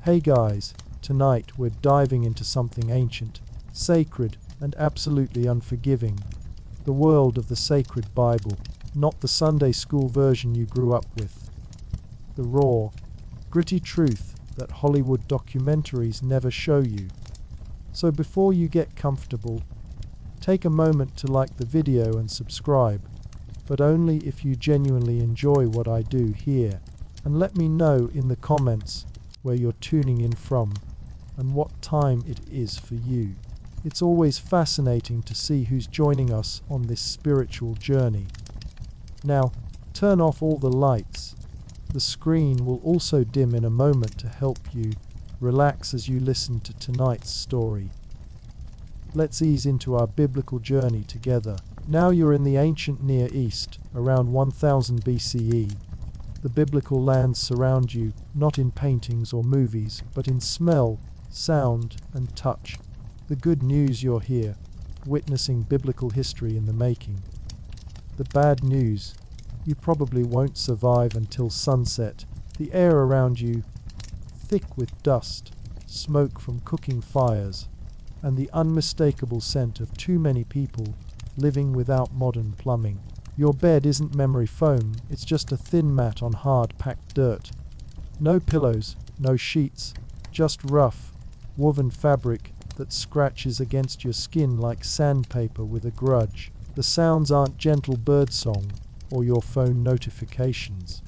Hey guys, tonight we're diving into something ancient, sacred, and absolutely unforgiving. The world of the sacred Bible, not the Sunday school version you grew up with. The raw, gritty truth that Hollywood documentaries never show you. So before you get comfortable, take a moment to like the video and subscribe, but only if you genuinely enjoy what I do here, and let me know in the comments where you're tuning in from and what time it is for you. It's always fascinating to see who's joining us on this spiritual journey. Now, turn off all the lights. The screen will also dim in a moment to help you relax as you listen to tonight's story. Let's ease into our biblical journey together. Now you're in the ancient Near East, around 1000 BCE. The biblical lands surround you, not in paintings or movies, but in smell, sound, and touch. The good news, you're here, witnessing biblical history in the making. The bad news, you probably won't survive until sunset. The air around you, thick with dust, smoke from cooking fires, and the unmistakable scent of too many people living without modern plumbing. Your bed isn't memory foam, it's just a thin mat on hard packed dirt. No pillows, no sheets, just rough, woven fabric that scratches against your skin like sandpaper with a grudge. The sounds aren't gentle birdsong or your phone notifications.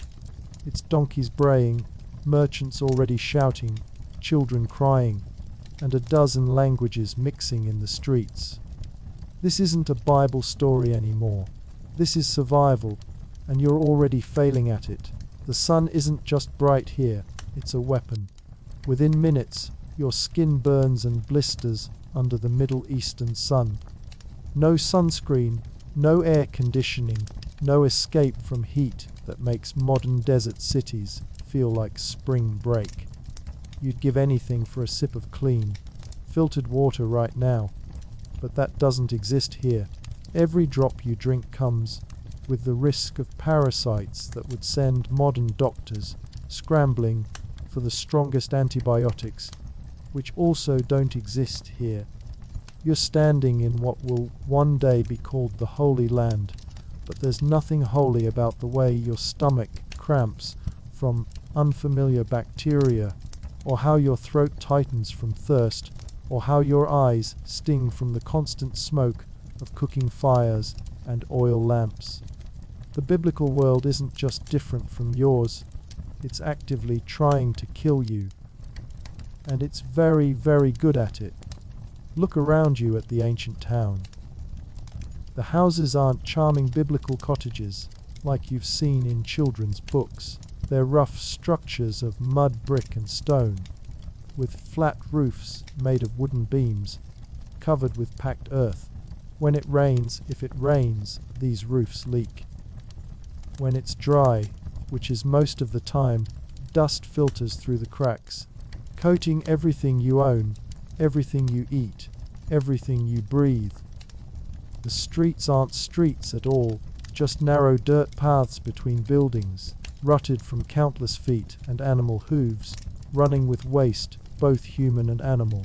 It's donkeys braying, merchants already shouting, children crying, and a dozen languages mixing in the streets. This isn't a Bible story anymore. This is survival, and you're already failing at it. The sun isn't just bright here, it's a weapon. Within minutes, your skin burns and blisters under the Middle Eastern sun. No sunscreen, no air conditioning, no escape from heat that makes modern desert cities feel like spring break. You'd give anything for a sip of clean, filtered water right now, but that doesn't exist here. Every drop you drink comes with the risk of parasites that would send modern doctors scrambling for the strongest antibiotics, which also don't exist here. You're standing in what will one day be called the Holy Land, but there's nothing holy about the way your stomach cramps from unfamiliar bacteria, or how your throat tightens from thirst, or how your eyes sting from the constant smoke of cooking fires and oil lamps. The biblical world isn't just different from yours, it's actively trying to kill you. And it's very, very good at it. Look around you at the ancient town. The houses aren't charming biblical cottages like you've seen in children's books. They're rough structures of mud, brick, and stone, with flat roofs made of wooden beams, covered with packed earth. When it rains, if it rains, these roofs leak. When it's dry, which is most of the time, dust filters through the cracks, coating everything you own, everything you eat, everything you breathe. The streets aren't streets at all, just narrow dirt paths between buildings, rutted from countless feet and animal hooves, running with waste, both human and animal.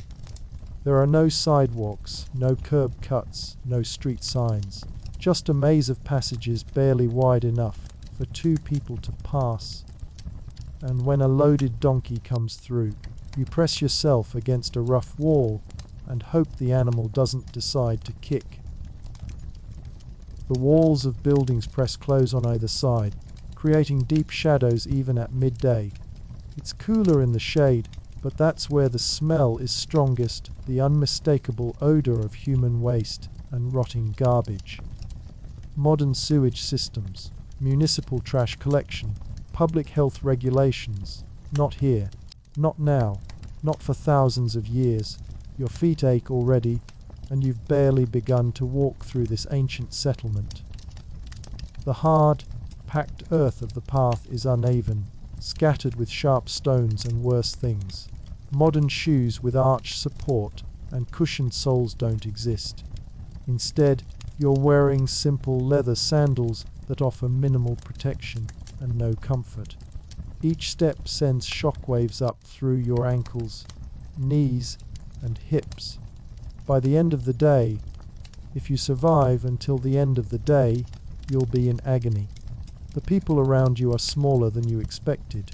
There are no sidewalks, no curb cuts, no street signs, just a maze of passages barely wide enough for two people to pass. And when a loaded donkey comes through, you press yourself against a rough wall and hope the animal doesn't decide to kick. The walls of buildings press close on either side, creating deep shadows even at midday. It's cooler in the shade, but that's where the smell is strongest, the unmistakable odor of human waste and rotting garbage. Modern sewage systems, municipal trash collection, public health regulations. Not here, not now, not for thousands of years. Your feet ache already, and you've barely begun to walk through this ancient settlement. The hard, packed earth of the path is uneven, scattered with sharp stones and worse things. Modern shoes with arch support and cushioned soles don't exist. Instead, you're wearing simple leather sandals that offer minimal protection and no comfort. Each step sends shockwaves up through your ankles, knees, and hips. By the end of the day, if you survive until the end of the day, you'll be in agony. The people around you are smaller than you expected.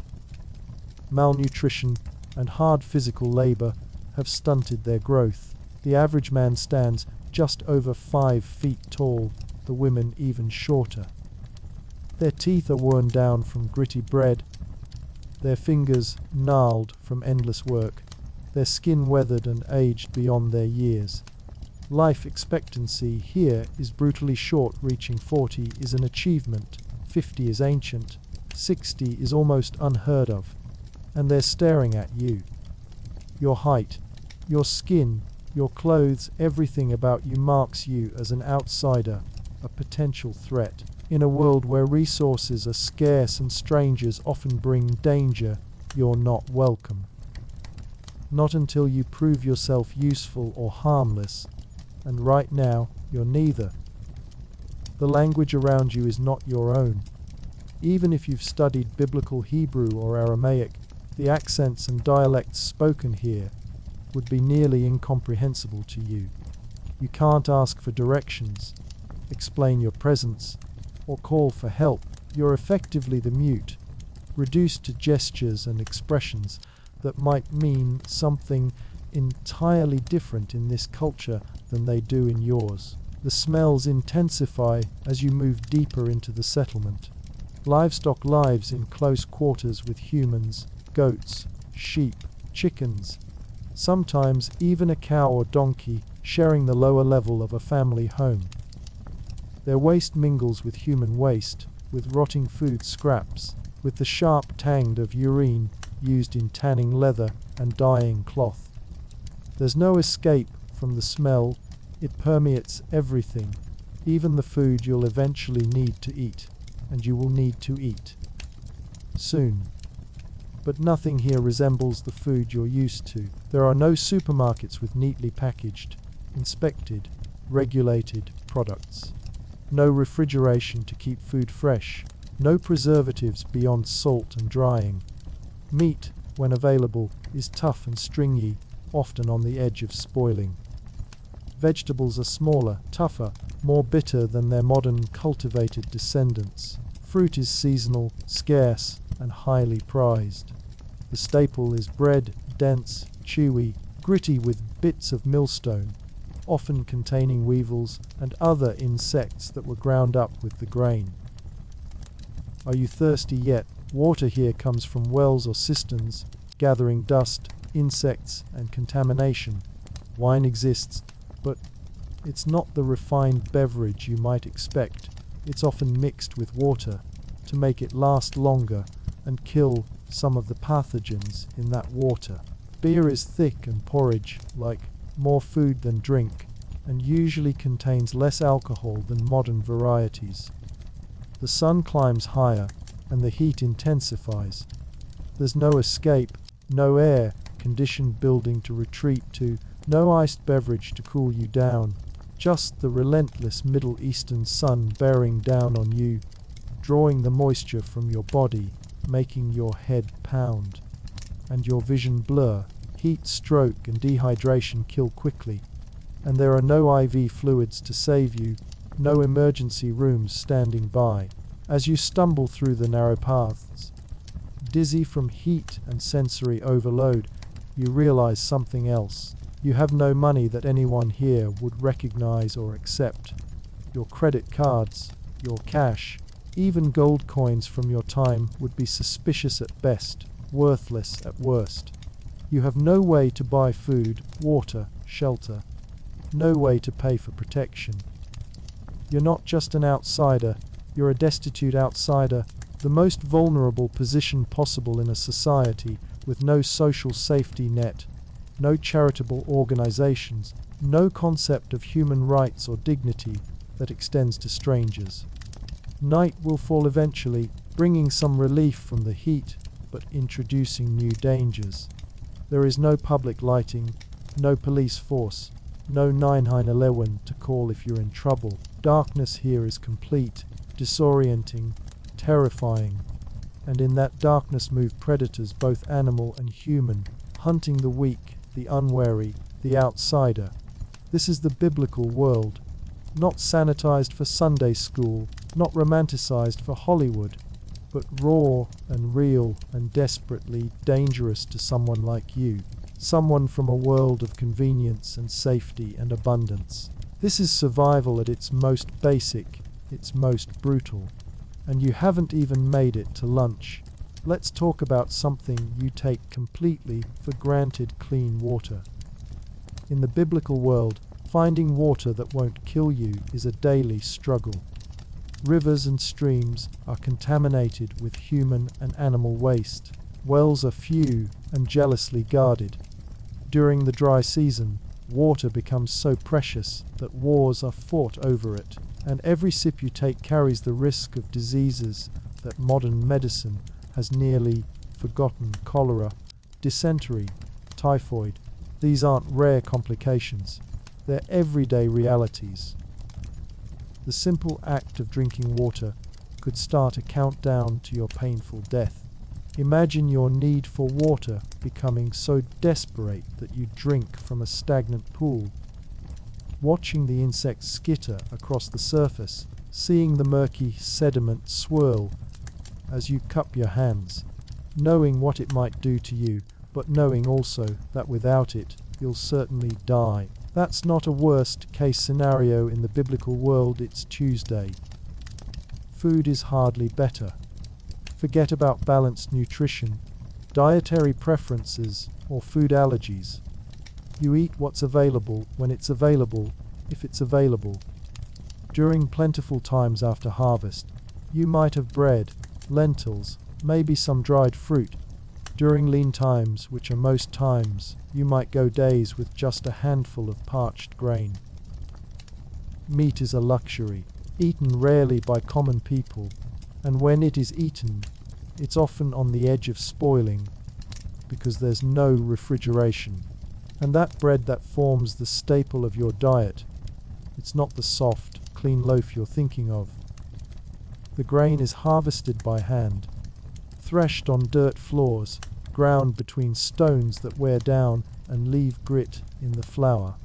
Malnutrition and hard physical labor have stunted their growth. The average man stands just over 5 feet tall, the women even shorter. Their teeth are worn down from gritty bread, their fingers gnarled from endless work, their skin weathered and aged beyond their years. Life expectancy here is brutally short. Reaching 40 is an achievement, 50 is ancient, 60 is almost unheard of. And they're staring at you. Your height, your skin, your clothes, everything about you marks you as an outsider, a potential threat. In a world where resources are scarce and strangers often bring danger, you're not welcome. Not until you prove yourself useful or harmless, and right now, you're neither. The language around you is not your own. Even if you've studied Biblical Hebrew or Aramaic, the accents and dialects spoken here would be nearly incomprehensible to you. You can't ask for directions, explain your presence, or call for help. You're effectively the mute, reduced to gestures and expressions that might mean something entirely different in this culture than they do in yours. The smells intensify as you move deeper into the settlement. Livestock lives in close quarters with humans, goats, sheep, chickens, sometimes even a cow or donkey sharing the lower level of a family home. Their waste mingles with human waste, with rotting food scraps, with the sharp tang of urine used in tanning leather and dyeing cloth. There's no escape from the smell. It permeates everything, even the food you'll eventually need to eat, and you will need to eat soon. But nothing here resembles the food you're used to. There are no supermarkets with neatly packaged, inspected, regulated products. No refrigeration to keep food fresh. No preservatives beyond salt and drying. Meat, when available, is tough and stringy, often on the edge of spoiling. Vegetables are smaller, tougher, more bitter than their modern cultivated descendants. Fruit is seasonal, scarce, and highly prized. The staple is bread, dense, chewy, gritty with bits of millstone, often containing weevils and other insects that were ground up with the grain. Are you thirsty yet? Water here comes from wells or cisterns, gathering dust, insects, and contamination. Wine exists, but it's not the refined beverage you might expect. It's often mixed with water to make it last longer and kill some of the pathogens in that water. Beer is thick and porridge-like, more food than drink, and usually contains less alcohol than modern varieties. The sun climbs higher, and the heat intensifies. There's no escape, no air-conditioned building to retreat to, no iced beverage to cool you down, just the relentless Middle Eastern sun bearing down on you, drawing the moisture from your body, making your head pound, and your vision blur. Heat stroke and dehydration kill quickly, and there are no IV fluids to save you, no emergency rooms standing by. As you stumble through the narrow paths, dizzy from heat and sensory overload, you realize something else. You have no money that anyone here would recognize or accept. Your credit cards, your cash, even gold coins from your time would be suspicious at best, worthless at worst. You have no way to buy food, water, shelter, no way to pay for protection. You're not just an outsider, you're a destitute outsider, the most vulnerable position possible in a society with no social safety net, no charitable organizations, no concept of human rights or dignity that extends to strangers. Night will fall eventually, bringing some relief from the heat, but introducing new dangers. There is no public lighting, no police force, no 911 to call if you're in trouble. Darkness here is complete, disorienting, terrifying. and in that darkness move predators, both animal and human, hunting the weak, the unwary, the outsider. This is the biblical world, not sanitized for Sunday school, not romanticized for Hollywood, but raw and real and desperately dangerous to someone like you, someone from a world of convenience and safety and abundance. This is survival at its most basic, its most brutal. And you haven't even made it to lunch. Let's talk about something you take completely for granted: clean water. In the biblical world, finding water that won't kill you is a daily struggle. Rivers and streams are contaminated with human and animal waste. Wells are few and jealously guarded. During the dry season, water becomes so precious that wars are fought over it, and every sip you take carries the risk of diseases that modern medicine has nearly forgotten: cholera, dysentery, typhoid. These aren't rare complications, they're everyday realities. The simple act of drinking water could start a countdown to your painful death. Imagine your need for water becoming so desperate that you drink from a stagnant pool. Watching the insects skitter across the surface, seeing the murky sediment swirl as you cup your hands, knowing what it might do to you, but knowing also that without it, you'll certainly die. That's not a worst-case scenario in the biblical world. It's Tuesday. Food is hardly better. Forget about balanced nutrition, dietary preferences, or food allergies. You eat what's available when it's available, if it's available. During plentiful times after harvest, you might have bread, lentils, maybe some dried fruit. During lean times, which are most times, you might go days with just a handful of parched grain. Meat is a luxury, eaten rarely by common people, and when it is eaten, it's often on the edge of spoiling, because there's no refrigeration. And that bread that forms the staple of your diet, it's not the soft, clean loaf you're thinking of. The grain is harvested by hand, threshed on dirt floors, ground between stones that wear down and leave grit in the flour.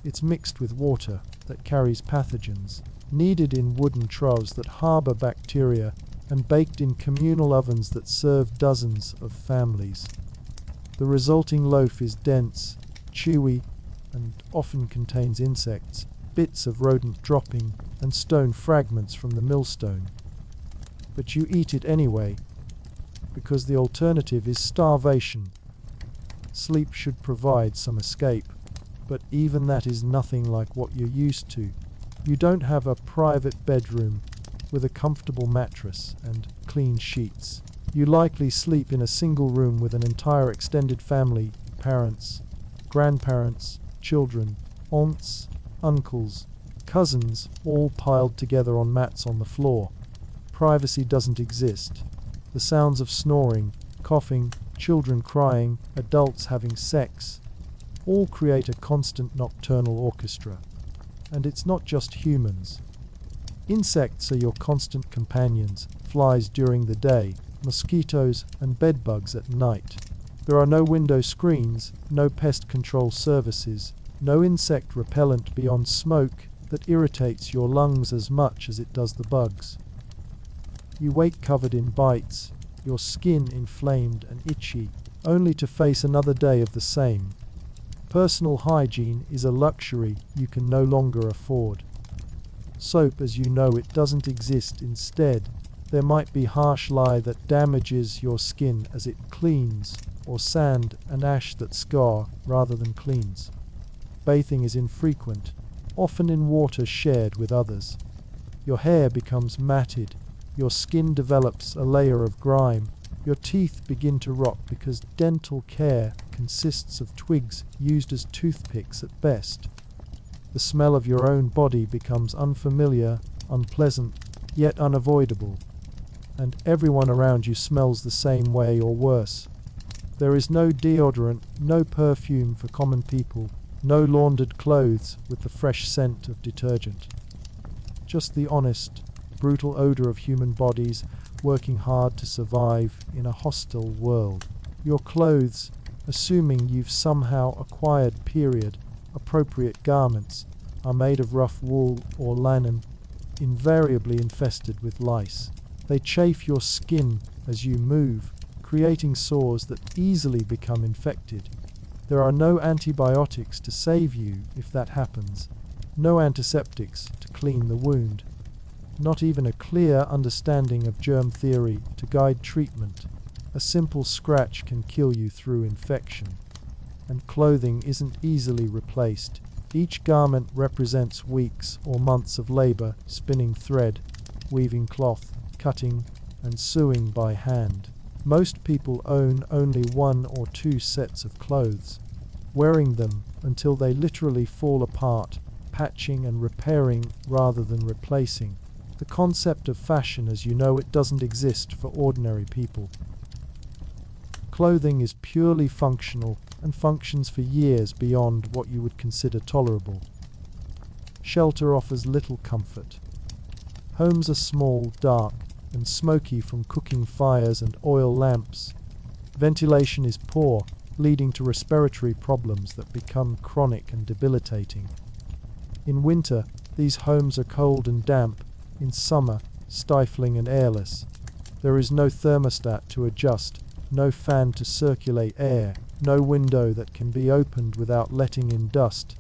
It's mixed with water that carries pathogens, kneaded in wooden troughs that harbor bacteria, and baked in communal ovens that serve dozens of families. The resulting loaf is dense, chewy, and often contains insects, bits of rodent dropping, and stone fragments from the millstone. But you eat it anyway, because the alternative is starvation. Sleep should provide some escape, but even that is nothing like what you're used to. You don't have a private bedroom with a comfortable mattress and clean sheets. You likely sleep in a single room with an entire extended family, parents, grandparents, children, aunts, uncles, cousins, all piled together on mats on the floor. Privacy doesn't exist. The sounds of snoring, coughing, children crying, adults having sex, all create a constant nocturnal orchestra. And it's not just humans. Insects are your constant companions, flies during the day, mosquitoes and bedbugs at night. There are no window screens, no pest control services, no insect repellent beyond smoke that irritates your lungs as much as it does the bugs. You wake covered in bites, your skin inflamed and itchy, only to face another day of the same. Personal hygiene is a luxury you can no longer afford. Soap, as you know, it doesn't exist. Instead, there might be harsh lye that damages your skin as it cleans, or sand and ash that scar rather than cleans. Bathing is infrequent, often in water shared with others. Your hair becomes matted, your skin develops a layer of grime, your teeth begin to rot because dental care consists of twigs used as toothpicks at best. The smell of your own body becomes unfamiliar, unpleasant, yet unavoidable. And everyone around you smells the same way or worse. There is no deodorant, no perfume for common people, no laundered clothes with the fresh scent of detergent. Just the honest, brutal odor of human bodies working hard to survive in a hostile world. Your clothes, assuming you've somehow acquired period-appropriate garments, are made of rough wool or linen, invariably infested with lice. They chafe your skin as you move, creating sores that easily become infected. There are no antibiotics to save you if that happens, no antiseptics to clean the wound, not even a clear understanding of germ theory to guide treatment. A simple scratch can kill you through infection. And clothing isn't easily replaced. Each garment represents weeks or months of labor spinning thread, weaving cloth, cutting, and sewing by hand. Most people own only 1 or 2 sets of clothes, wearing them until they literally fall apart, patching and repairing rather than replacing. The concept of fashion as you know it doesn't exist for ordinary people. Clothing is purely functional and functions for years beyond what you would consider tolerable. Shelter offers little comfort. Homes are small, dark, and smoky from cooking fires and oil lamps. Ventilation is poor, leading to respiratory problems that become chronic and debilitating. In winter, these homes are cold and damp. In summer, stifling and airless. There is no thermostat to adjust, no fan to circulate air, no window that can be opened without letting in dust,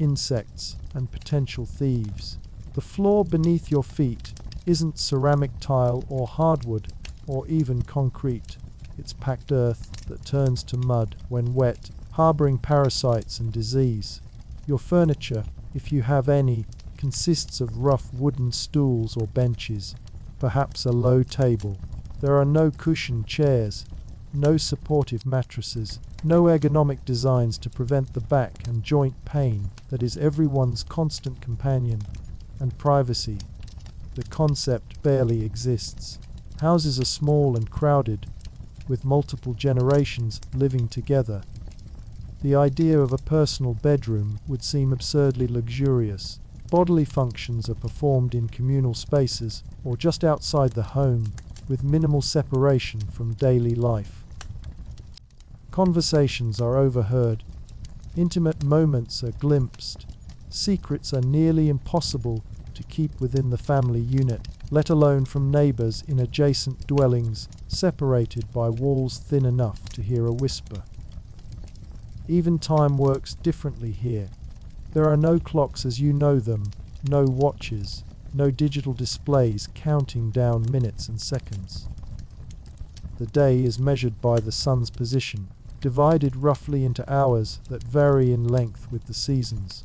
insects, and potential thieves. The floor beneath your feet isn't ceramic tile or hardwood or even concrete. It's packed earth that turns to mud when wet, harboring parasites and disease. Your furniture, if you have any, consists of rough wooden stools or benches, perhaps a low table. There are no cushioned chairs, no supportive mattresses, no ergonomic designs to prevent the back and joint pain that is everyone's constant companion, and privacy. The concept barely exists. Houses are small and crowded, with multiple generations living together. The idea of a personal bedroom would seem absurdly luxurious. Bodily functions are performed in communal spaces or just outside the home, with minimal separation from daily life. Conversations are overheard. Intimate moments are glimpsed. Secrets are nearly impossible to keep within the family unit, let alone from neighbors in adjacent dwellings, separated by walls thin enough to hear a whisper. Even time works differently here. There are no clocks as you know them, no watches, no digital displays counting down minutes and seconds. The day is measured by the sun's position, divided roughly into hours that vary in length with the seasons.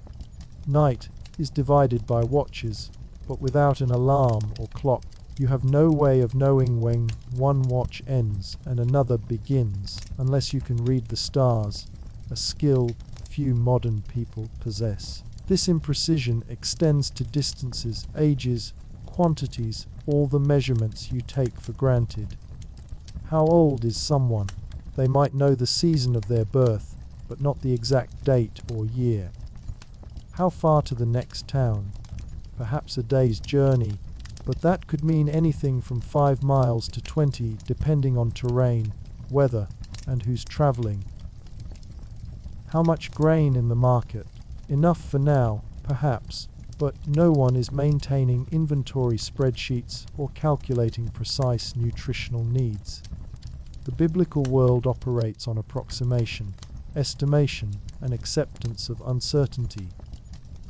Night is divided by watches, but without an alarm or clock, you have no way of knowing when one watch ends and another begins, unless you can read the stars, a skill few modern people possess. This imprecision extends to distances, ages, quantities, all the measurements you take for granted. How old is someone? They might know the season of their birth, but not the exact date or year. How far to the next town? Perhaps a day's journey, but that could mean anything from 5 miles to 20, depending on terrain, weather, and who's traveling. How much grain in the market? Enough for now, perhaps, but no one is maintaining inventory spreadsheets or calculating precise nutritional needs. The biblical world operates on approximation, estimation, and acceptance of uncertainty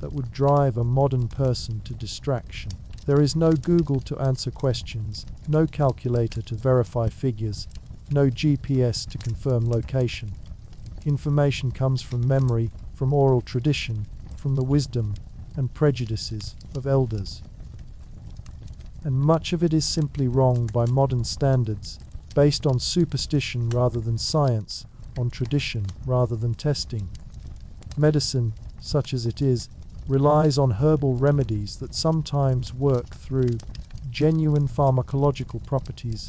that would drive a modern person to distraction. There is no Google to answer questions, no calculator to verify figures, no GPS to confirm location. Information comes from memory, from oral tradition, from the wisdom and prejudices of elders. And much of it is simply wrong by modern standards, based on superstition rather than science, on tradition rather than testing. Medicine, such as it is, relies on herbal remedies that sometimes work through genuine pharmacological properties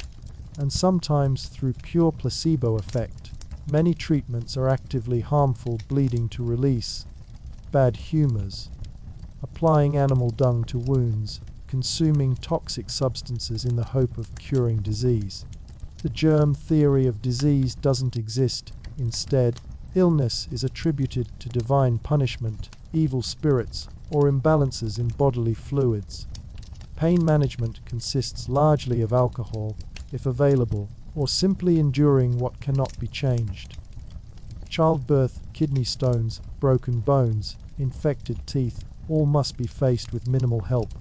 and sometimes through pure placebo effect. Many treatments are actively harmful, bleeding to release, bad humors, applying animal dung to wounds, consuming toxic substances in the hope of curing disease. The germ theory of disease doesn't exist. Instead, illness is attributed to divine punishment, evil spirits, or imbalances in bodily fluids. Pain management consists largely of alcohol, if available, or simply enduring what cannot be changed. Childbirth, kidney stones, broken bones, infected teeth, all must be faced with minimal help.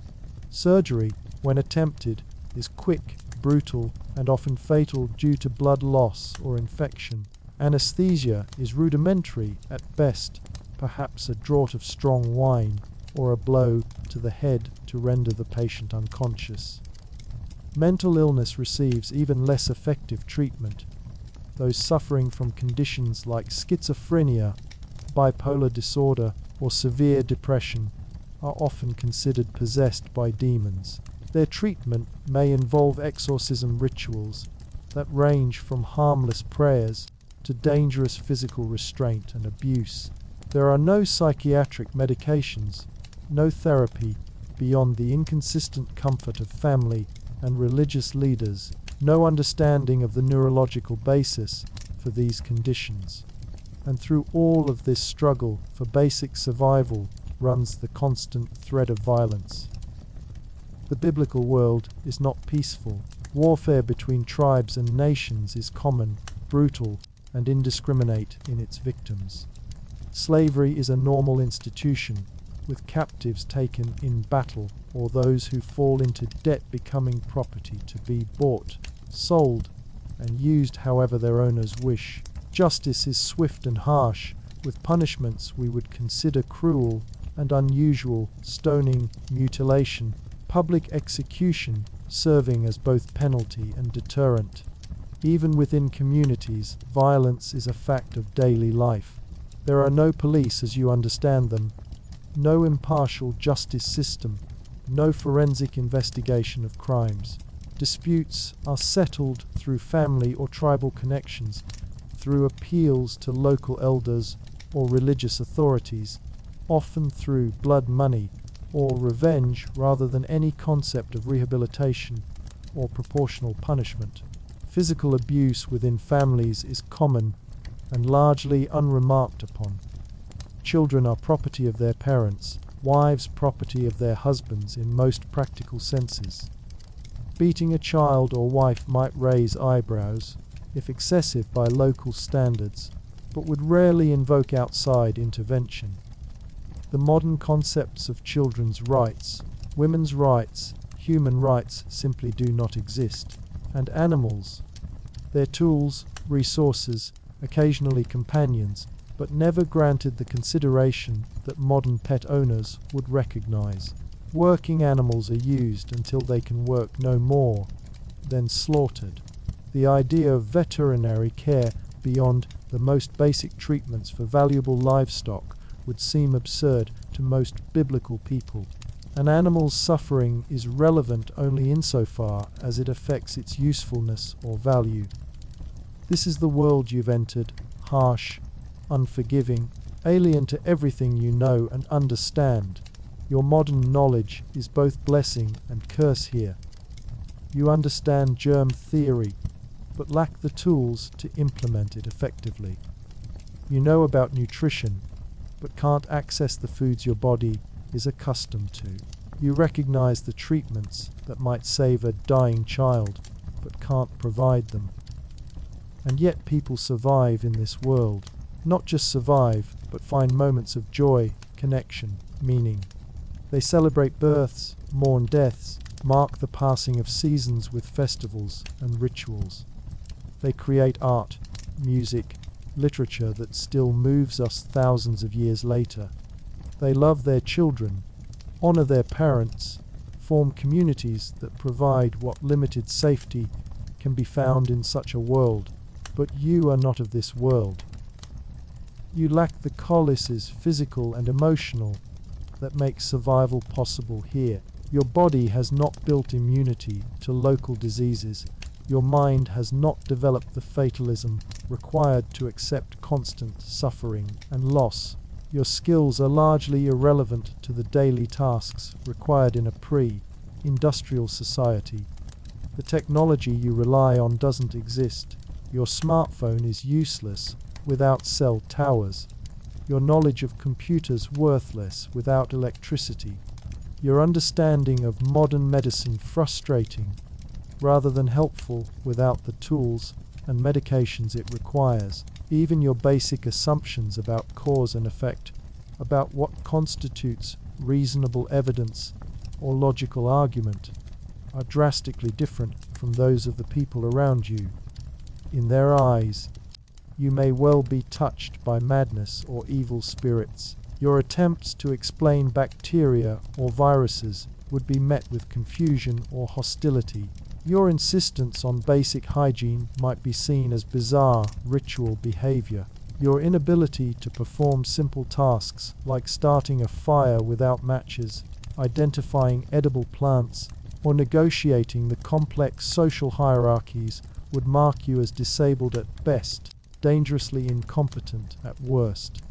Surgery, when attempted, is quick, brutal, and often fatal due to blood loss or infection. Anesthesia is rudimentary at best, perhaps a draught of strong wine or a blow to the head to render the patient unconscious. Mental illness receives even less effective treatment. Those suffering from conditions like schizophrenia, bipolar disorder, or severe depression are often considered possessed by demons. Their treatment may involve exorcism rituals that range from harmless prayers to dangerous physical restraint and abuse. There are no psychiatric medications, no therapy beyond the inconsistent comfort of family and religious leaders, no understanding of the neurological basis for these conditions. And through all of this struggle for basic survival runs the constant thread of violence. The biblical world is not peaceful. Warfare between tribes and nations is common, brutal, and indiscriminate in its victims. Slavery is a normal institution, with captives taken in battle or those who fall into debt becoming property to be bought, sold, and used however their owners wish. Justice is swift and harsh, with punishments we would consider cruel and unusual: stoning, mutilation, public execution serving as both penalty and deterrent. Even within communities, violence is a fact of daily life. There are no police as you understand them, no impartial justice system, no forensic investigation of crimes. Disputes are settled through family or tribal connections, through appeals to local elders or religious authorities, often through blood money or revenge rather than any concept of rehabilitation or proportional punishment. Physical abuse within families is common and largely unremarked upon. Children are property of their parents, wives property of their husbands in most practical senses. Beating a child or wife might raise eyebrows, if excessive by local standards, but would rarely invoke outside intervention. The modern concepts of children's rights, women's rights, human rights simply do not exist. And animals, their tools, resources, occasionally companions, but never granted the consideration that modern pet owners would recognize. Working animals are used until they can work no more, then slaughtered. The idea of veterinary care beyond the most basic treatments for valuable livestock would seem absurd to most biblical people. An animal's suffering is relevant only insofar as it affects its usefulness or value. This is the world you've entered, harsh, unforgiving, alien to everything you know and understand. Your modern knowledge is both blessing and curse here. You understand germ theory, but lack the tools to implement it effectively. You know about nutrition, but can't access the foods your body is accustomed to. You recognize the treatments that might save a dying child, but can't provide them. And yet people survive in this world. Not just survive, but find moments of joy, connection, meaning. They celebrate births, mourn deaths, mark the passing of seasons with festivals and rituals. They create art, music, literature that still moves us thousands of years later. They love their children, honor their parents, form communities that provide what limited safety can be found in such a world. But you are not of this world. You lack the solaces, physical and emotional, that make survival possible here. Your body has not built immunity to local diseases. Your mind has not developed the fatalism required to accept constant suffering and loss. Your skills are largely irrelevant to the daily tasks required in a industrial society. The technology you rely on doesn't exist. Your smartphone is useless without cell towers. Your knowledge of computers worthless without electricity. Your understanding of modern medicine frustrating rather than helpful without the tools and medications it requires. Even your basic assumptions about cause and effect, about what constitutes reasonable evidence or logical argument, are drastically different from those of the people around you. In their eyes, you may well be touched by madness or evil spirits. Your attempts to explain bacteria or viruses would be met with confusion or hostility. Your insistence on basic hygiene might be seen as bizarre ritual behavior. Your inability to perform simple tasks like starting a fire without matches, identifying edible plants, or negotiating the complex social hierarchies would mark you as disabled at best, dangerously incompetent at worst.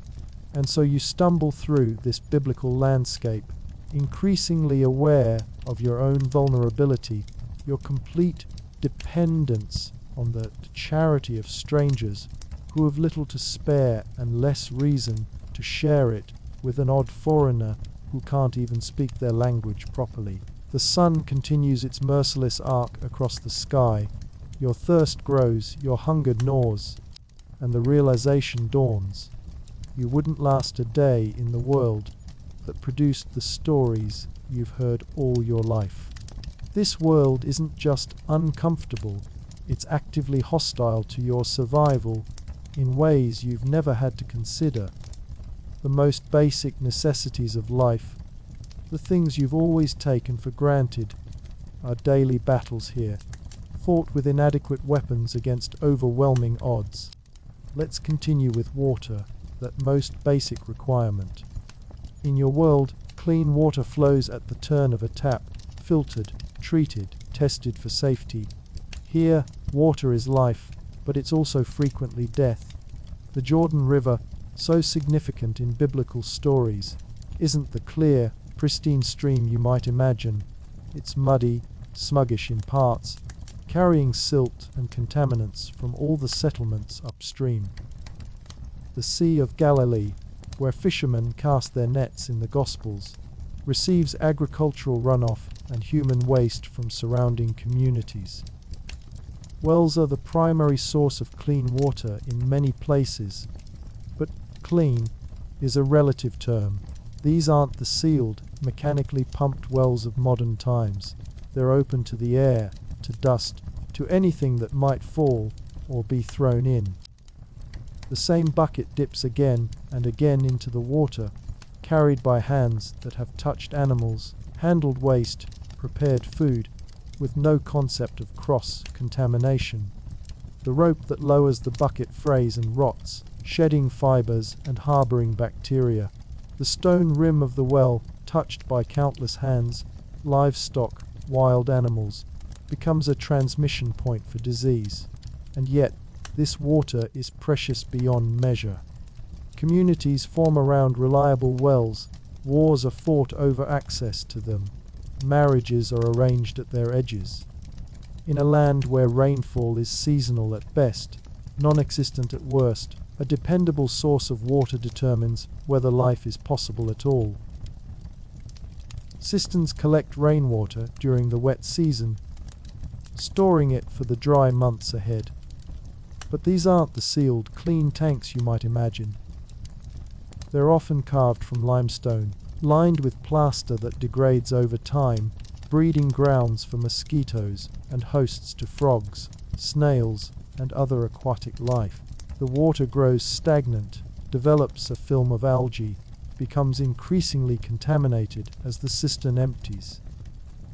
And so you stumble through this biblical landscape, increasingly aware of your own vulnerability, your complete dependence on the charity of strangers who have little to spare and less reason to share it with an odd foreigner who can't even speak their language properly. The sun continues its merciless arc across the sky. Your thirst grows, your hunger gnaws, and the realization dawns. You wouldn't last a day in the world that produced the stories you've heard all your life. This world isn't just uncomfortable, it's actively hostile to your survival in ways you've never had to consider. The most basic necessities of life, the things you've always taken for granted, are daily battles here, fought with inadequate weapons against overwhelming odds. Let's continue with water, that most basic requirement. In your world, clean water flows at the turn of a tap, filtered, treated, tested for safety. Here, water is life, but it's also frequently death. The Jordan River, so significant in biblical stories, isn't the clear, pristine stream you might imagine. It's muddy, sluggish in parts, carrying silt and contaminants from all the settlements upstream. The Sea of Galilee, where fishermen cast their nets in the Gospels, receives agricultural runoff and human waste from surrounding communities. Wells are the primary source of clean water in many places, but clean is a relative term. These aren't the sealed, mechanically pumped wells of modern times. They're open to the air, to dust, to anything that might fall or be thrown in. The same bucket dips again and again into the water, carried by hands that have touched animals, handled waste, prepared food, with no concept of cross-contamination. The rope that lowers the bucket frays and rots, shedding fibers and harboring bacteria. The stone rim of the well, touched by countless hands, livestock, wild animals, becomes a transmission point for disease. And yet, this water is precious beyond measure. Communities form around reliable wells, wars are fought over access to them, marriages are arranged at their edges. In a land where rainfall is seasonal at best, non-existent at worst, a dependable source of water determines whether life is possible at all. Cisterns collect rainwater during the wet season, storing it for the dry months ahead. But these aren't the sealed, clean tanks you might imagine. They're often carved from limestone, lined with plaster that degrades over time, breeding grounds for mosquitoes and hosts to frogs, snails, and other aquatic life. The water grows stagnant, develops a film of algae, becomes increasingly contaminated as the cistern empties.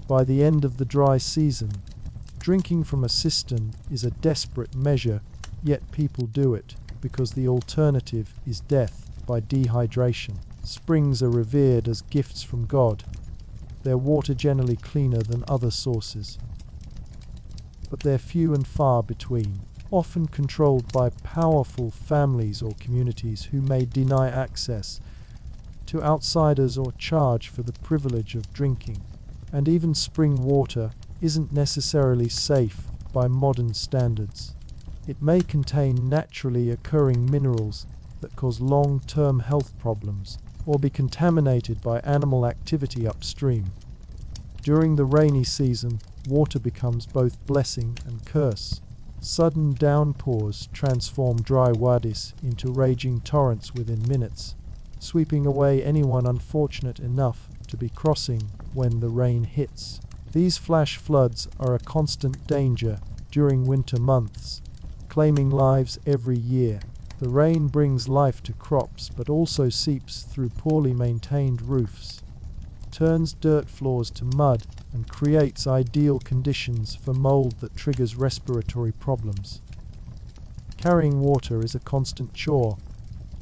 By the end of the dry season, drinking from a cistern is a desperate measure, yet people do it because the alternative is death by dehydration. Springs are revered as gifts from God, their water generally cleaner than other sources. But they're few and far between, often controlled by powerful families or communities who may deny access to outsiders or charge for the privilege of drinking. And even spring water isn't necessarily safe by modern standards. It may contain naturally occurring minerals that cause long-term health problems or be contaminated by animal activity upstream. During the rainy season, water becomes both blessing and curse. Sudden downpours transform dry wadis into raging torrents within minutes, sweeping away anyone unfortunate enough to be crossing when the rain hits. These flash floods are a constant danger during winter months, claiming lives every year. The rain brings life to crops but also seeps through poorly maintained roofs, turns dirt floors to mud, and creates ideal conditions for mold that triggers respiratory problems. Carrying water is a constant chore,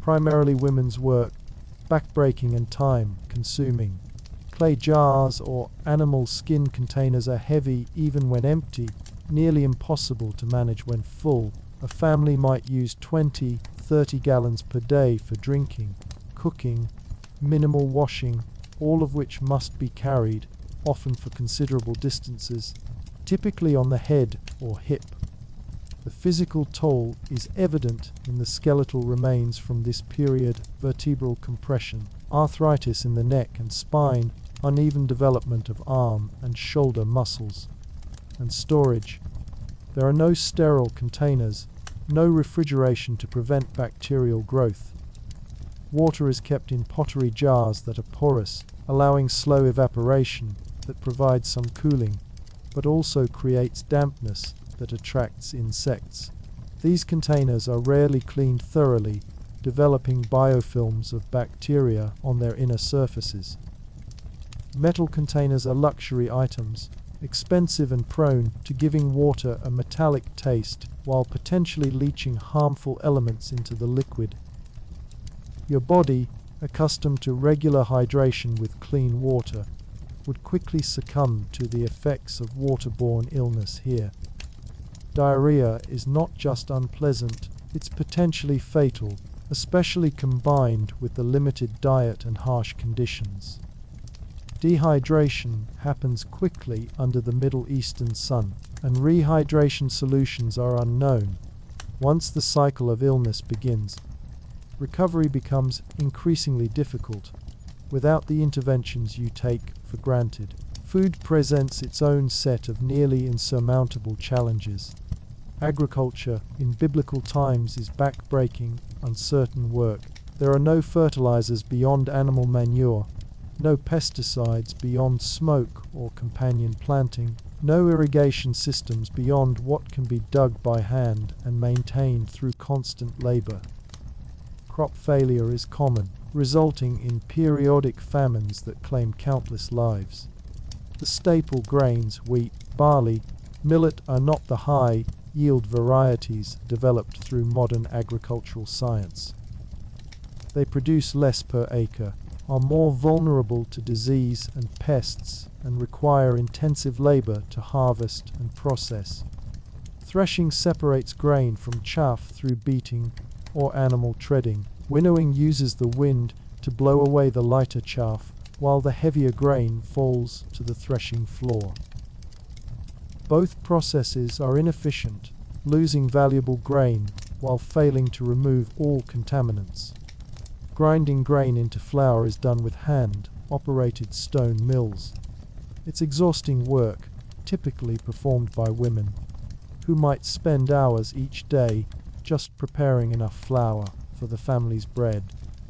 primarily women's work, backbreaking and time-consuming. Clay jars or animal skin containers are heavy even when empty, nearly impossible to manage when full. A family might use 20-30 gallons per day for drinking, cooking, minimal washing, all of which must be carried, often for considerable distances, typically on the head or hip. The physical toll is evident in the skeletal remains from this period: vertebral compression, arthritis in the neck and spine, uneven development of arm and shoulder muscles. And storage. There are no sterile containers, no refrigeration to prevent bacterial growth. Water is kept in pottery jars that are porous, allowing slow evaporation that provides some cooling, but also creates dampness that attracts insects. These containers are rarely cleaned thoroughly, developing biofilms of bacteria on their inner surfaces. Metal containers are luxury items, expensive and prone to giving water a metallic taste while potentially leaching harmful elements into the liquid. Your body, accustomed to regular hydration with clean water, would quickly succumb to the effects of waterborne illness here. Diarrhea is not just unpleasant, it's potentially fatal, especially combined with the limited diet and harsh conditions. Dehydration happens quickly under the Middle Eastern sun, and rehydration solutions are unknown. Once the cycle of illness begins, recovery becomes increasingly difficult without the interventions you take for granted. Food presents its own set of nearly insurmountable challenges. Agriculture in biblical times is back-breaking, uncertain work. There are no fertilizers beyond animal manure, no pesticides beyond smoke or companion planting, no irrigation systems beyond what can be dug by hand and maintained through constant labor. Crop failure is common, resulting in periodic famines that claim countless lives. The staple grains, wheat, barley, millet, are not the high-yield varieties developed through modern agricultural science. They produce less per acre, are more vulnerable to disease and pests, and require intensive labor to harvest and process. Threshing separates grain from chaff through beating or animal treading. Winnowing uses the wind to blow away the lighter chaff, while the heavier grain falls to the threshing floor. Both processes are inefficient, losing valuable grain while failing to remove all contaminants. Grinding grain into flour is done with hand-operated stone mills. It's exhausting work, typically performed by women, who might spend hours each day just preparing enough flour for the family's bread.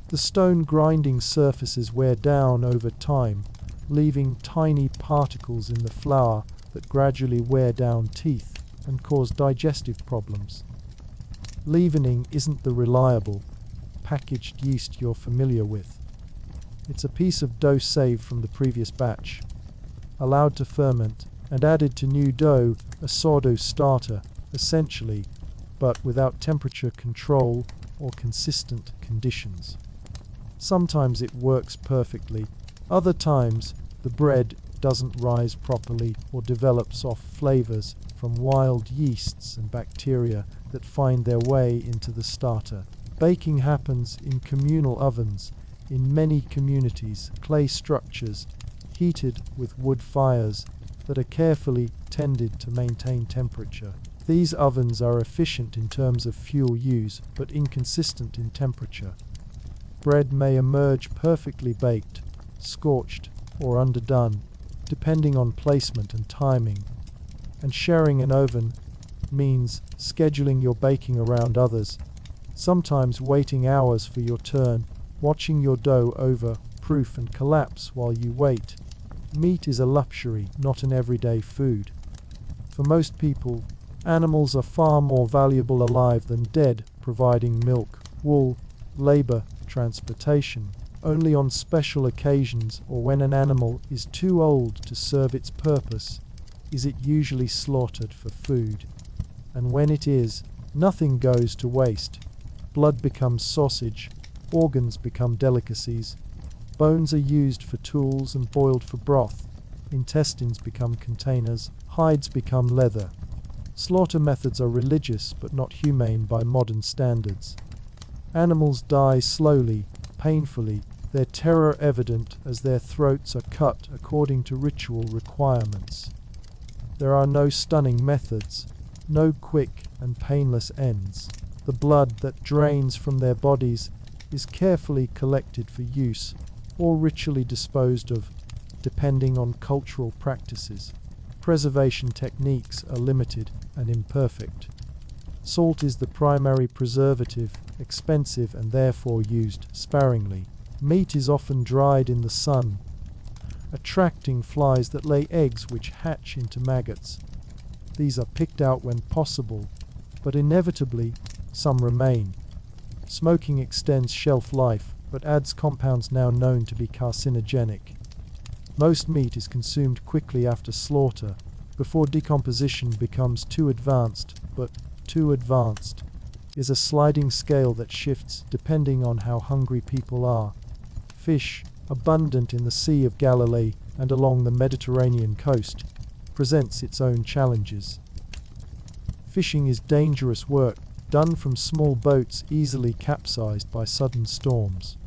The stone grinding surfaces wear down over time, leaving tiny particles in the flour that gradually wear down teeth and cause digestive problems. Leavening isn't the reliable, packaged yeast you're familiar with. It's a piece of dough saved from the previous batch, allowed to ferment, and added to new dough, a sourdough starter, essentially, but without temperature control or consistent conditions. Sometimes it works perfectly, other times the bread doesn't rise properly or develops off flavors from wild yeasts and bacteria that find their way into the starter. Baking happens in communal ovens in many communities, clay structures, heated with wood fires that are carefully tended to maintain temperature. These ovens are efficient in terms of fuel use, but inconsistent in temperature. Bread may emerge perfectly baked, scorched, or underdone, depending on placement and timing. And sharing an oven means scheduling your baking around others, sometimes waiting hours for your turn, watching your dough overproof and collapse while you wait. Meat is a luxury, not an everyday food. For most people, animals are far more valuable alive than dead, providing milk, wool, labor, transportation. Only on special occasions or when an animal is too old to serve its purpose is it usually slaughtered for food. And when it is, nothing goes to waste. Blood becomes sausage, organs become delicacies, bones are used for tools and boiled for broth, intestines become containers, hides become leather. Slaughter methods are religious but not humane by modern standards. Animals die slowly, painfully, their terror evident as their throats are cut according to ritual requirements. There are no stunning methods, no quick and painless ends. The blood that drains from their bodies is carefully collected for use or ritually disposed of, depending on cultural practices. Preservation techniques are limited and imperfect. Salt is the primary preservative, expensive and therefore used sparingly. Meat is often dried in the sun, attracting flies that lay eggs which hatch into maggots. These are picked out when possible, but inevitably some remain. Smoking extends shelf life, but adds compounds now known to be carcinogenic. Most meat is consumed quickly after slaughter, before decomposition becomes too advanced, but too advanced is a sliding scale that shifts depending on how hungry people are. Fish, abundant in the Sea of Galilee and along the Mediterranean coast, presents its own challenges. Fishing is dangerous work, done from small boats easily capsized by sudden storms.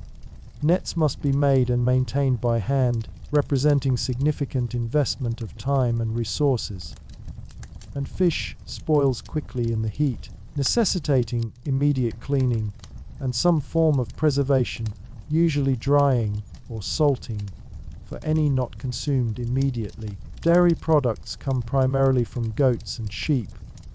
Nets must be made and maintained by hand, representing significant investment of time and resources. And fish spoils quickly in the heat, necessitating immediate cleaning and some form of preservation, usually drying or salting, for any not consumed immediately. Dairy products come primarily from goats and sheep,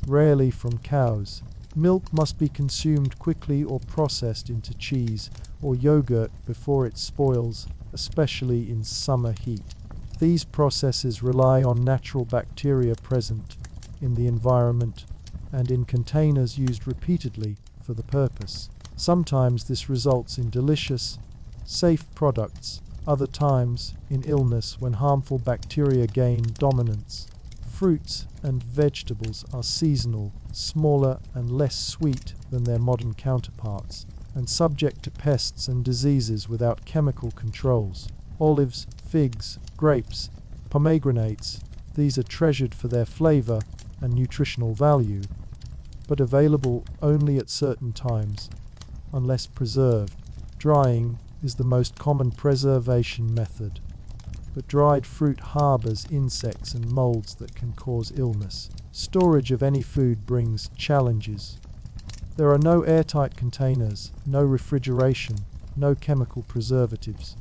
rarely from cows. Milk must be consumed quickly or processed into cheese or yogurt before it spoils, especially in summer heat. These processes rely on natural bacteria present in the environment and in containers used repeatedly for the purpose. Sometimes this results in delicious, safe products, other times in illness when harmful bacteria gain dominance. Fruits and vegetables are seasonal, smaller and less sweet than their modern counterparts, and subject to pests and diseases without chemical controls. Olives, figs, grapes, pomegranates, these are treasured for their flavor and nutritional value, but available only at certain times, unless preserved. Drying is the most common preservation method, but dried fruit harbors insects and molds that can cause illness. Storage of any food brings challenges. There are no airtight containers, no refrigeration, no chemical preservatives.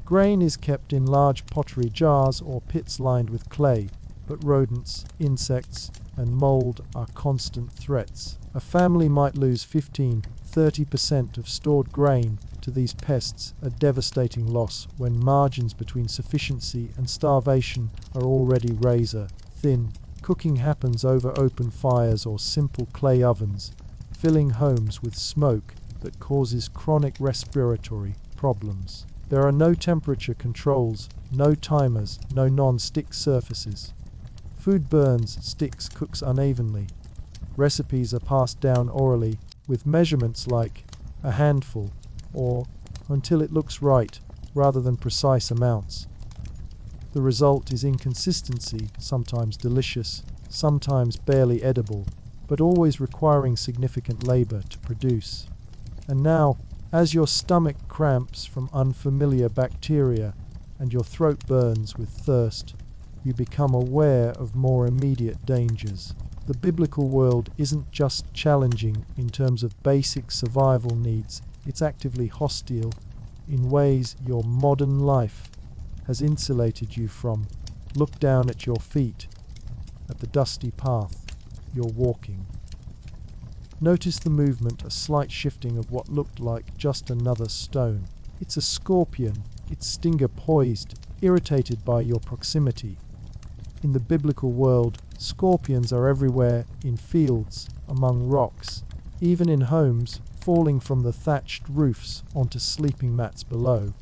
Grain is kept in large pottery jars or pits lined with clay, but rodents, insects, and mold are constant threats. A family might lose 15–30% of stored grain to these pests, a devastating loss when margins between sufficiency and starvation are already razor thin. Cooking happens over open fires or simple clay ovens, filling homes with smoke that causes chronic respiratory problems. There are no temperature controls, no timers, no non-stick surfaces. Food burns, sticks, cooks unevenly. Recipes are passed down orally, with measurements like a handful or until it looks right, rather than precise amounts. The result is inconsistency, sometimes delicious, sometimes barely edible, but always requiring significant labor to produce. And now, as your stomach cramps from unfamiliar bacteria and your throat burns with thirst, you become aware of more immediate dangers. The biblical world isn't just challenging in terms of basic survival needs, it's actively hostile in ways your modern life has insulated you from. Look down at your feet, at the dusty path you're walking. Notice the movement, a slight shifting of what looked like just another stone. It's a scorpion, its stinger poised, irritated by your proximity. In the biblical world, scorpions are everywhere, in fields, among rocks, even in homes, falling from the thatched roofs onto sleeping mats below.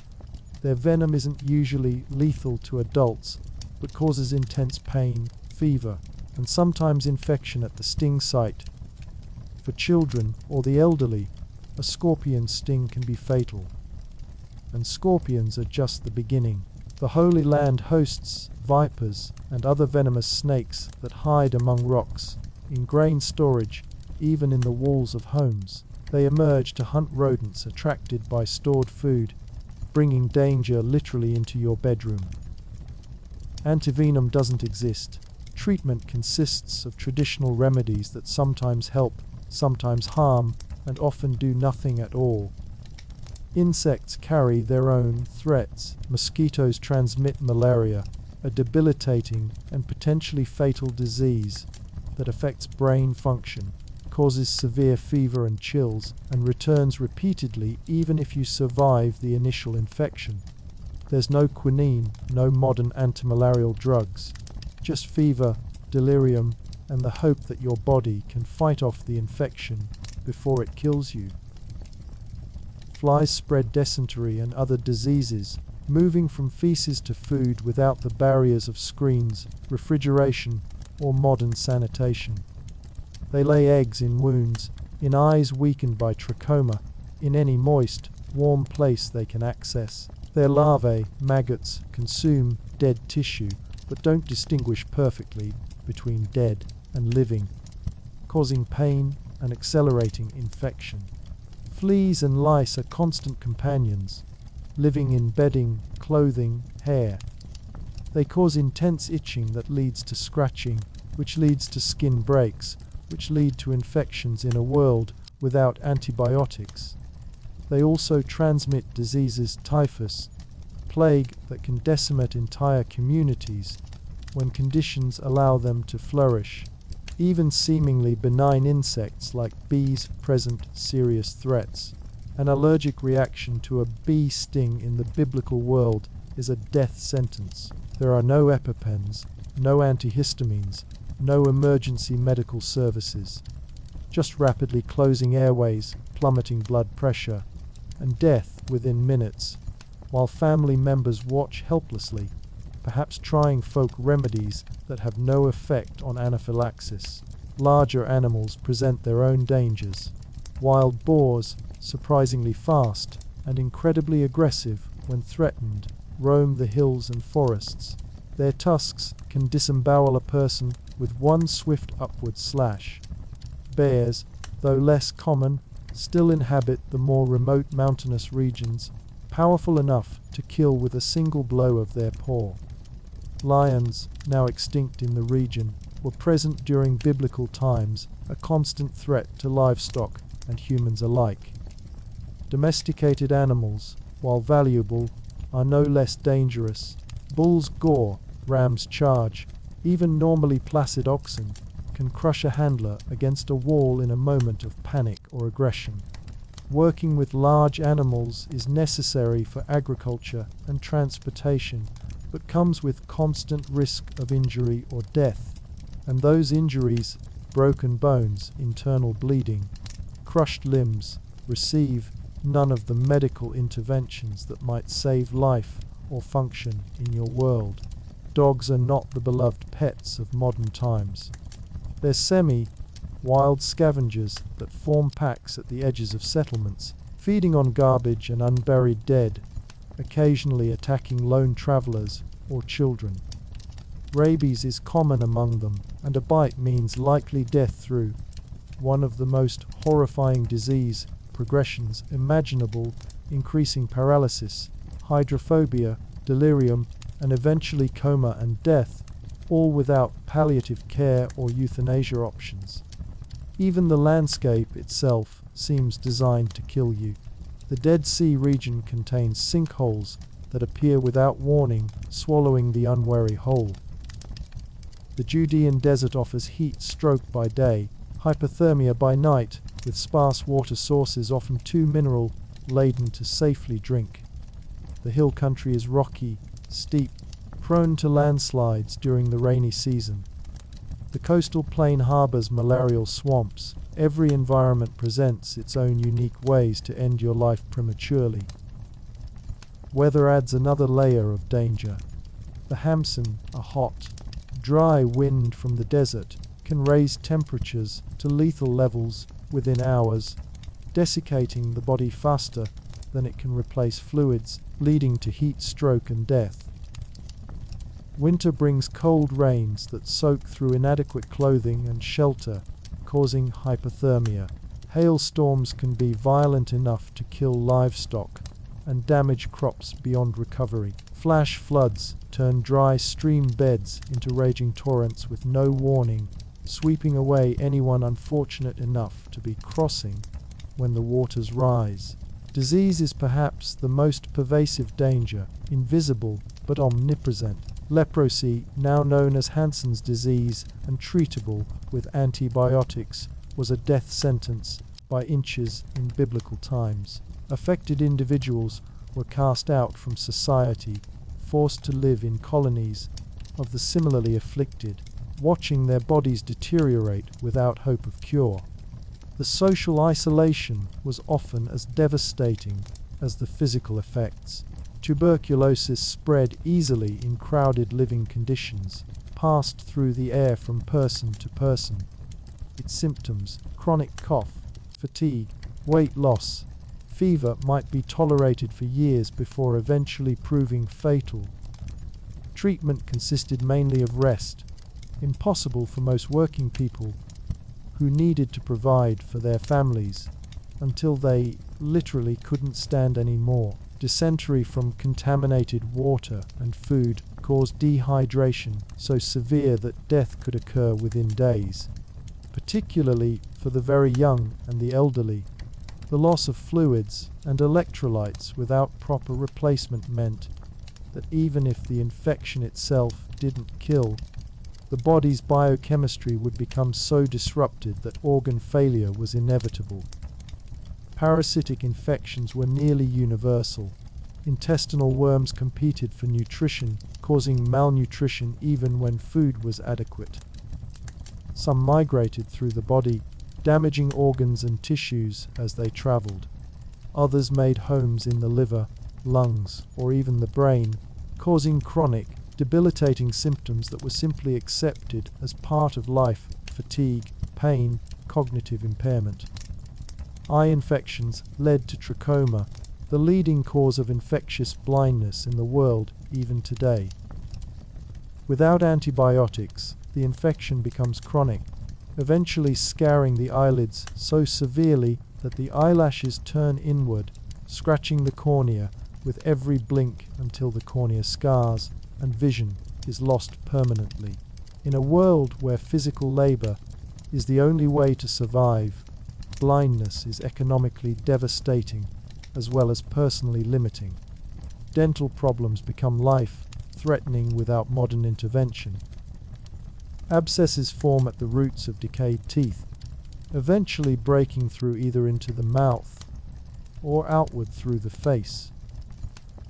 Their venom isn't usually lethal to adults, but causes intense pain, fever, and sometimes infection at the sting site. For children or the elderly, a scorpion sting can be fatal. And scorpions are just the beginning. The Holy Land hosts vipers and other venomous snakes that hide among rocks, in grain storage, even in the walls of homes. They emerge to hunt rodents attracted by stored food, bringing danger literally into your bedroom. Antivenom doesn't exist. Treatment consists of traditional remedies that sometimes help, sometimes harm, and often do nothing at all. Insects carry their own threats. Mosquitoes transmit malaria, a debilitating and potentially fatal disease that affects brain function, causes severe fever and chills, and returns repeatedly even if you survive the initial infection. There's no quinine, no modern antimalarial drugs, just fever, delirium, and the hope that your body can fight off the infection before it kills you. Flies spread dysentery and other diseases, moving from feces to food without the barriers of screens, refrigeration, or modern sanitation. They lay eggs in wounds, in eyes weakened by trachoma, in any moist, warm place they can access. Their larvae, maggots, consume dead tissue, but don't distinguish perfectly between dead and living, causing pain and accelerating infection. Fleas and lice are constant companions, living in bedding, clothing, hair. They cause intense itching that leads to scratching, which leads to skin breaks, which lead to infections in a world without antibiotics. They also transmit diseases, typhus, plague that can decimate entire communities when conditions allow them to flourish. Even seemingly benign insects like bees present serious threats. An allergic reaction to a bee sting in the biblical world is a death sentence. There are no EpiPens, no antihistamines, no emergency medical services. Just rapidly closing airways, plummeting blood pressure, and death within minutes, while family members watch helplessly, perhaps trying folk remedies that have no effect on anaphylaxis. Larger animals present their own dangers. Wild boars, surprisingly fast and incredibly aggressive when threatened, roam the hills and forests. Their tusks can disembowel a person with one swift upward slash. Bears, though less common, still inhabit the more remote mountainous regions, powerful enough to kill with a single blow of their paw. Lions, now extinct in the region, were present during biblical times, a constant threat to livestock and humans alike. Domesticated animals, while valuable, are no less dangerous. Bulls gore, rams charge, even normally placid oxen can crush a handler against a wall in a moment of panic or aggression. Working with large animals is necessary for agriculture and transportation, but comes with constant risk of injury or death. And those injuries, broken bones, internal bleeding, crushed limbs, receive none of the medical interventions that might save life or function in your world. Dogs are not the beloved pets of modern times. They're semi-wild scavengers that form packs at the edges of settlements, feeding on garbage and unburied dead, occasionally attacking lone travelers or children. Rabies is common among them, and a bite means likely death through one of the most horrifying disease progressions imaginable, increasing paralysis, hydrophobia, delirium, and eventually coma and death, all without palliative care or euthanasia options. Even the landscape itself seems designed to kill you. The Dead Sea region contains sinkholes that appear without warning, swallowing the unwary whole. The Judean desert offers heat stroke by day, hypothermia by night, with sparse water sources often too mineral-laden to safely drink. The hill country is rocky, steep, prone to landslides during the rainy season. The coastal plain harbors malarial swamps. Every environment presents its own unique ways to end your life prematurely. Weather adds another layer of danger. The Hamsun, a hot, dry wind from the desert, can raise temperatures to lethal levels within hours, desiccating the body faster than it can replace fluids, leading to heat stroke and death. Winter brings cold rains that soak through inadequate clothing and shelter, causing hypothermia. Hailstorms can be violent enough to kill livestock and damage crops beyond recovery. Flash floods turn dry stream beds into raging torrents with no warning, sweeping away anyone unfortunate enough to be crossing when the waters rise. Disease is perhaps the most pervasive danger, invisible but omnipresent. Leprosy, now known as Hansen's disease and treatable with antibiotics, was a death sentence by inches in biblical times. Affected individuals were cast out from society, forced to live in colonies of the similarly afflicted, watching their bodies deteriorate without hope of cure. The social isolation was often as devastating as the physical effects. Tuberculosis spread easily in crowded living conditions, passed through the air from person to person. Its symptoms, chronic cough, fatigue, weight loss, fever, might be tolerated for years before eventually proving fatal. Treatment consisted mainly of rest, impossible for most working people who needed to provide for their families until they literally couldn't stand any more. Dysentery from contaminated water and food caused dehydration so severe that death could occur within days, particularly for the very young and the elderly. The loss of fluids and electrolytes without proper replacement meant that even if the infection itself didn't kill, the body's biochemistry would become so disrupted that organ failure was inevitable. Parasitic infections were nearly universal. Intestinal worms competed for nutrition, causing malnutrition even when food was adequate. Some migrated through the body, damaging organs and tissues as they traveled. Others made homes in the liver, lungs, or even the brain, causing chronic, debilitating symptoms that were simply accepted as part of life: fatigue, pain, cognitive impairment. Eye infections led to trachoma, the leading cause of infectious blindness in the world even today. Without antibiotics, the infection becomes chronic, eventually scarring the eyelids so severely that the eyelashes turn inward, scratching the cornea with every blink until the cornea scars and vision is lost permanently. In a world where physical labor is the only way to survive, blindness is economically devastating as well as personally limiting. Dental problems become life-threatening without modern intervention. Abscesses form at the roots of decayed teeth, eventually breaking through either into the mouth or outward through the face.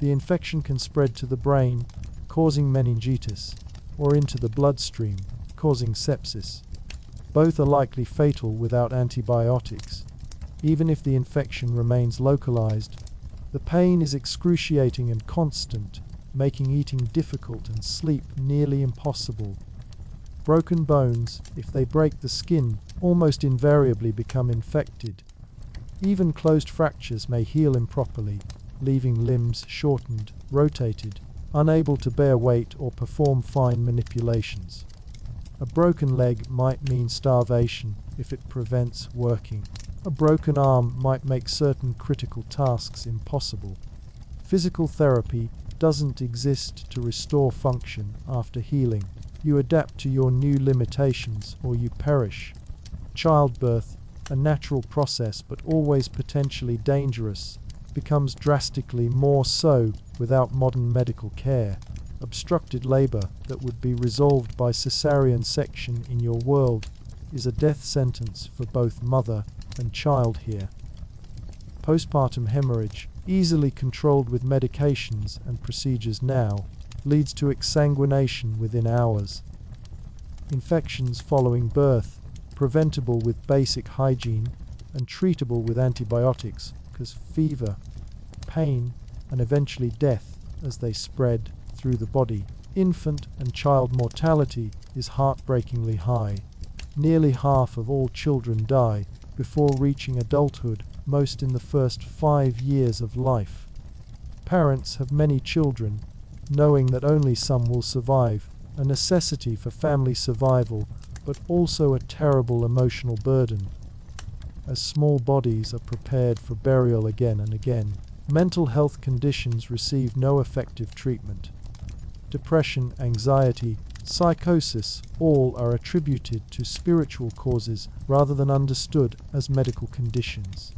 The infection can spread to the brain, causing meningitis, or into the bloodstream, causing sepsis. Both are likely fatal without antibiotics. Even if the infection remains localized, the pain is excruciating and constant, making eating difficult and sleep nearly impossible. Broken bones, if they break the skin, almost invariably become infected. Even closed fractures may heal improperly, leaving limbs shortened, rotated, unable to bear weight or perform fine manipulations. A broken leg might mean starvation if it prevents working. A broken arm might make certain critical tasks impossible. Physical therapy doesn't exist to restore function after healing. You adapt to your new limitations or you perish. Childbirth, a natural process but always potentially dangerous, becomes drastically more so without modern medical care. Obstructed labor that would be resolved by cesarean section in your world is a death sentence for both mother and child here. Postpartum hemorrhage, easily controlled with medications and procedures now, leads to exsanguination within hours. Infections following birth, preventable with basic hygiene and treatable with antibiotics, cause fever, pain, and eventually death as they spread through the body. Infant and child mortality is heartbreakingly high. Nearly half of all children die before reaching adulthood, most in the first 5 years of life. Parents have many children, knowing that only some will survive, a necessity for family survival, but also a terrible emotional burden, as small bodies are prepared for burial again and again. Mental health conditions receive no effective treatment. Depression, anxiety, psychosis, all are attributed to spiritual causes rather than understood as medical conditions.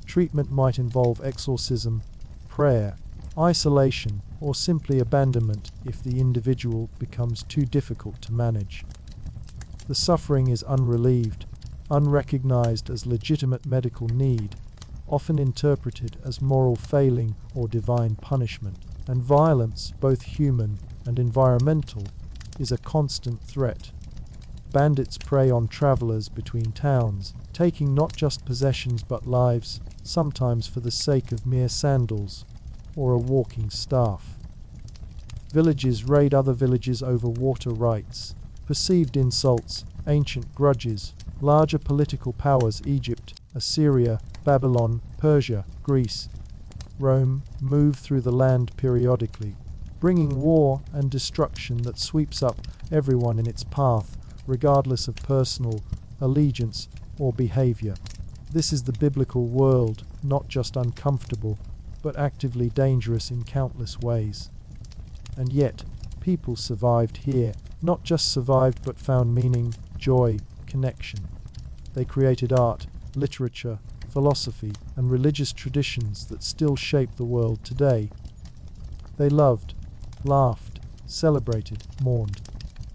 Treatment might involve exorcism, prayer, isolation, or simply abandonment if the individual becomes too difficult to manage. The suffering is unrelieved, unrecognized as legitimate medical need, often interpreted as moral failing or divine punishment, and violence, both human and environmental, is a constant threat. Bandits prey on travelers between towns, taking not just possessions but lives, sometimes for the sake of mere sandals or a walking staff. Villages raid other villages over water rights, perceived insults, ancient grudges. Larger political powers, Egypt, Assyria, Babylon, Persia, Greece, Rome, move through the land periodically, bringing war and destruction that sweeps up everyone in its path, regardless of personal allegiance or behavior. This is the biblical world, not just uncomfortable, but actively dangerous in countless ways. And yet, people survived here, not just survived but found meaning, joy, connection. They created art, literature, philosophy, and religious traditions that still shape the world today. They loved, laughed, celebrated, mourned.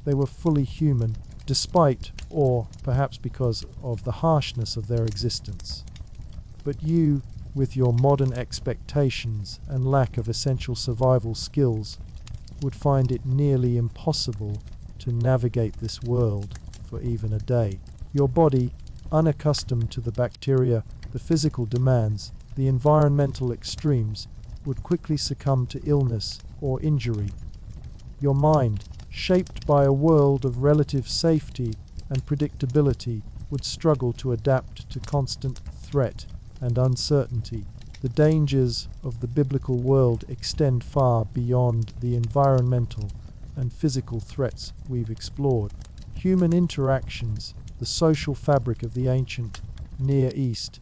They were fully human, despite, or perhaps because of the harshness of their existence. But you, with your modern expectations and lack of essential survival skills, would find it nearly impossible to navigate this world for even a day. Your body, unaccustomed to the bacteria, the physical demands, the environmental extremes, would quickly succumb to illness or injury. Your mind, shaped by a world of relative safety and predictability, would struggle to adapt to constant threat and uncertainty. The dangers of the biblical world extend far beyond the environmental and physical threats we've explored. Human interactions, the social fabric of the ancient Near East,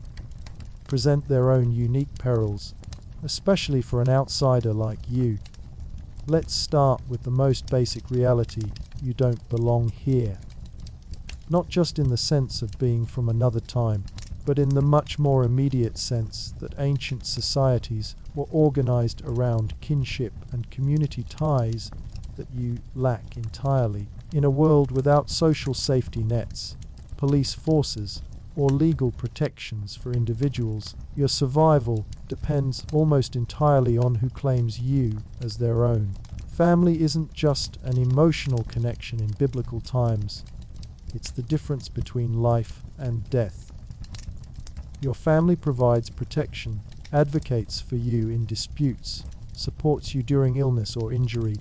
present their own unique perils, especially for an outsider like you. Let's start with the most basic reality: you don't belong here. Not just in the sense of being from another time, but in the much more immediate sense that ancient societies were organized around kinship and community ties that you lack entirely. In a world without social safety nets, police forces, or legal protections for individuals, your survival depends almost entirely on who claims you as their own. Family isn't just an emotional connection in biblical times. It's the difference between life and death. Your family provides protection, advocates for you in disputes, supports you during illness or injury,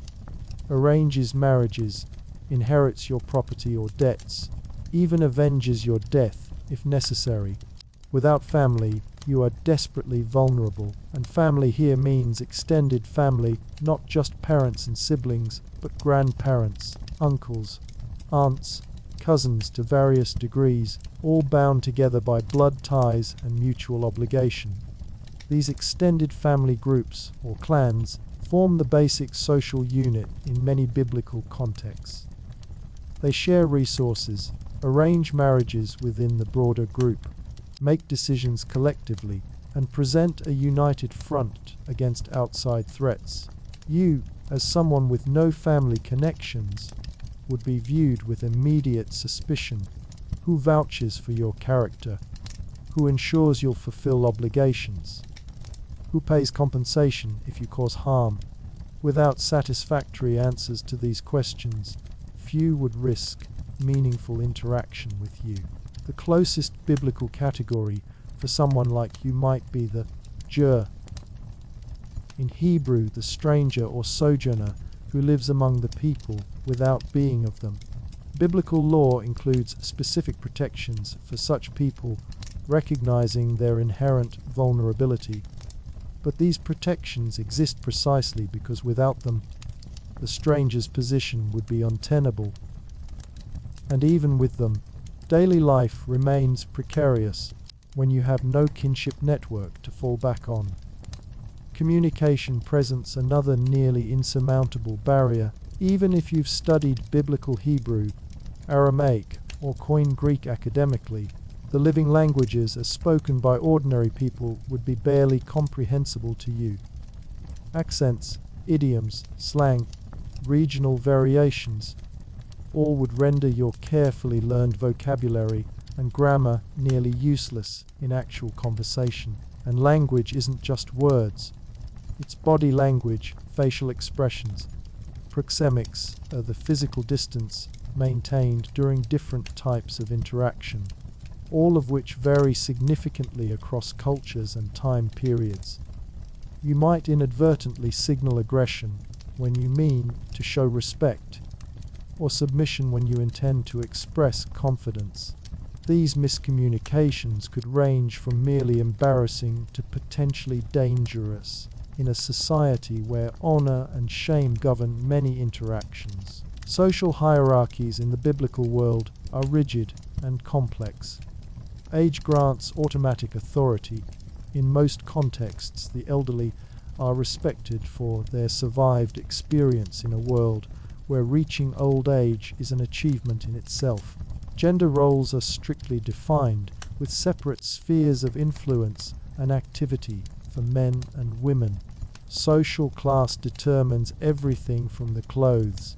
arranges marriages, inherits your property or debts, even avenges your death if necessary. Without family, you are desperately vulnerable, and family here means extended family, not just parents and siblings, but grandparents, uncles, aunts, cousins to various degrees, all bound together by blood ties and mutual obligation. These extended family groups, or clans, form the basic social unit in many biblical contexts. They share resources, arrange marriages within the broader group, make decisions collectively, and present a united front against outside threats. You, as someone with no family connections, would be viewed with immediate suspicion. Who vouches for your character? Who ensures you'll fulfill obligations? Who pays compensation if you cause harm? Without satisfactory answers to these questions, few would risk meaningful interaction with you. The closest biblical category for someone like you might be the ger. In Hebrew, the stranger or sojourner who lives among the people without being of them. Biblical law includes specific protections for such people, recognizing their inherent vulnerability. But these protections exist precisely because without them, the stranger's position would be untenable. And even with them, daily life remains precarious when you have no kinship network to fall back on. Communication presents another nearly insurmountable barrier. Even if you've studied Biblical Hebrew, Aramaic, or Koine Greek academically, the living languages as spoken by ordinary people would be barely comprehensible to you. Accents, idioms, slang, regional variations, all would render your carefully learned vocabulary and grammar nearly useless in actual conversation. And language isn't just words. It's body language, facial expressions. Proxemics are the physical distance maintained during different types of interaction, all of which vary significantly across cultures and time periods. You might inadvertently signal aggression when you mean to show respect, or submission when you intend to express confidence. These miscommunications could range from merely embarrassing to potentially dangerous in a society where honor and shame govern many interactions. Social hierarchies in the biblical world are rigid and complex. Age grants automatic authority. In most contexts, the elderly are respected for their survived experience in a world where reaching old age is an achievement in itself. Gender roles are strictly defined, with separate spheres of influence and activity for men and women. Social class determines everything from the clothes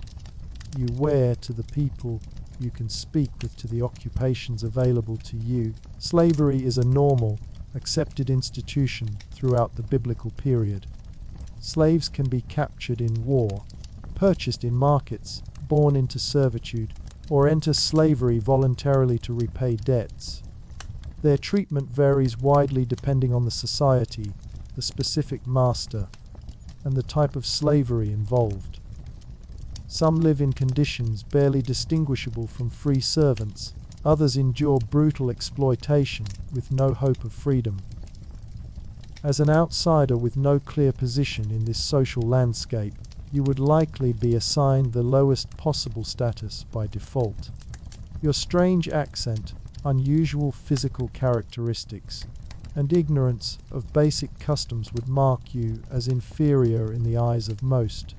you wear to the people you can speak with to the occupations available to you. Slavery is a normal, accepted institution throughout the biblical period. Slaves can be captured in war, purchased in markets, born into servitude, or enter slavery voluntarily to repay debts. Their treatment varies widely depending on the society, the specific master, and the type of slavery involved. Some live in conditions barely distinguishable from free servants. Others endure brutal exploitation with no hope of freedom. As an outsider with no clear position in this social landscape, you would likely be assigned the lowest possible status by default. Your strange accent, unusual physical characteristics, and ignorance of basic customs would mark you as inferior in the eyes of most.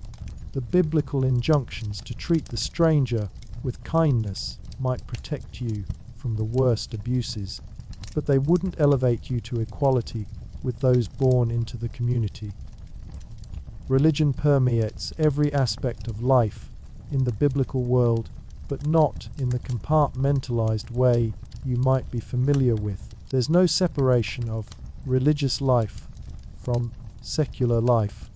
The biblical injunctions to treat the stranger with kindness might protect you from the worst abuses, but they wouldn't elevate you to equality with those born into the community. Religion permeates every aspect of life in the biblical world, but not in the compartmentalized way you might be familiar with. There's no separation of religious life from secular life.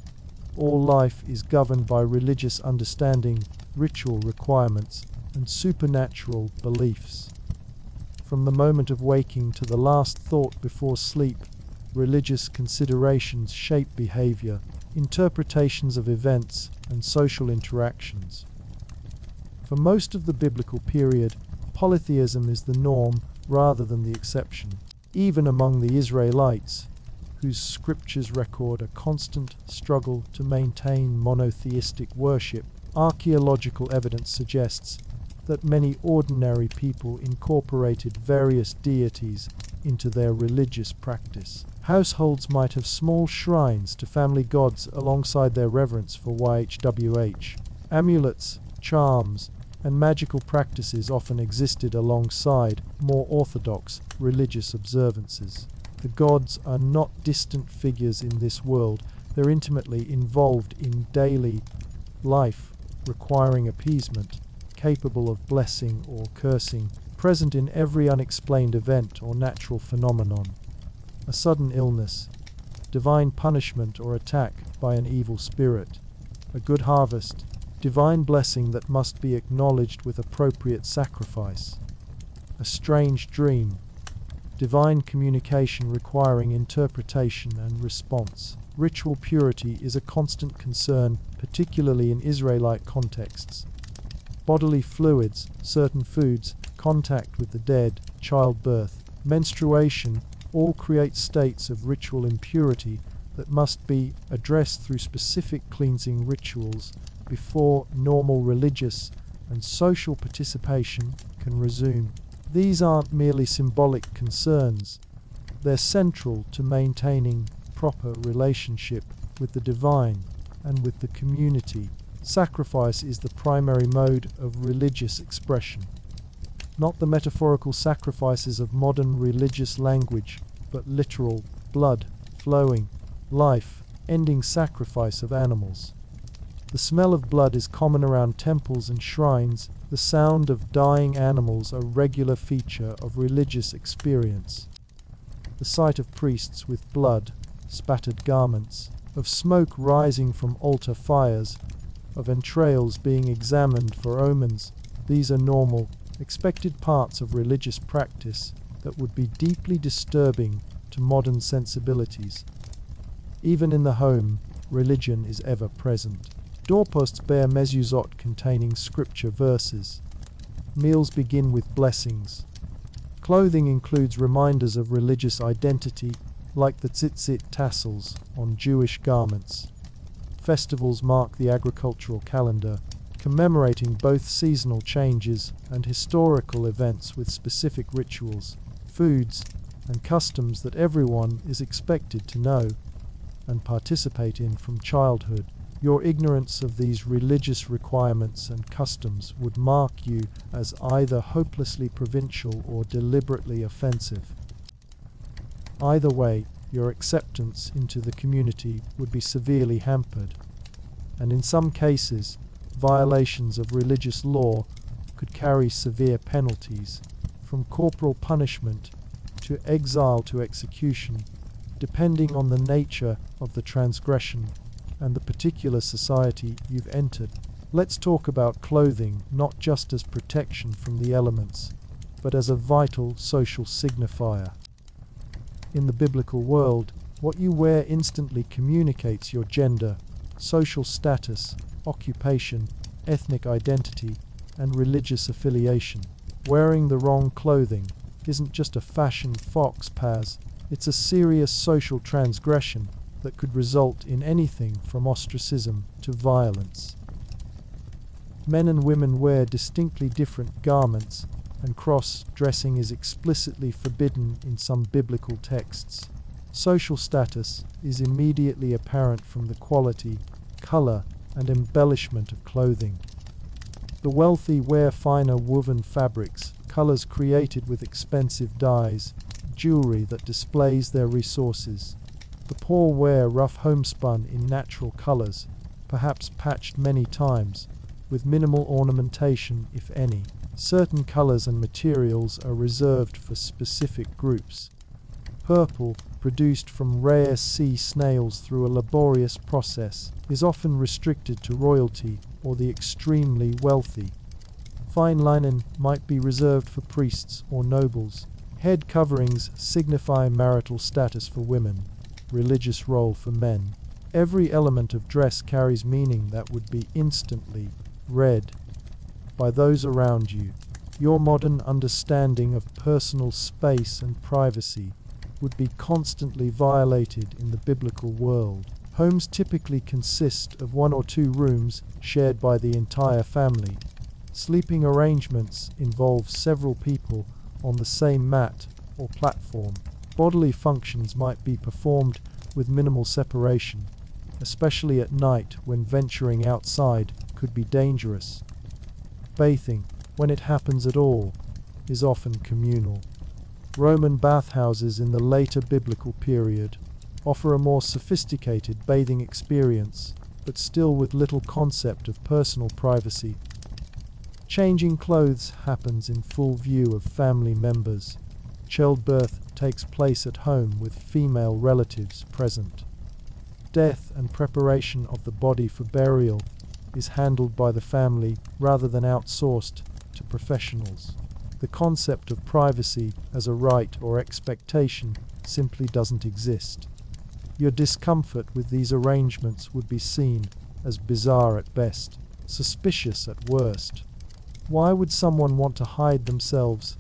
All life is governed by religious understanding, ritual requirements, and supernatural beliefs. From the moment of waking to the last thought before sleep, religious considerations shape behavior, interpretations of events, and social interactions. For most of the biblical period, polytheism is the norm rather than the exception. Even among the Israelites, whose scriptures record a constant struggle to maintain monotheistic worship, archaeological evidence suggests that many ordinary people incorporated various deities into their religious practice. Households might have small shrines to family gods alongside their reverence for YHWH. Amulets, charms, and magical practices often existed alongside more orthodox religious observances. The gods are not distant figures in this world, they're intimately involved in daily life, requiring appeasement, capable of blessing or cursing, present in every unexplained event or natural phenomenon. A sudden illness, divine punishment or attack by an evil spirit, a good harvest, divine blessing that must be acknowledged with appropriate sacrifice, a strange dream, divine communication requiring interpretation and response. Ritual purity is a constant concern, particularly in Israelite contexts. Bodily fluids, certain foods, contact with the dead, childbirth, menstruation, all create states of ritual impurity that must be addressed through specific cleansing rituals before normal religious and social participation can resume. These aren't merely symbolic concerns, they're central to maintaining proper relationship with the divine and with the community. Sacrifice is the primary mode of religious expression. Not the metaphorical sacrifices of modern religious language, but literal, blood, flowing, life-ending sacrifice of animals. The smell of blood is common around temples and shrines. The sound of dying animals a regular feature of religious experience. The sight of priests with blood, spattered garments, of smoke rising from altar fires, of entrails being examined for omens, these are normal, expected parts of religious practice that would be deeply disturbing to modern sensibilities. Even in the home, religion is ever present. Doorposts bear mezuzot containing scripture verses. Meals begin with blessings. Clothing includes reminders of religious identity, like the tzitzit tassels on Jewish garments. Festivals mark the agricultural calendar, commemorating both seasonal changes and historical events with specific rituals, foods, and customs that everyone is expected to know and participate in from childhood. Your ignorance of these religious requirements and customs would mark you as either hopelessly provincial or deliberately offensive. Either way, your acceptance into the community would be severely hampered, and in some cases, violations of religious law could carry severe penalties, from corporal punishment to exile to execution, depending on the nature of the transgression and the particular society you've entered. Let's talk about clothing, not just as protection from the elements, but as a vital social signifier. In the biblical world, what you wear instantly communicates your gender, social status, occupation, ethnic identity, and religious affiliation. Wearing the wrong clothing isn't just a fashion fox pas, it's a serious social transgression that could result in anything from ostracism to violence. Men and women wear distinctly different garments, and cross-dressing is explicitly forbidden in some biblical texts. Social status is immediately apparent from the quality, color, and embellishment of clothing. The wealthy wear finer woven fabrics, colors created with expensive dyes, jewelry that displays their resources. The poor wear rough homespun in natural colors, perhaps patched many times, with minimal ornamentation, if any. Certain colors and materials are reserved for specific groups. Purple, produced from rare sea snails through a laborious process, is often restricted to royalty or the extremely wealthy. Fine linen might be reserved for priests or nobles. Head coverings signify marital status for women, religious role for men. Every element of dress carries meaning that would be instantly read by those around you. Your modern understanding of personal space and privacy would be constantly violated in the biblical world. Homes typically consist of 1 or 2 rooms shared by the entire family. Sleeping arrangements involve several people on the same mat or platform. Bodily functions might be performed with minimal separation, especially at night when venturing outside could be dangerous. Bathing, when it happens at all, is often communal. Roman bathhouses in the later biblical period offer a more sophisticated bathing experience, but still with little concept of personal privacy. Changing clothes happens in full view of family members. Childbirth takes place at home with female relatives present. Death and preparation of the body for burial is handled by the family rather than outsourced to professionals. The concept of privacy as a right or expectation simply doesn't exist. Your discomfort with these arrangements would be seen as bizarre at best, suspicious at worst. Why would someone want to hide themselves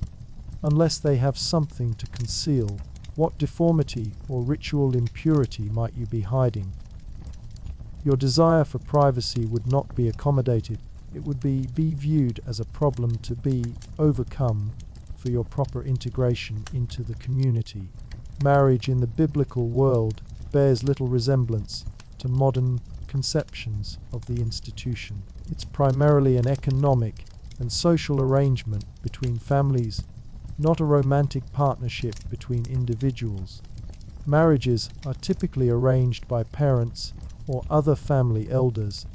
unless they have something to conceal? What deformity or ritual impurity might you be hiding? Your desire for privacy would not be accommodated. It would be viewed as a problem to be overcome for your proper integration into the community. Marriage in the biblical world bears little resemblance to modern conceptions of the institution. It's primarily an economic and social arrangement between families, not a romantic partnership between individuals. Marriages are typically arranged by parents or other family elders,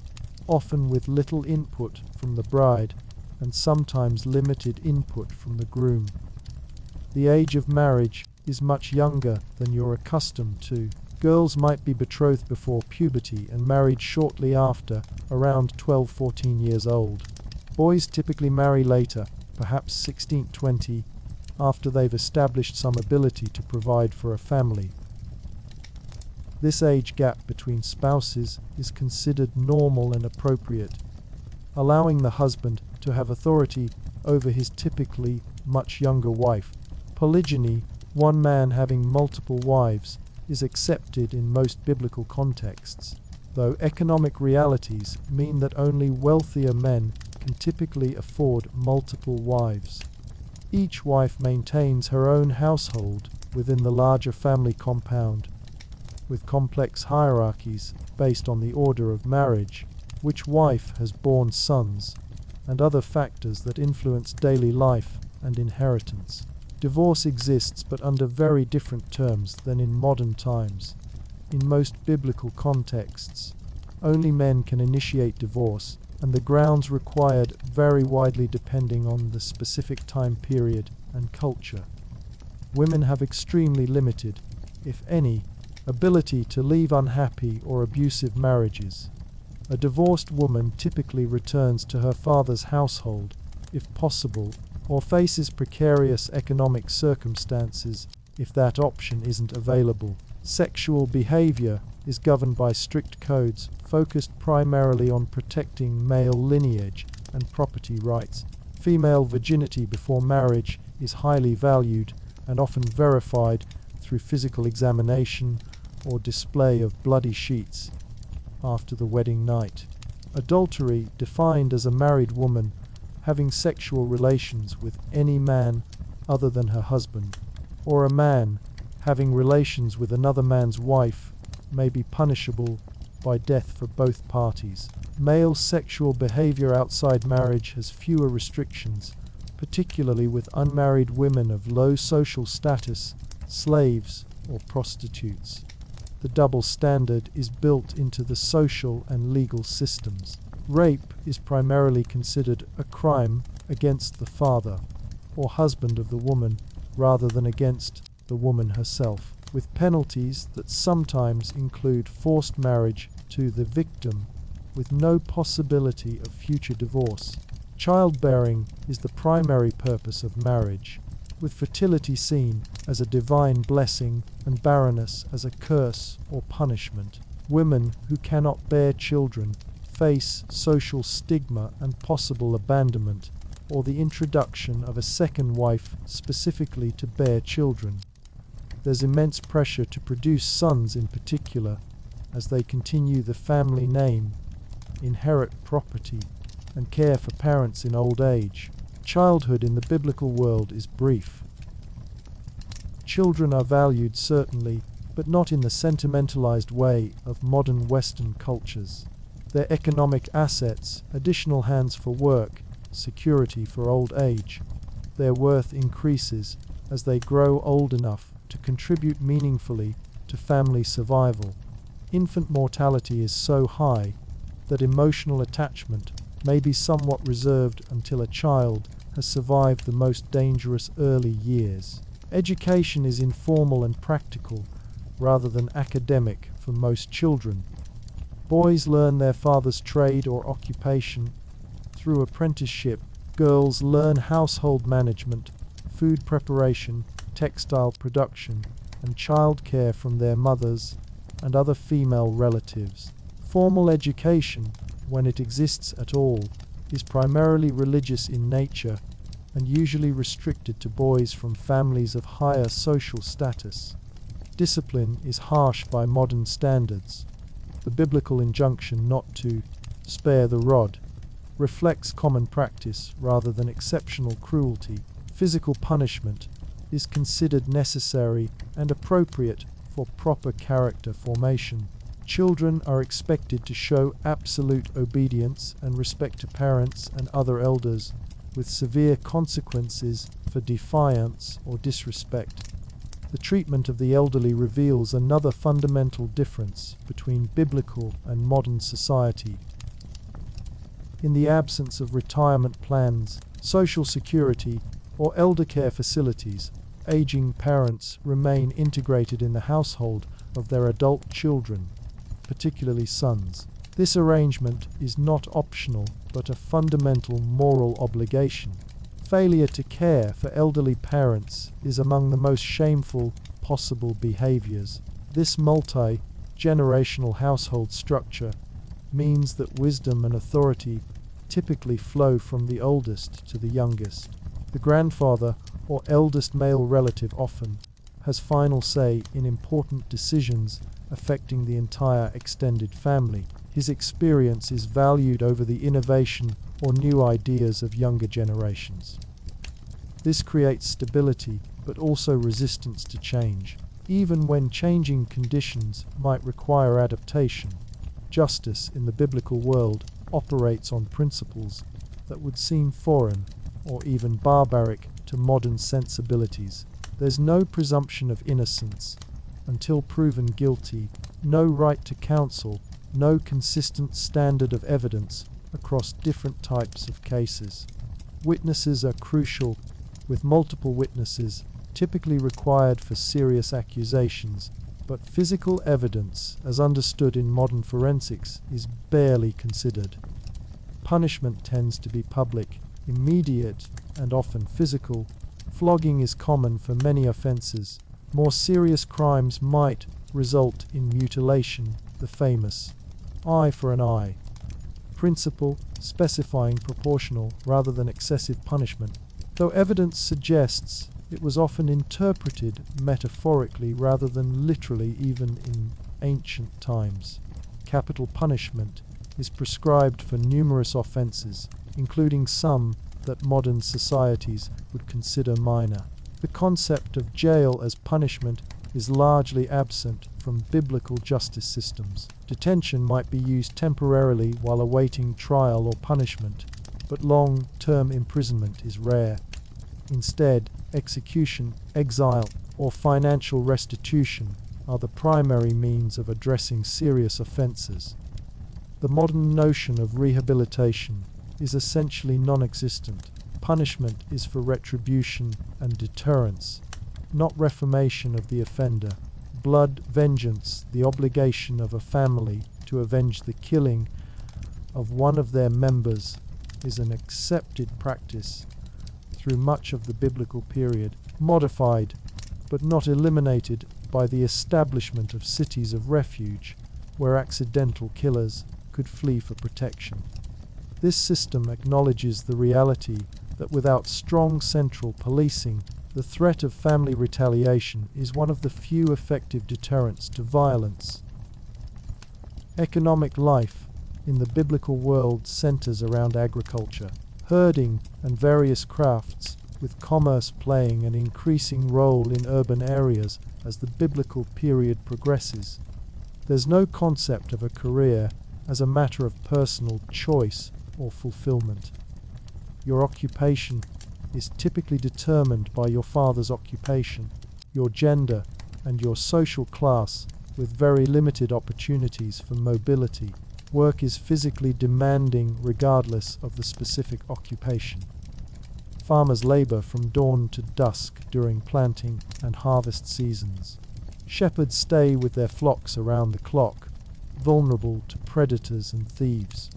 often with little input from the bride and sometimes limited input from the groom. The age of marriage is much younger than you're accustomed to. Girls might be betrothed before puberty and married shortly after, around 12-14 years old. Boys typically marry later, perhaps 16-20, after they've established some ability to provide for a family. This age gap between spouses is considered normal and appropriate, allowing the husband to have authority over his typically much younger wife. Polygyny, one man having multiple wives, is accepted in most biblical contexts, though economic realities mean that only wealthier men can typically afford multiple wives. Each wife maintains her own household within the larger family compound, with complex hierarchies based on the order of marriage, which wife has borne sons, and other factors that influence daily life and inheritance. Divorce exists, but under very different terms than in modern times. In most biblical contexts, only men can initiate divorce, and the grounds required vary widely depending on the specific time period and culture. Women have extremely limited, if any, ability to leave unhappy or abusive marriages. A divorced woman typically returns to her father's household, if possible, or faces precarious economic circumstances if that option isn't available. Sexual behavior is governed by strict codes focused primarily on protecting male lineage and property rights. Female virginity before marriage is highly valued and often verified through physical examination or display of bloody sheets after the wedding night. Adultery, defined as a married woman having sexual relations with any man other than her husband, or a man having relations with another man's wife, may be punishable by death for both parties. Male sexual behavior outside marriage has fewer restrictions, particularly with unmarried women of low social status, slaves, or prostitutes. The double standard is built into the social and legal systems. Rape is primarily considered a crime against the father or husband of the woman rather than against the woman herself, with penalties that sometimes include forced marriage to the victim with no possibility of future divorce. Childbearing is the primary purpose of marriage, with fertility seen as a divine blessing and barrenness as a curse or punishment. Women who cannot bear children face social stigma and possible abandonment, or the introduction of a second wife specifically to bear children. There's immense pressure to produce sons in particular, as they continue the family name, inherit property, and care for parents in old age. Childhood in the biblical world is brief. Children are valued certainly, but not in the sentimentalized way of modern Western cultures. They're economic assets, additional hands for work, security for old age. Their worth increases as they grow old enough to contribute meaningfully to family survival. Infant mortality is so high that emotional attachment may be somewhat reserved until a child has survived the most dangerous early years. Education is informal and practical rather than academic for most children. Boys learn their father's trade or occupation through apprenticeship. Girls learn household management, food preparation, textile production, and childcare from their mothers and other female relatives. Formal education, when it exists at all, is primarily religious in nature and usually restricted to boys from families of higher social status. Discipline is harsh by modern standards. The biblical injunction not to spare the rod reflects common practice rather than exceptional cruelty. Physical punishment is considered necessary and appropriate for proper character formation. Children are expected to show absolute obedience and respect to parents and other elders, with severe consequences for defiance or disrespect. The treatment of the elderly reveals another fundamental difference between biblical and modern society. In the absence of retirement plans, social security, or elder care facilities, aging parents remain integrated in the household of their adult children, particularly sons. This arrangement is not optional, but a fundamental moral obligation. Failure to care for elderly parents is among the most shameful possible behaviors. This multi-generational household structure means that wisdom and authority typically flow from the oldest to the youngest. The grandfather or eldest male relative often has final say in important decisions affecting the entire extended family. His experience is valued over the innovation or new ideas of younger generations. This creates stability, but also resistance to change. Even when changing conditions might require adaptation, justice in the biblical world operates on principles that would seem foreign or even barbaric to modern sensibilities. There's no presumption of innocence until proven guilty, no right to counsel, no consistent standard of evidence across different types of cases. Witnesses are crucial, with multiple witnesses typically required for serious accusations, but physical evidence, as understood in modern forensics, is barely considered. Punishment tends to be public, immediate, and often physical. Flogging is common for many offenses. More serious crimes might result in mutilation, the famous eye for an eye principle, specifying proportional rather than excessive punishment, though evidence suggests it was often interpreted metaphorically rather than literally even in ancient times. Capital punishment is prescribed for numerous offenses, including some that modern societies would consider minor. The concept of jail as punishment is largely absent from biblical justice systems. Detention might be used temporarily while awaiting trial or punishment, but long-term imprisonment is rare. Instead, execution, exile, or financial restitution are the primary means of addressing serious offenses. The modern notion of rehabilitation is essentially non-existent. Punishment is for retribution and deterrence, not reformation of the offender. Blood vengeance, the obligation of a family to avenge the killing of one of their members, is an accepted practice through much of the biblical period, modified but not eliminated by the establishment of cities of refuge where accidental killers could flee for protection. This system acknowledges the reality that without strong central policing, the threat of family retaliation is one of the few effective deterrents to violence. Economic life in the biblical world centers around agriculture. Herding and various crafts with commerce playing an increasing role in urban areas as the biblical period progresses. There's no concept of a career as a matter of personal choice or fulfillment. Your occupation is typically determined by your father's occupation, your gender, and your social class, with very limited opportunities for mobility. Work is physically demanding regardless of the specific occupation. Farmers labor from dawn to dusk during planting and harvest seasons. Shepherds stay with their flocks around the clock, vulnerable to predators and thieves.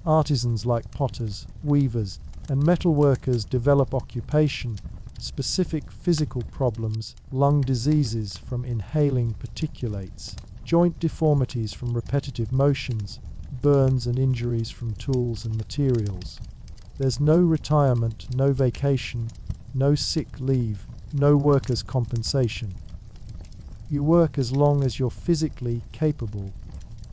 Artisans like potters, weavers, and metal workers develop occupation-specific physical problems, lung diseases from inhaling particulates, joint deformities from repetitive motions, burns and injuries from tools and materials. There's no retirement, no vacation, no sick leave, no workers' compensation. You work as long as you're physically capable,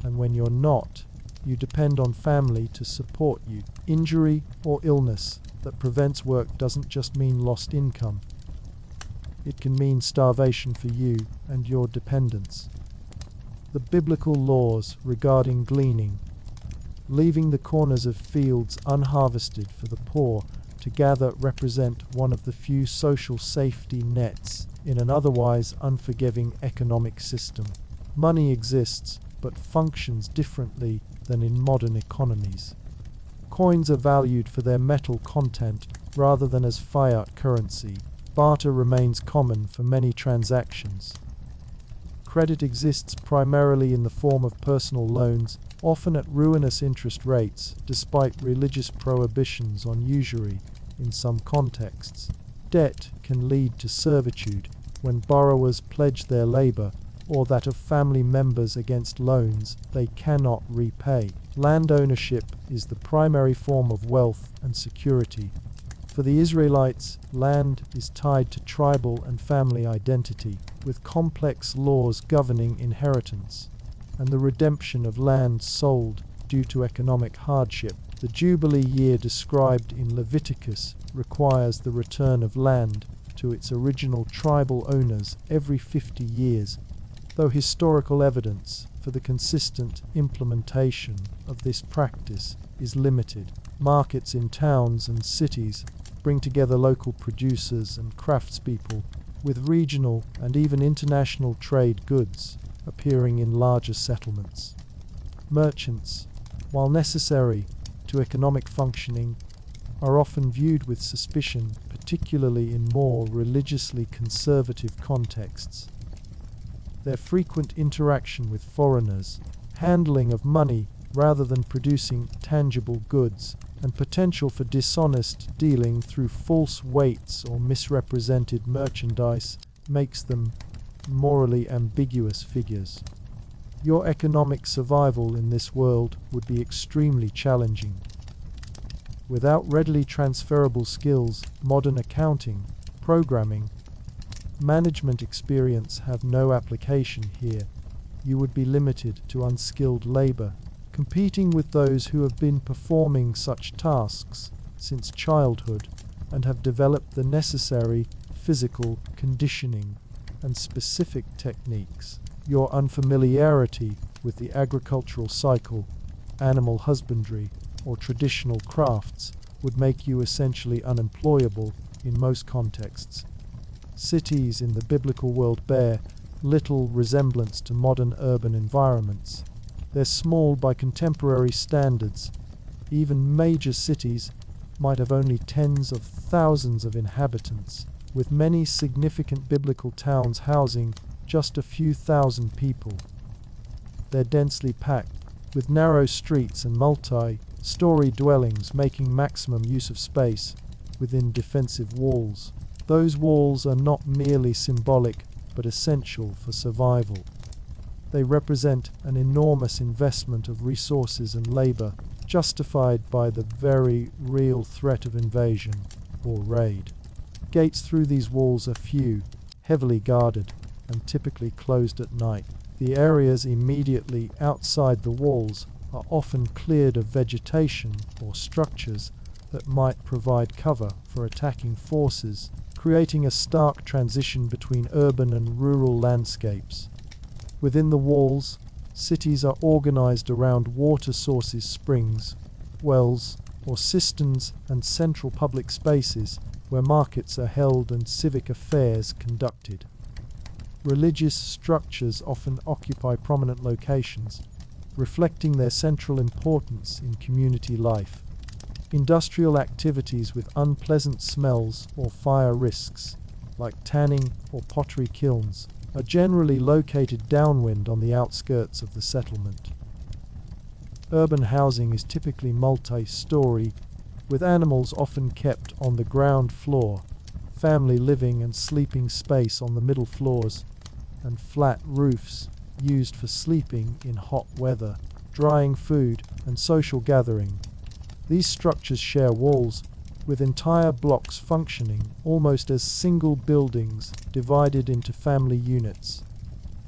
and when you're not, you depend on family to support you. Injury or illness that prevents work doesn't just mean lost income. It can mean starvation for you and your dependents. The biblical laws regarding gleaning, leaving the corners of fields unharvested for the poor to gather, represent one of the few social safety nets in an otherwise unforgiving economic system. Money exists, but functions differently than in modern economies. Coins are valued for their metal content rather than as fiat currency. Barter remains common for many transactions. Credit exists primarily in the form of personal loans, often at ruinous interest rates, despite religious prohibitions on usury in some contexts. Debt can lead to servitude when borrowers pledge their labor or that of family members against loans they cannot repay. Land ownership is the primary form of wealth and security. For the Israelites, land is tied to tribal and family identity, with complex laws governing inheritance and the redemption of land sold due to economic hardship. The Jubilee year described in Leviticus requires the return of land to its original tribal owners every 50 years, though historical evidence for the consistent implementation of this practice is limited. Markets in towns and cities bring together local producers and craftspeople, with regional and even international trade goods appearing in larger settlements. Merchants, while necessary to economic functioning, are often viewed with suspicion, particularly in more religiously conservative contexts. Their frequent interaction with foreigners, handling of money rather than producing tangible goods, and potential for dishonest dealing through false weights or misrepresented merchandise makes them morally ambiguous figures. Your economic survival in this world would be extremely challenging. Without readily transferable skills, modern accounting, programming, management experience have no application here. You would be limited to unskilled labor, competing with those who have been performing such tasks since childhood and have developed the necessary physical conditioning and specific techniques. Your unfamiliarity with the agricultural cycle, animal husbandry, or traditional crafts would make you essentially unemployable in most contexts. Cities in the biblical world bear little resemblance to modern urban environments. They're small by contemporary standards. Even major cities might have only tens of thousands of inhabitants, with many significant biblical towns housing just a few thousand people. They're densely packed, with narrow streets and multi-story dwellings making maximum use of space within defensive walls. Those walls are not merely symbolic, but essential for survival. They represent an enormous investment of resources and labor, justified by the very real threat of invasion or raid. Gates through these walls are few, heavily guarded, and typically closed at night. The areas immediately outside the walls are often cleared of vegetation or structures that might provide cover for attacking forces, creating a stark transition between urban and rural landscapes. Within the walls, cities are organized around water sources, springs, wells, or cisterns, and central public spaces where markets are held and civic affairs conducted. Religious structures often occupy prominent locations, reflecting their central importance in community life. Industrial activities with unpleasant smells or fire risks, like tanning or pottery kilns, are generally located downwind on the outskirts of the settlement. Urban housing is typically multi-story, with animals often kept on the ground floor, family living and sleeping space on the middle floors, and flat roofs used for sleeping in hot weather, drying food, and social gathering. These structures share walls, with entire blocks functioning almost as single buildings divided into family units.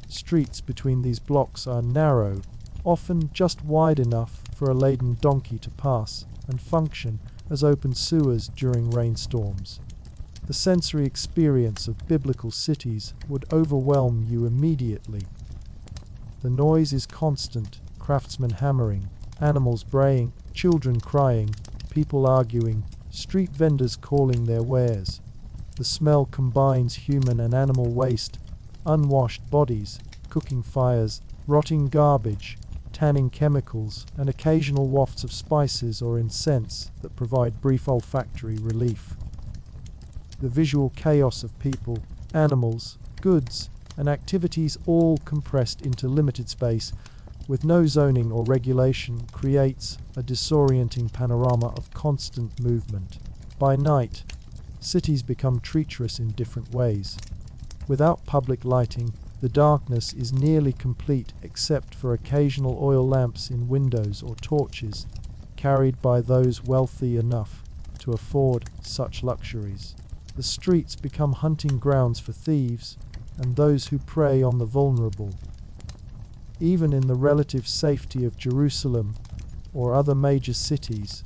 Streets between these blocks are narrow, often just wide enough for a laden donkey to pass, and function as open sewers during rainstorms. The sensory experience of biblical cities would overwhelm you immediately. The noise is constant, craftsmen hammering, animals braying, children crying, people arguing, street vendors calling their wares. The smell combines human and animal waste, unwashed bodies, cooking fires, rotting garbage, tanning chemicals, and occasional wafts of spices or incense that provide brief olfactory relief. The visual chaos of people, animals, goods, and activities all compressed into limited space with no zoning or regulation creates a disorienting panorama of constant movement. By night, cities become treacherous in different ways. Without public lighting, the darkness is nearly complete except for occasional oil lamps in windows or torches carried by those wealthy enough to afford such luxuries. The streets become hunting grounds for thieves and those who prey on the vulnerable. Even in the relative safety of Jerusalem or other major cities,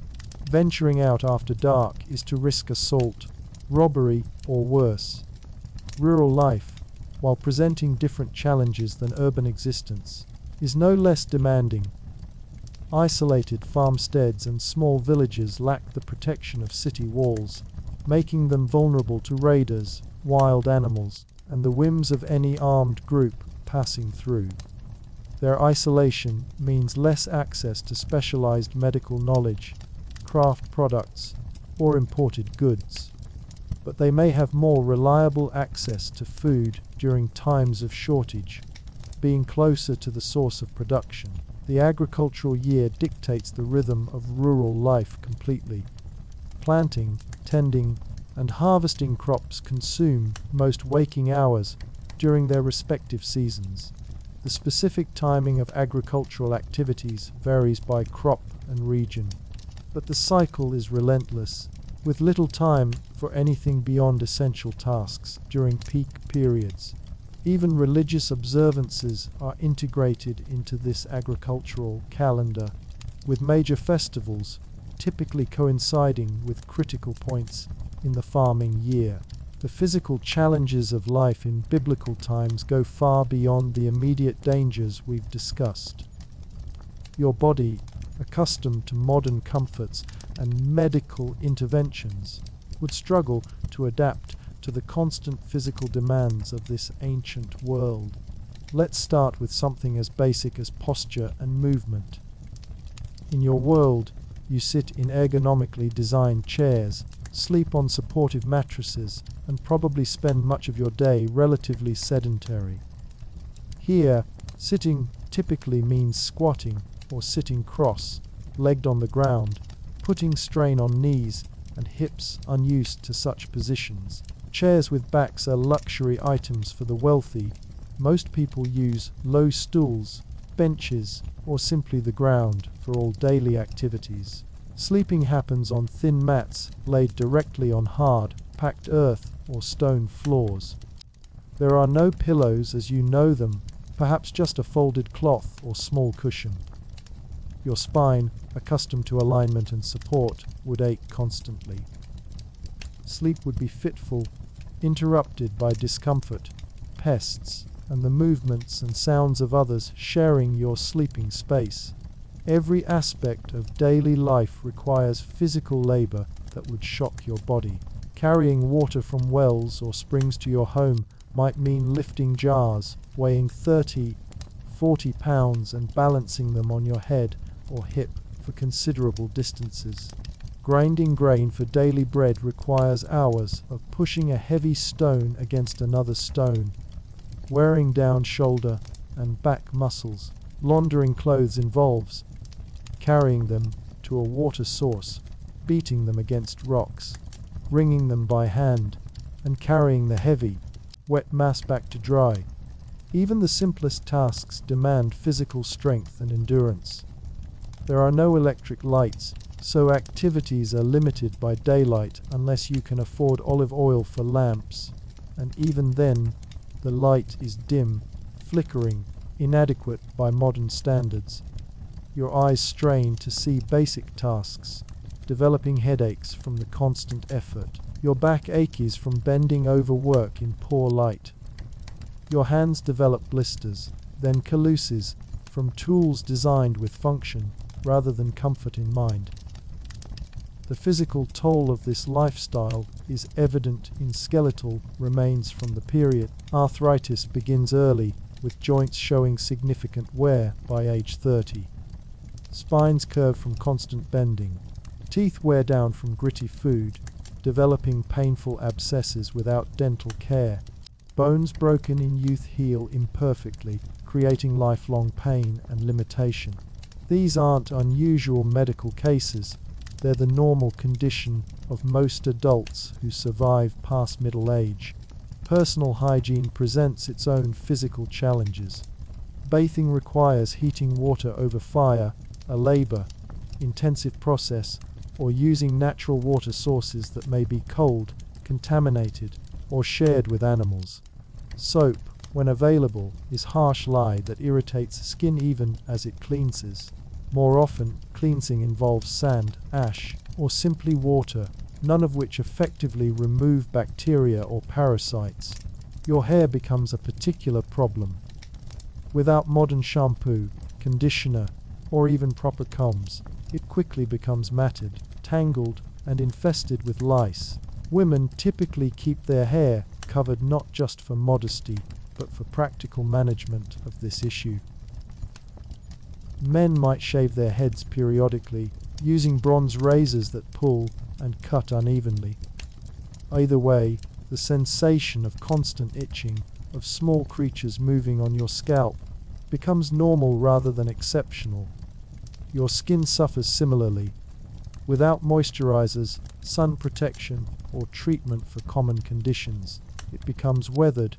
venturing out after dark is to risk assault, robbery, or worse. Rural life, while presenting different challenges than urban existence, is no less demanding. Isolated farmsteads and small villages lack the protection of city walls, making them vulnerable to raiders, wild animals, and the whims of any armed group passing through. Their isolation means less access to specialized medical knowledge, craft products, or imported goods. But they may have more reliable access to food during times of shortage, being closer to the source of production. The agricultural year dictates the rhythm of rural life completely. Planting, tending, and harvesting crops consume most waking hours during their respective seasons. The specific timing of agricultural activities varies by crop and region, but the cycle is relentless, with little time for anything beyond essential tasks during peak periods. Even religious observances are integrated into this agricultural calendar, with major festivals typically coinciding with critical points in the farming year. The physical challenges of life in biblical times go far beyond the immediate dangers we've discussed. Your body, accustomed to modern comforts and medical interventions, would struggle to adapt to the constant physical demands of this ancient world. Let's start with something as basic as posture and movement. In your world, you sit in ergonomically designed chairs, sleep on supportive mattresses, and probably spend much of your day relatively sedentary. Here, sitting typically means squatting or sitting cross-legged on the ground, putting strain on knees and hips unused to such positions. Chairs with backs are luxury items for the wealthy. Most people use low stools, benches, or simply the ground for all daily activities. Sleeping happens on thin mats laid directly on hard, packed earth or stone floors. There are no pillows as you know them, perhaps just a folded cloth or small cushion. Your spine, accustomed to alignment and support, would ache constantly. Sleep would be fitful, interrupted by discomfort, pests, and the movements and sounds of others sharing your sleeping space. Every aspect of daily life requires physical labor that would shock your body. Carrying water from wells or springs to your home might mean lifting jars weighing 30–40 pounds and balancing them on your head or hip for considerable distances. Grinding grain for daily bread requires hours of pushing a heavy stone against another stone, wearing down shoulder and back muscles. Laundering clothes involves carrying them to a water source, beating them against rocks, wringing them by hand, and carrying the heavy, wet mass back to dry. Even the simplest tasks demand physical strength and endurance. There are no electric lights, so activities are limited by daylight unless you can afford olive oil for lamps, and even then, the light is dim, flickering, inadequate by modern standards. Your eyes strain to see basic tasks, developing headaches from the constant effort. Your back aches from bending over work in poor light. Your hands develop blisters, then calluses, from tools designed with function rather than comfort in mind. The physical toll of this lifestyle is evident in skeletal remains from the period. Arthritis begins early, with joints showing significant wear by age 30. Spines curve from constant bending. Teeth wear down from gritty food, developing painful abscesses without dental care. Bones broken in youth heal imperfectly, creating lifelong pain and limitation. These aren't unusual medical cases. They're the normal condition of most adults who survive past middle age. Personal hygiene presents its own physical challenges. Bathing requires heating water over fire, a labor-intensive process, or using natural water sources that may be cold, contaminated, or shared with animals. Soap, when available, is harsh lye that irritates skin even as it cleanses. More often, cleansing involves sand, ash, or simply water, none of which effectively remove bacteria or parasites. Your hair becomes a particular problem. Without modern shampoo, conditioner, or even proper combs, it quickly becomes matted, tangled, and infested with lice. Women typically keep their hair covered not just for modesty, but for practical management of this issue. Men might shave their heads periodically, using bronze razors that pull and cut unevenly. Either way, the sensation of constant itching, of small creatures moving on your scalp, becomes normal rather than exceptional. Your skin suffers similarly. Without moisturizers, sun protection, or treatment for common conditions, it becomes weathered,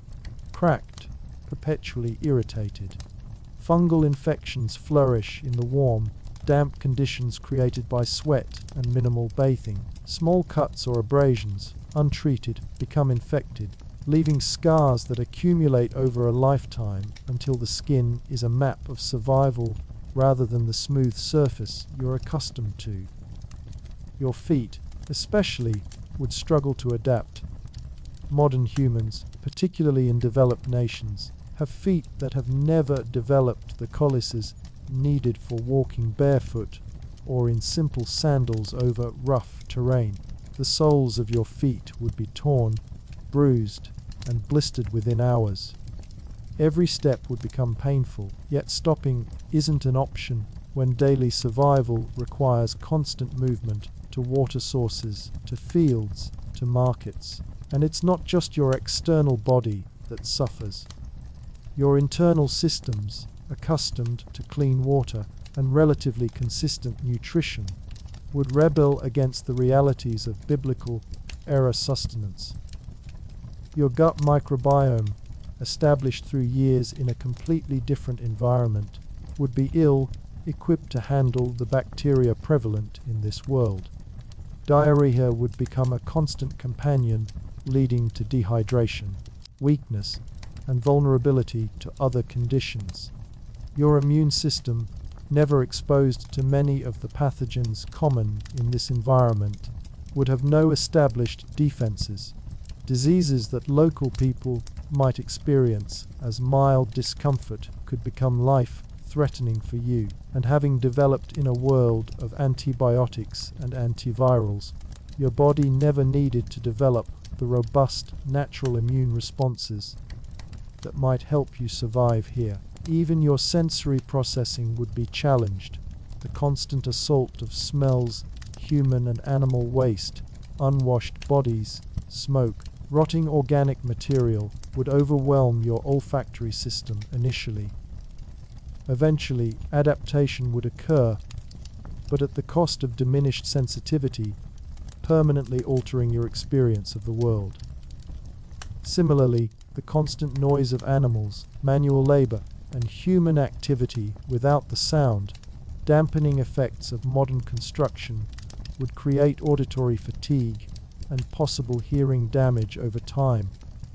cracked, perpetually irritated. Fungal infections flourish in the warm, damp conditions created by sweat and minimal bathing. Small cuts or abrasions, untreated, become infected, leaving scars that accumulate over a lifetime until the skin is a map of survival rather than the smooth surface you're accustomed to. Your feet, especially, would struggle to adapt. Modern humans, particularly in developed nations, have feet that have never developed the calluses needed for walking barefoot or in simple sandals over rough terrain. The soles of your feet would be torn, bruised, and blistered within hours. Every step would become painful, yet stopping isn't an option when daily survival requires constant movement to water sources, to fields, to markets. And it's not just your external body that suffers. Your internal systems, accustomed to clean water and relatively consistent nutrition, would rebel against the realities of biblical era sustenance. Your gut microbiome, established through years in a completely different environment, would be ill-equipped to handle the bacteria prevalent in this world. Diarrhea would become a constant companion, leading to dehydration, weakness, and vulnerability to other conditions. Your immune system, never exposed to many of the pathogens common in this environment, would have no established defenses. Diseases that local people might experience as mild discomfort could become life-threatening for you, and having developed in a world of antibiotics and antivirals, your body never needed to develop the robust natural immune responses that might help you survive here. Even your sensory processing would be challenged. The constant assault of smells, human and animal waste, unwashed bodies, smoke, rotting organic material would overwhelm your olfactory system initially. Eventually, adaptation would occur, but at the cost of diminished sensitivity, permanently altering your experience of the world. Similarly, the constant noise of animals, manual labor, and human activity without the sound, dampening effects of modern construction would create auditory fatigue and possible hearing damage over time.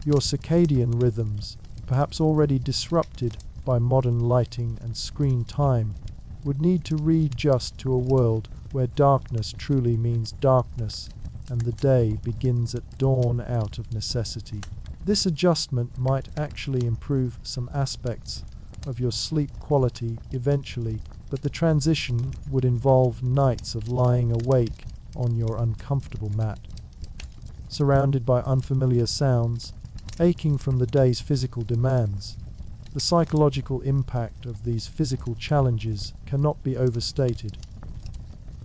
Your circadian rhythms, perhaps already disrupted by modern lighting and screen time, would need to readjust to a world where darkness truly means darkness and the day begins at dawn out of necessity. This adjustment might actually improve some aspects of your sleep quality eventually, but the transition would involve nights of lying awake on your uncomfortable mat, surrounded by unfamiliar sounds, aching from the day's physical demands. The psychological impact of these physical challenges cannot be overstated.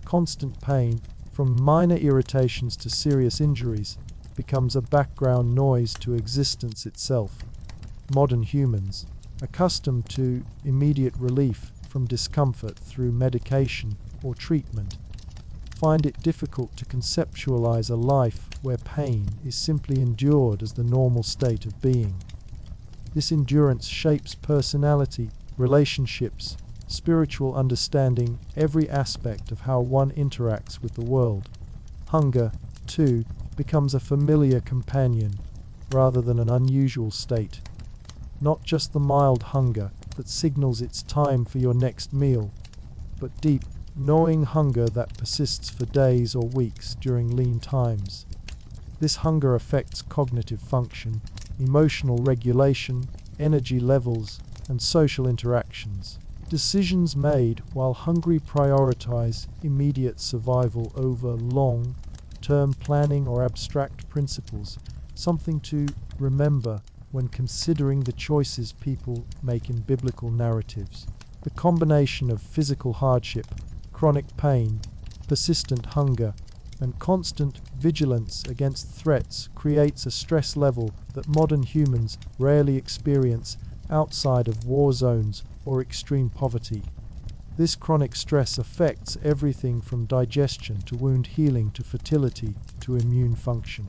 Constant pain, from minor irritations to serious injuries, becomes a background noise to existence itself. Modern humans, accustomed to immediate relief from discomfort through medication or treatment, find it difficult to conceptualize a life where pain is simply endured as the normal state of being. This endurance shapes personality, relationships, spiritual understanding, every aspect of how one interacts with the world. Hunger, too, becomes a familiar companion rather than an unusual state. Not just the mild hunger that signals it's time for your next meal, but deep, gnawing hunger that persists for days or weeks during lean times. This hunger affects cognitive function, emotional regulation, energy levels, and social interactions. Decisions made while hungry prioritize immediate survival over long-term planning or abstract principles, something to remember when considering the choices people make in biblical narratives. The combination of physical hardship, chronic pain, persistent hunger, and constant vigilance against threats creates a stress level that modern humans rarely experience outside of war zones or extreme poverty. This chronic stress affects everything from digestion to wound healing to fertility to immune function.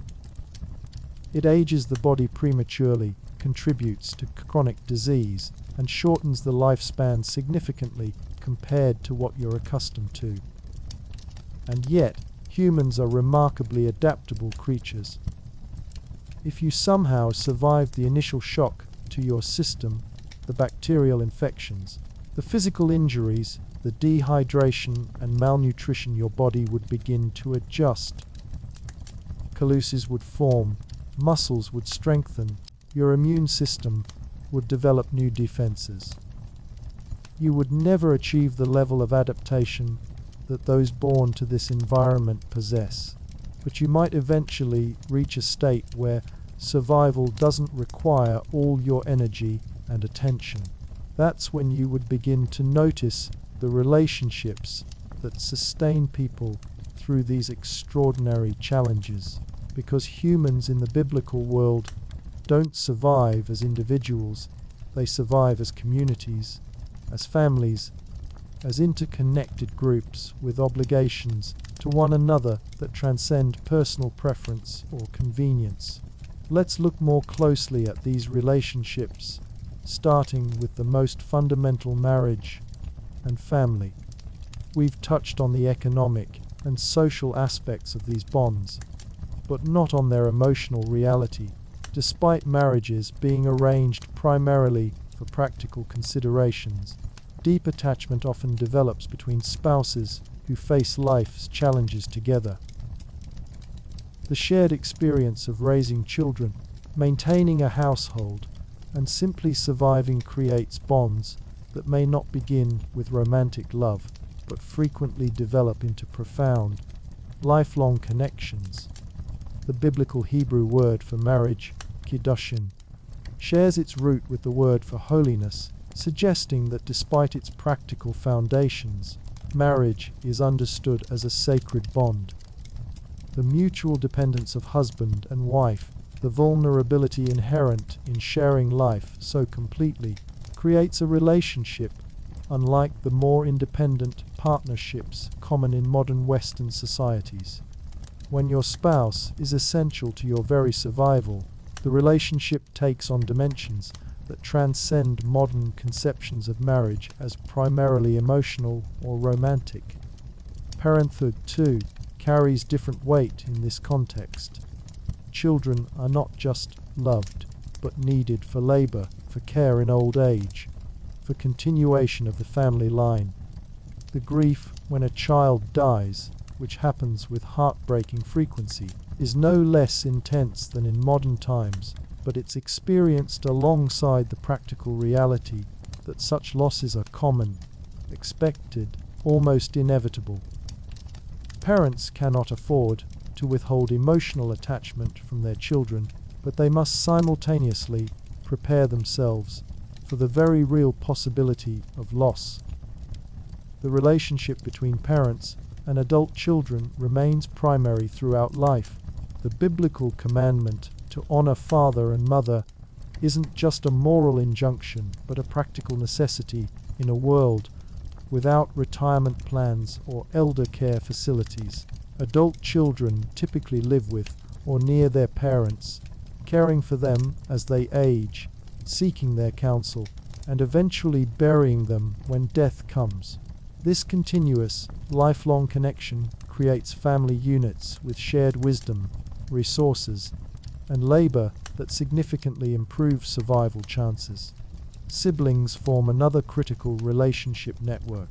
It ages the body prematurely, contributes to chronic disease, and shortens the lifespan significantly compared to what you're accustomed to. And yet, humans are remarkably adaptable creatures. If you somehow survived the initial shock to your system, the bacterial infections, the physical injuries, the dehydration and malnutrition, your body would begin to adjust. Calluses would form, muscles would strengthen, your immune system would develop new defenses. You would never achieve the level of adaptation that those born to this environment possess, but you might eventually reach a state where survival doesn't require all your energy and attention. That's when you would begin to notice the relationships that sustain people through these extraordinary challenges, because humans in the biblical world don't survive as individuals, they survive as communities, as families, as interconnected groups with obligations to one another that transcend personal preference or convenience. Let's look more closely at these relationships, starting with the most fundamental: marriage and family. We've touched on the economic and social aspects of these bonds, but not on their emotional reality. Despite marriages being arranged primarily for practical considerations, Deep attachment often develops between spouses who face life's challenges together. The shared experience of raising children, maintaining a household, and simply surviving creates bonds that may not begin with romantic love, but frequently develop into profound, lifelong connections. The biblical Hebrew word for marriage, kiddushin, shares its root with the word for holiness, suggesting that despite its practical foundations, marriage is understood as a sacred bond. The mutual dependence of husband and wife, the vulnerability inherent in sharing life so completely, creates a relationship unlike the more independent partnerships common in modern Western societies. When your spouse is essential to your very survival, the relationship takes on dimensions that transcend modern conceptions of marriage as primarily emotional or romantic. Parenthood, too, carries different weight in this context. Children are not just loved, but needed for labor, for care in old age, for continuation of the family line. The grief when a child dies, which happens with heartbreaking frequency, is no less intense than in modern times, but it's experienced alongside the practical reality that such losses are common, expected, almost inevitable. Parents cannot afford to withhold emotional attachment from their children, but they must simultaneously prepare themselves for the very real possibility of loss. The relationship between parents and adult children remains primary throughout life. The biblical commandment to honor father and mother isn't just a moral injunction, but a practical necessity in a world without retirement plans or elder care facilities. Adult children typically live with or near their parents, caring for them as they age, seeking their counsel, and eventually burying them when death comes. This continuous, lifelong connection creates family units with shared wisdom, resources, and labor that significantly improve survival chances. Siblings form another critical relationship network.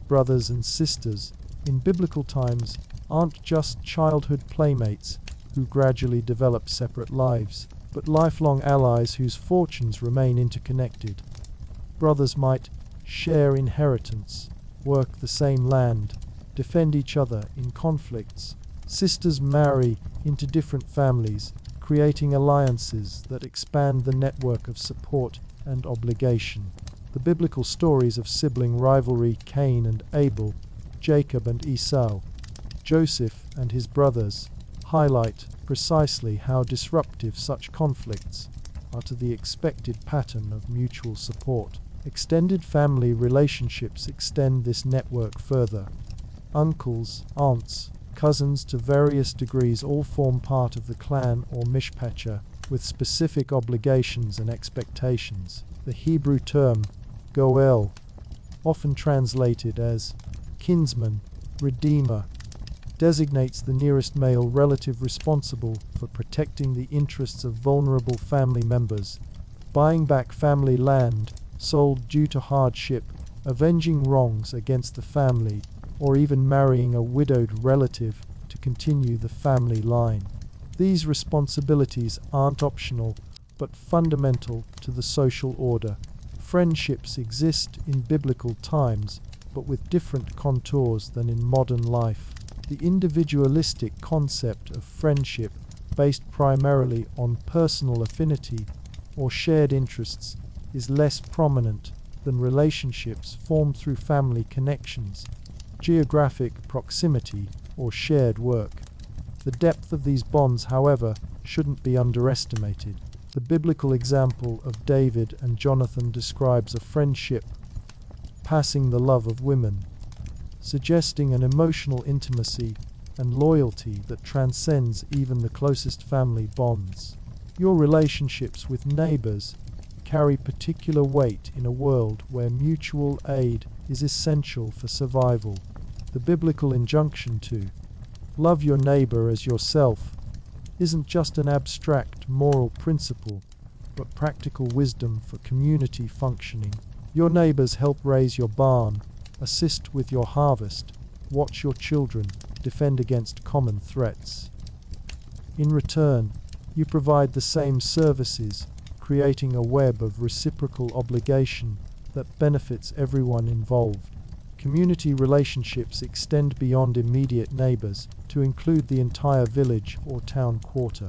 Brothers and sisters, in biblical times, aren't just childhood playmates who gradually develop separate lives, but lifelong allies whose fortunes remain interconnected. Brothers might share inheritance, work the same land, defend each other in conflicts. Sisters marry into different families, creating alliances that expand the network of support and obligation. The biblical stories of sibling rivalry, Cain and Abel, Jacob and Esau, Joseph and his brothers, highlight precisely how disruptive such conflicts are to the expected pattern of mutual support. Extended family relationships extend this network further. Uncles, aunts, cousins to various degrees all form part of the clan or mishpacha, with specific obligations and expectations. The Hebrew term, goel, often translated as kinsman, redeemer, designates the nearest male relative responsible for protecting the interests of vulnerable family members, buying back family land sold due to hardship, avenging wrongs against the family, or even marrying a widowed relative to continue the family line. These responsibilities aren't optional, but fundamental to the social order. Friendships exist in biblical times, but with different contours than in modern life. The individualistic concept of friendship, based primarily on personal affinity or shared interests, is less prominent than relationships formed through family connections, geographic proximity, or shared work. The depth of these bonds, however, shouldn't be underestimated. The biblical example of David and Jonathan describes a friendship passing the love of women, suggesting an emotional intimacy and loyalty that transcends even the closest family bonds. Your relationships with neighbors carry particular weight in a world where mutual aid is essential for survival. The biblical injunction to love your neighbor as yourself isn't just an abstract moral principle, but practical wisdom for community functioning. Your neighbors help raise your barn, assist with your harvest, watch your children, defend against common threats. In return, you provide the same services, creating a web of reciprocal obligation that benefits everyone involved. Community relationships extend beyond immediate neighbors to include the entire village or town quarter.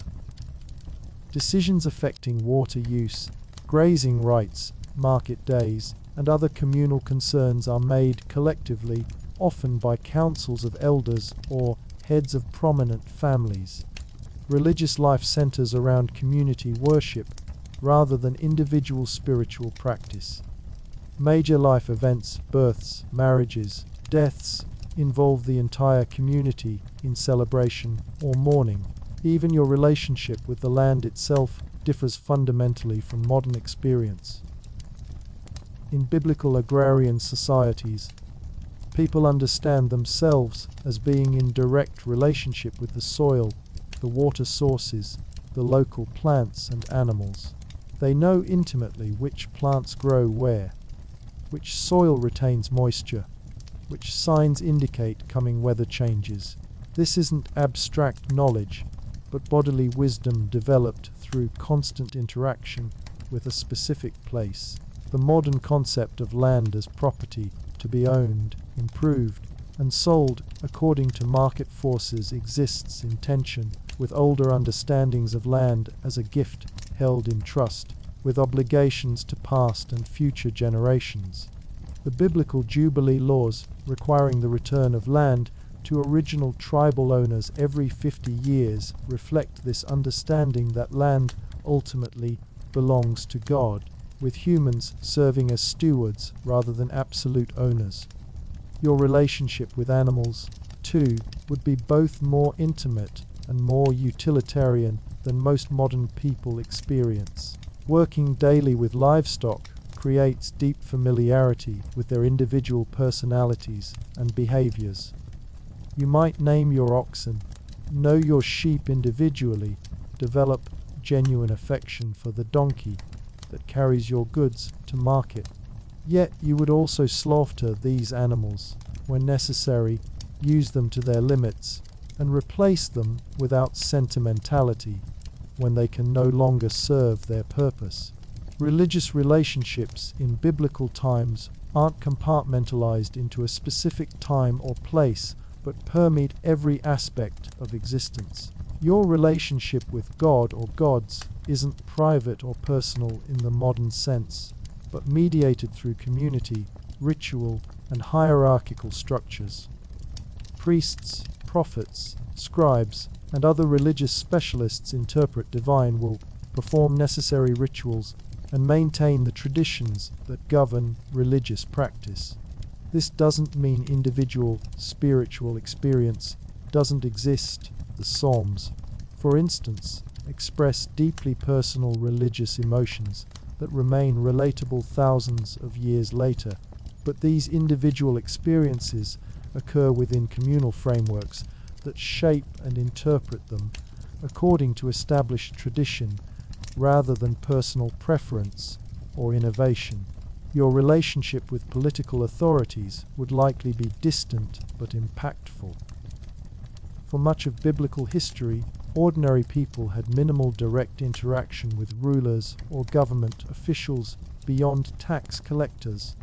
Decisions affecting water use, grazing rights, market days, and other communal concerns are made collectively, often by councils of elders or heads of prominent families. Religious life centers around community worship rather than individual spiritual practice. Major life events, births, marriages, deaths, involve the entire community in celebration or mourning. Even your relationship with the land itself differs fundamentally from modern experience. In biblical agrarian societies, people understand themselves as being in direct relationship with the soil, the water sources, the local plants and animals. They know intimately which plants grow where, which soil retains moisture, which signs indicate coming weather changes. This isn't abstract knowledge, but bodily wisdom developed through constant interaction with a specific place. The modern concept of land as property to be owned, improved, and sold according to market forces exists in tension with older understandings of land as a gift held in trust, with obligations to past and future generations. The biblical Jubilee laws, requiring the return of land to original tribal owners every 50 years, reflect this understanding that land ultimately belongs to God, with humans serving as stewards rather than absolute owners. Your relationship with animals, too, would be both more intimate and more utilitarian than most modern people experience. Working daily with livestock creates deep familiarity with their individual personalities and behaviors. You might name your oxen, know your sheep individually, develop genuine affection for the donkey that carries your goods to market. Yet you would also slaughter these animals when necessary, use them to their limits, and replace them without sentimentality when they can no longer serve their purpose. Religious relationships in biblical times aren't compartmentalized into a specific time or place, but permeate every aspect of existence. Your relationship with God or gods isn't private or personal in the modern sense, but mediated through community, ritual, and hierarchical structures. Priests, prophets, scribes, and other religious specialists interpret divine will, perform necessary rituals, and maintain the traditions that govern religious practice. This doesn't mean individual spiritual experience doesn't exist. The Psalms, for instance, express deeply personal religious emotions that remain relatable thousands of years later, but these individual experiences occur within communal frameworks that shape and interpret them according to established tradition rather than personal preference or innovation. Your relationship with political authorities would likely be distant but impactful. For much of biblical history, ordinary people had minimal direct interaction with rulers or government officials beyond tax collectors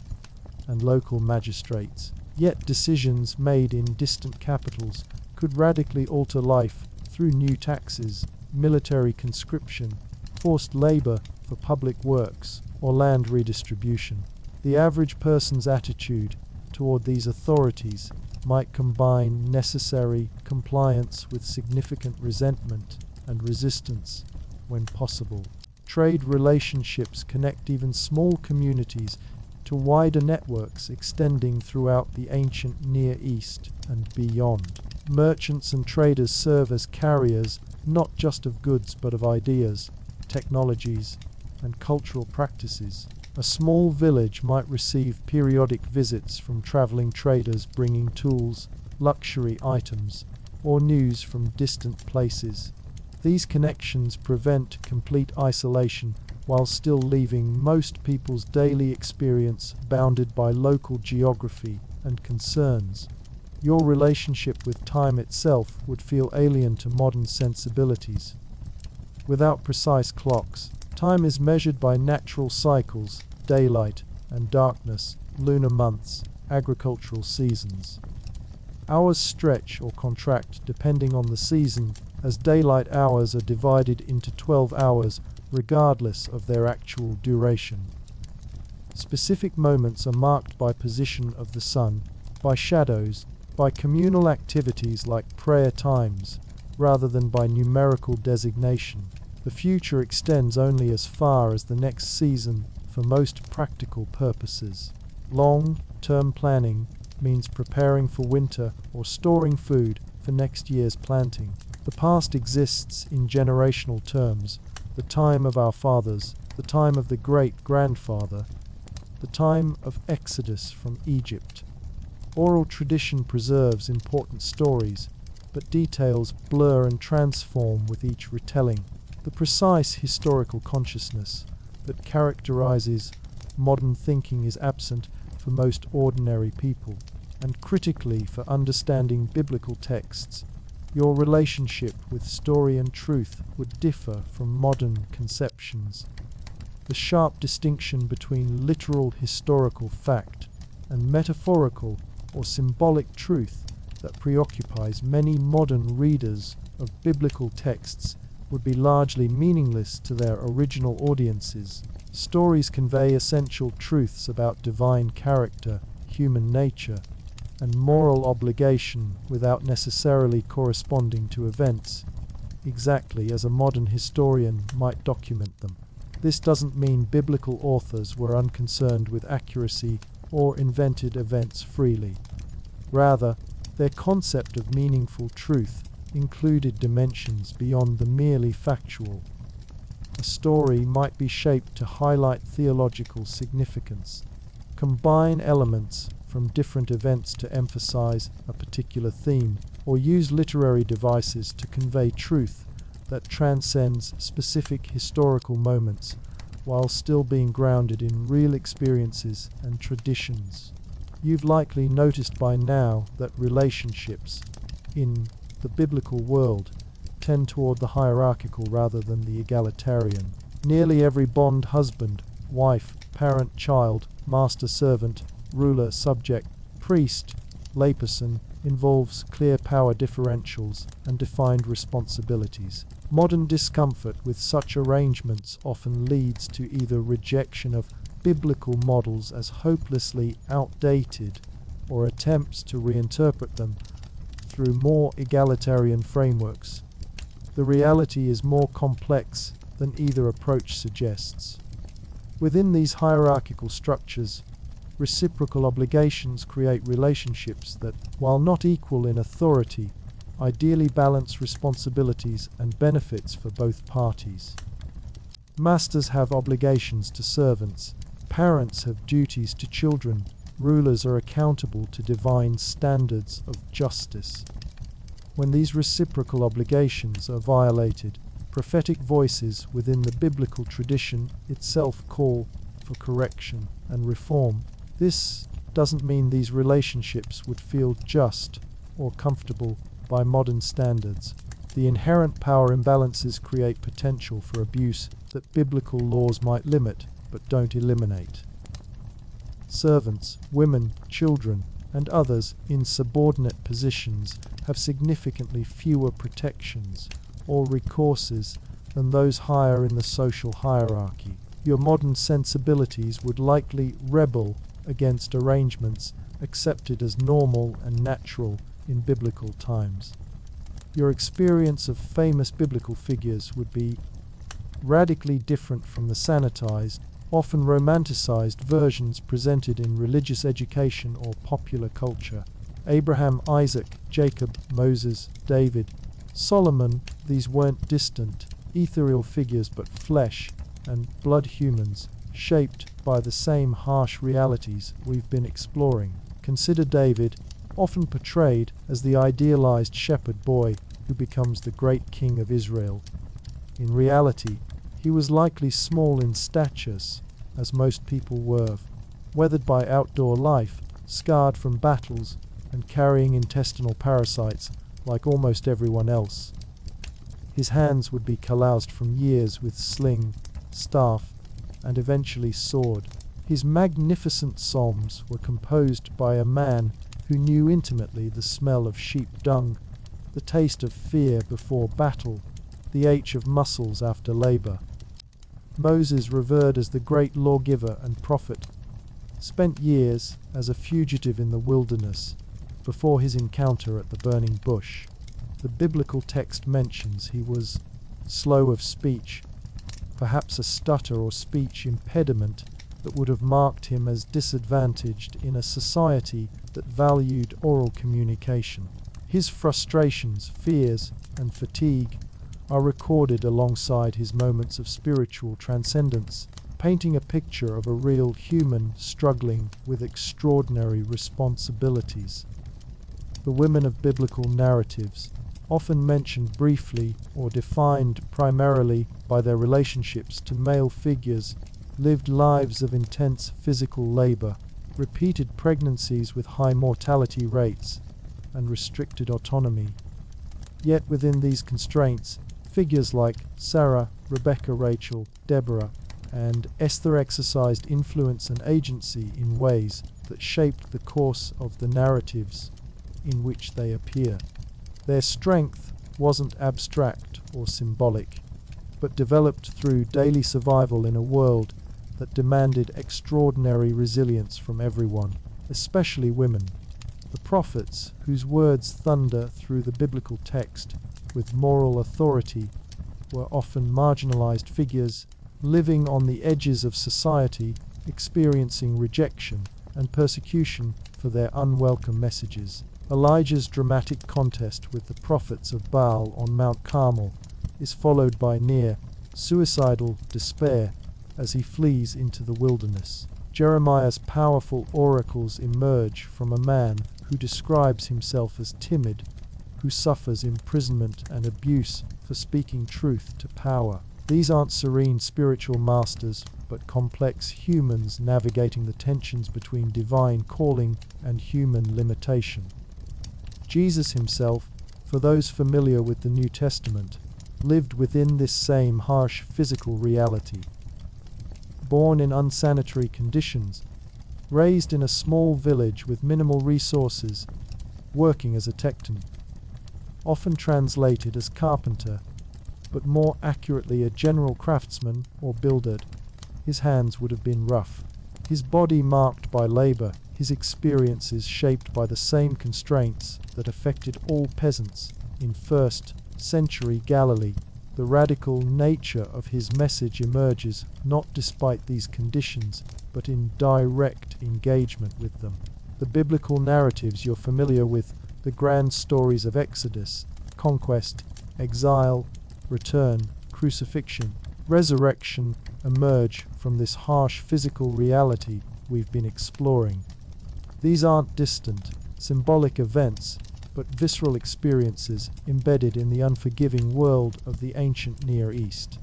and local magistrates. Yet decisions made in distant capitals could radically alter life through new taxes, military conscription, forced labor for public works, or land redistribution. The average person's attitude toward these authorities might combine necessary compliance with significant resentment and resistance when possible. Trade relationships connect even small communities to wider networks extending throughout the ancient Near East and beyond. Merchants and traders serve as carriers not just of goods but of ideas, technologies, and cultural practices. A small village might receive periodic visits from traveling traders bringing tools, luxury items, or news from distant places. These connections prevent complete isolation while still leaving most people's daily experience bounded by local geography and concerns. Your relationship with time itself would feel alien to modern sensibilities. Without precise clocks, time is measured by natural cycles, daylight and darkness, lunar months, agricultural seasons. Hours stretch or contract depending on the season, as daylight hours are divided into 12 hours regardless of their actual duration. Specific moments are marked by position of the sun, by shadows, by communal activities like prayer times, rather than by numerical designation. The future extends only as far as the next season for most practical purposes. Long-term planning means preparing for winter or storing food for next year's planting. The past exists in generational terms, the time of our fathers, the time of the great-grandfather, the time of Exodus from Egypt. Oral tradition preserves important stories, but details blur and transform with each retelling. The precise historical consciousness that characterizes modern thinking is absent for most ordinary people, and critically for understanding biblical texts, your relationship with story and truth would differ from modern conceptions. The sharp distinction between literal historical fact and metaphorical or symbolic truth that preoccupies many modern readers of biblical texts would be largely meaningless to their original audiences. Stories convey essential truths about divine character, human nature, and moral obligation without necessarily corresponding to events, exactly as a modern historian might document them. This doesn't mean biblical authors were unconcerned with accuracy or invented events freely. Rather, their concept of meaningful truth included dimensions beyond the merely factual. A story might be shaped to highlight theological significance, combine elements from different events to emphasize a particular theme, or use literary devices to convey truth that transcends specific historical moments while still being grounded in real experiences and traditions. You've likely noticed by now that relationships in the biblical world tend toward the hierarchical rather than the egalitarian. Nearly every bond husband, wife, parent, child, master-servant, ruler, subject, priest, layperson involves clear power differentials and defined responsibilities. Modern discomfort with such arrangements often leads to either rejection of biblical models as hopelessly outdated or attempts to reinterpret them through more egalitarian frameworks. The reality is more complex than either approach suggests. Within these hierarchical structures, reciprocal obligations create relationships that, while not equal in authority, ideally balance responsibilities and benefits for both parties. Masters have obligations to servants, parents have duties to children, rulers are accountable to divine standards of justice. When these reciprocal obligations are violated, prophetic voices within the biblical tradition itself call for correction and reform. This doesn't mean these relationships would feel just or comfortable by modern standards. The inherent power imbalances create potential for abuse that biblical laws might limit but don't eliminate. Servants, women, children, and others in subordinate positions have significantly fewer protections or recourses than those higher in the social hierarchy. Your modern sensibilities would likely rebel against arrangements accepted as normal and natural in biblical times. Your experience of famous biblical figures would be radically different from the sanitized, often romanticized versions presented in religious education or popular culture. Abraham, Isaac, Jacob, Moses, David, Solomon, these weren't distant, ethereal figures but flesh and blood humans, shaped by the same harsh realities we've been exploring. Consider David, often portrayed as the idealized shepherd boy who becomes the great king of Israel. In reality, He was likely small in stature, as most people were, weathered by outdoor life, scarred from battles, and carrying intestinal parasites like almost everyone else. His hands would be calloused from years with sling, staff, and eventually sword. His magnificent psalms were composed by a man who knew intimately the smell of sheep dung, the taste of fear before battle, the ache of muscles after labor. Moses, revered as the great lawgiver and prophet, spent years as a fugitive in the wilderness before his encounter at the burning bush. The biblical text mentions he was slow of speech, perhaps a stutter or speech impediment that would have marked him as disadvantaged in a society that valued oral communication. His frustrations, fears, and fatigue are recorded alongside his moments of spiritual transcendence, painting a picture of a real human struggling with extraordinary responsibilities. The women of biblical narratives, often mentioned briefly or defined primarily by their relationships to male figures, lived lives of intense physical labor, repeated pregnancies with high mortality rates, and restricted autonomy. Yet within these constraints, figures like Sarah, Rebecca, Rachel, Deborah, and Esther exercised influence and agency in ways that shaped the course of the narratives in which they appear. Their strength wasn't abstract or symbolic, but developed through daily survival in a world that demanded extraordinary resilience from everyone, especially women. The prophets, whose words thunder through the biblical text with moral authority, were often marginalized figures living on the edges of society, experiencing rejection and persecution for their unwelcome messages. Elijah's dramatic contest with the prophets of Baal on Mount Carmel is followed by near suicidal despair as he flees into the wilderness. Jeremiah's powerful oracles emerge from a man who describes himself as timid, who suffers imprisonment and abuse for speaking truth to power. These aren't serene spiritual masters, but complex humans navigating the tensions between divine calling and human limitation. Jesus himself, for those familiar with the New Testament, lived within this same harsh physical reality. Born in unsanitary conditions, raised in a small village with minimal resources, working as a tekton, often translated as carpenter, but more accurately a general craftsman or builder. His hands would have been rough, his body marked by labor, his experiences shaped by the same constraints that affected all peasants in first century Galilee. The radical nature of his message emerges not despite these conditions, but in direct engagement with them. The biblical narratives you're familiar with, the grand stories of Exodus, conquest, exile, return, crucifixion, resurrection, emerge from this harsh physical reality we've been exploring. These aren't distant, symbolic events, but visceral experiences embedded in the unforgiving world of the ancient Near East.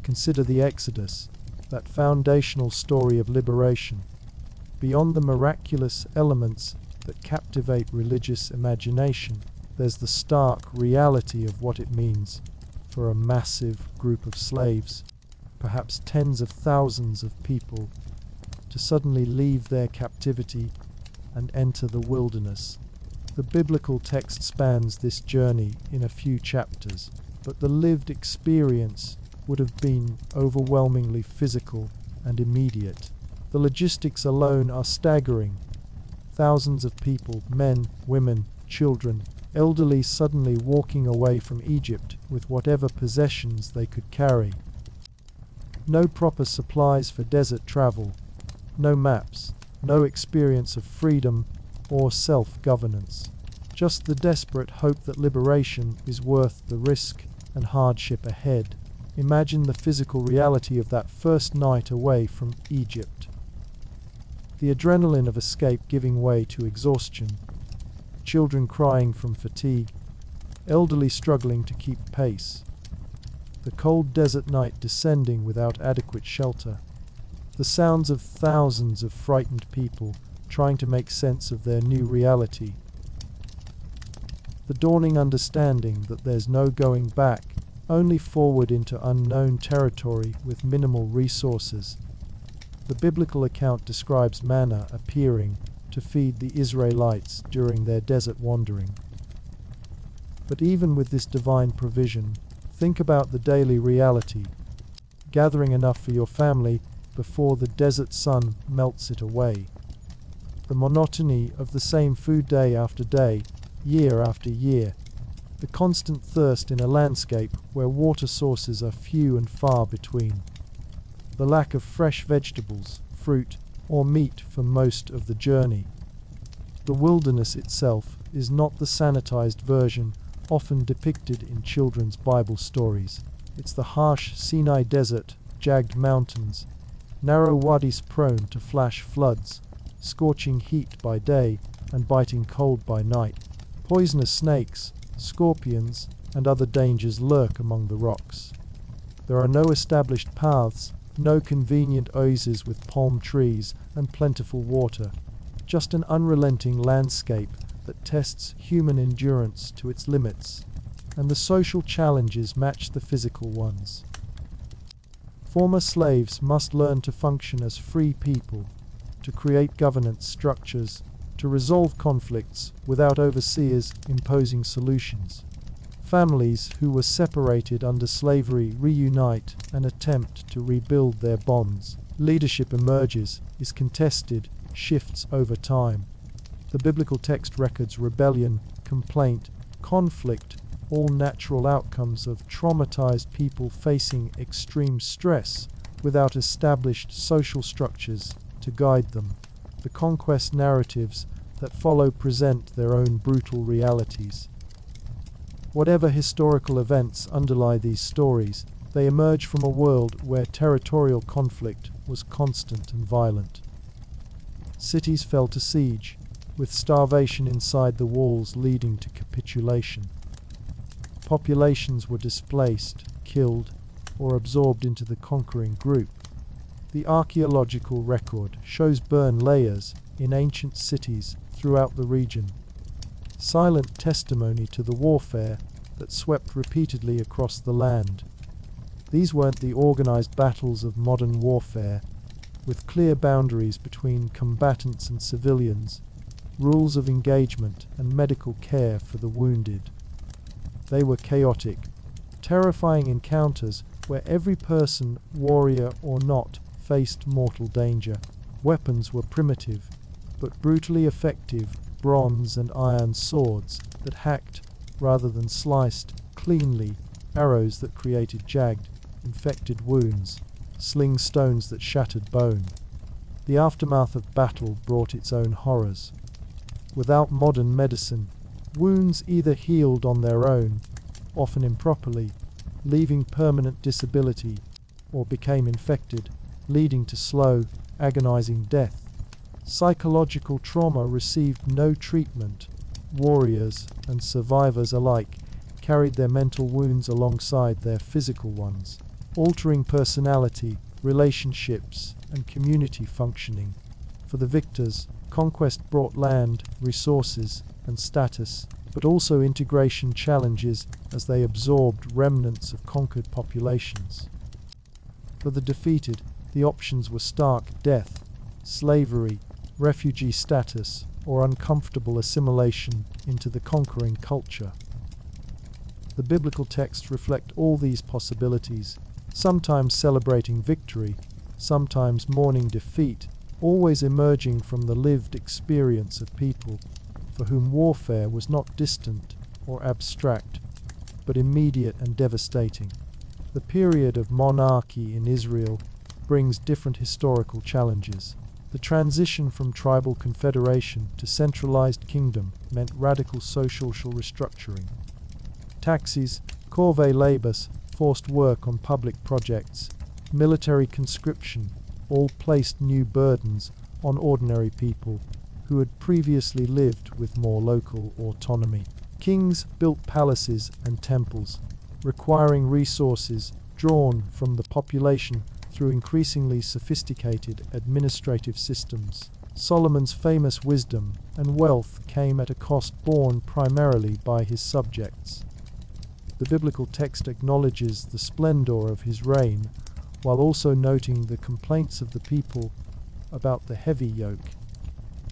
Consider the Exodus, that foundational story of liberation. Beyond the miraculous elements that captivate religious imagination, there's the stark reality of what it means for a massive group of slaves, perhaps tens of thousands of people, to suddenly leave their captivity and enter the wilderness. The biblical text spans this journey in a few chapters, but the lived experience would have been overwhelmingly physical and immediate. The logistics alone are staggering. Thousands of people, men, women, children, elderly, suddenly walking away from Egypt with whatever possessions they could carry. No proper supplies for desert travel, no maps, no experience of freedom or self-governance. Just the desperate hope that liberation is worth the risk and hardship ahead. Imagine the physical reality of that first night away from Egypt. The adrenaline of escape giving way to exhaustion, children crying from fatigue, elderly struggling to keep pace. the cold desert night descending without adequate shelter, the sounds of thousands of frightened people trying to make sense of their new reality, the dawning understanding that there's no going back, only forward into unknown territory with minimal resources. The biblical account describes manna appearing to feed the Israelites during their desert wandering. But even with this divine provision, think about the daily reality, gathering enough for your family before the desert sun melts it away. The monotony of the same food day after day, year after year. The constant thirst in a landscape where water sources are few and far between. The lack of fresh vegetables, fruit, or meat for most of the journey. The wilderness itself is not the sanitized version often depicted in children's Bible stories. It's the harsh Sinai desert, jagged mountains, narrow wadis prone to flash floods, scorching heat by day and biting cold by night. Poisonous snakes, scorpions, and other dangers lurk among the rocks. There are no established paths, no convenient oases with palm trees and plentiful water, just an unrelenting landscape that tests human endurance to its limits, and the social challenges match the physical ones. Former slaves must learn to function as free people, to create governance structures, to resolve conflicts without overseers imposing solutions. Families who were separated under slavery reunite and attempt to rebuild their bonds. Leadership emerges, is contested, shifts over time. The biblical text records rebellion, complaint, conflict, all natural outcomes of traumatized people facing extreme stress without established social structures to guide them. The conquest narratives that follow present their own brutal realities. Whatever historical events underlie these stories, they emerge from a world where territorial conflict was constant and violent. Cities fell to siege, with starvation inside the walls leading to capitulation. Populations were displaced, killed, or absorbed into the conquering group. The archaeological record shows burn layers in ancient cities throughout the region, silent testimony to the warfare that swept repeatedly across the land. These weren't the organized battles of modern warfare, with clear boundaries between combatants and civilians, rules of engagement and medical care for the wounded. They were chaotic, terrifying encounters where every person, warrior or not, faced mortal danger. Weapons were primitive, but brutally effective bronze and iron swords that hacked rather than sliced cleanly, arrows that created jagged, infected wounds, sling stones that shattered bone. The aftermath of battle brought its own horrors. Without modern medicine, wounds either healed on their own, often improperly, leaving permanent disability, or became infected, leading to slow, agonizing death. Psychological trauma received no treatment. Warriors and survivors alike carried their mental wounds alongside their physical ones, altering personality, relationships, and community functioning. For the victors, conquest brought land, resources, and status, but also integration challenges as they absorbed remnants of conquered populations. For the defeated, the options were stark death, slavery, refugee status, or uncomfortable assimilation into the conquering culture. The biblical texts reflect all these possibilities, sometimes celebrating victory, sometimes mourning defeat, always emerging from the lived experience of people for whom warfare was not distant or abstract, but immediate and devastating. The period of monarchy in Israel brings different historical challenges. The transition from tribal confederation to centralized kingdom meant radical social restructuring. Taxes, corvée labors, forced work on public projects, military conscription, all placed new burdens on ordinary people who had previously lived with more local autonomy. Kings built palaces and temples, requiring resources drawn from the population through increasingly sophisticated administrative systems. Solomon's famous wisdom and wealth came at a cost borne primarily by his subjects. The biblical text acknowledges the splendor of his reign, while also noting the complaints of the people about the heavy yoke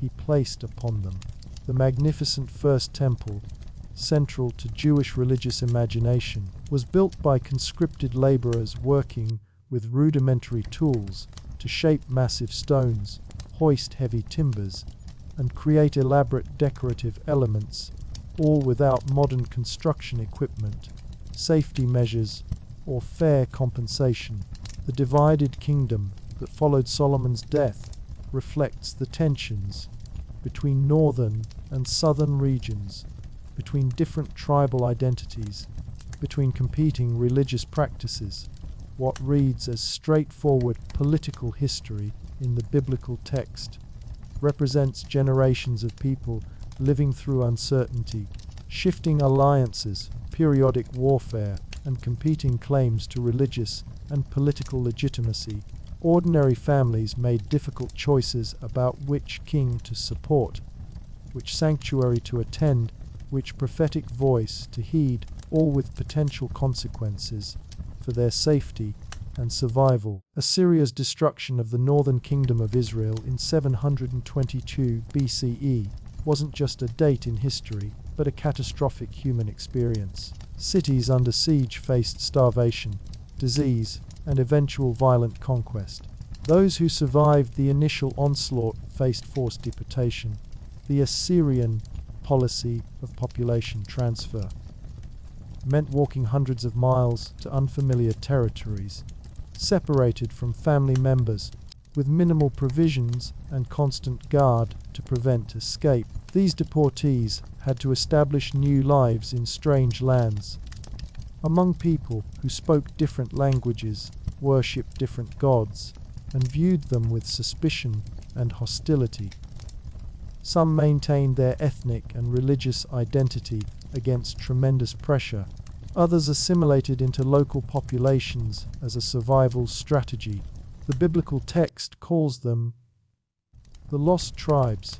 he placed upon them. The magnificent First Temple, central to Jewish religious imagination, was built by conscripted laborers working with rudimentary tools to shape massive stones, hoist heavy timbers, and create elaborate decorative elements, all without modern construction equipment, safety measures, or fair compensation. The divided kingdom that followed Solomon's death reflects the tensions between northern and southern regions, between different tribal identities, between competing religious practices. What reads as straightforward political history in the biblical text represents generations of people living through uncertainty, shifting alliances, periodic warfare, and competing claims to religious and political legitimacy. Ordinary families made difficult choices about which king to support, which sanctuary to attend, which prophetic voice to heed, all with potential consequences for their safety and survival. Assyria's destruction of the northern kingdom of Israel in 722 BCE wasn't just a date in history, but a catastrophic human experience. Cities under siege faced starvation, disease, and eventual violent conquest. Those who survived the initial onslaught faced forced deportation. The Assyrian policy of population transfer meant walking hundreds of miles to unfamiliar territories, separated from family members, with minimal provisions and constant guard to prevent escape. These deportees had to establish new lives in strange lands, among people who spoke different languages, worshipped different gods, and viewed them with suspicion and hostility. Some maintained their ethnic and religious identity against tremendous pressure. Others assimilated into local populations as a survival strategy. The biblical text calls them the lost tribes,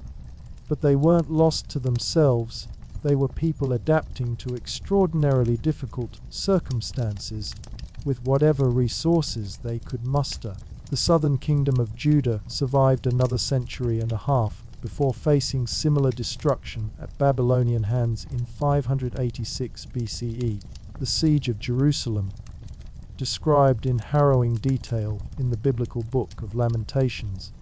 but they weren't lost to themselves. They were people adapting to extraordinarily difficult circumstances with whatever resources they could muster. The southern kingdom of Judah survived another century and a half before facing similar destruction at Babylonian hands in 586 BCE. The siege of Jerusalem, described in harrowing detail in the biblical book of Lamentations,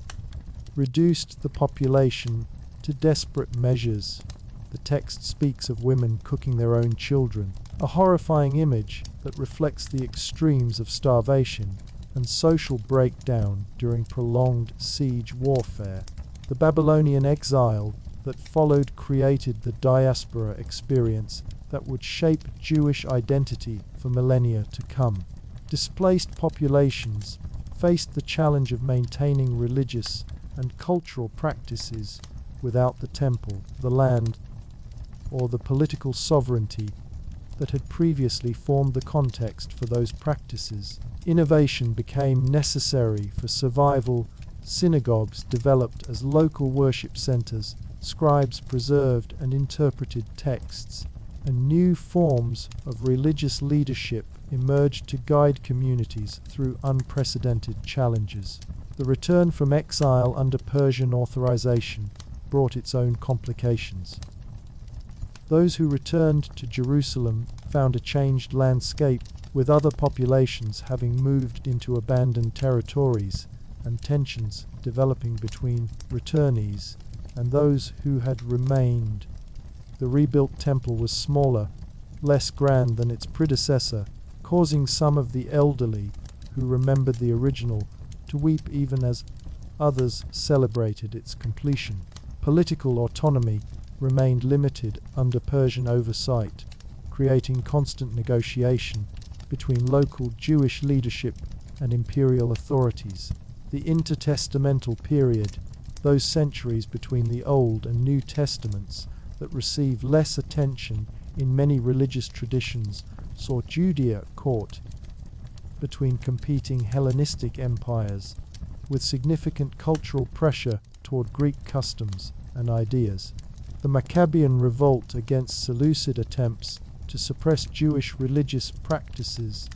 reduced the population to desperate measures. The text speaks of women cooking their own children, a horrifying image that reflects the extremes of starvation and social breakdown during prolonged siege warfare. The Babylonian exile that followed created the diaspora experience that would shape Jewish identity for millennia to come. Displaced populations faced the challenge of maintaining religious and cultural practices without the temple, the land, or the political sovereignty that had previously formed the context for those practices. Innovation became necessary for survival. Synagogues developed as local worship centers, scribes preserved and interpreted texts, and new forms of religious leadership emerged to guide communities through unprecedented challenges. The return from exile under Persian authorization brought its own complications. Those who returned to Jerusalem found a changed landscape, with other populations having moved into abandoned territories, and tensions developing between returnees and those who had remained. The rebuilt temple was smaller, less grand than its predecessor, causing some of the elderly who remembered the original to weep even as others celebrated its completion. Political autonomy remained limited under Persian oversight, creating constant negotiation between local Jewish leadership and imperial authorities. The intertestamental period, those centuries between the Old and New Testaments that receive less attention in many religious traditions, saw Judea caught between competing Hellenistic empires, with significant cultural pressure toward Greek customs and ideas. The Maccabean revolt against Seleucid attempts to suppress Jewish religious practices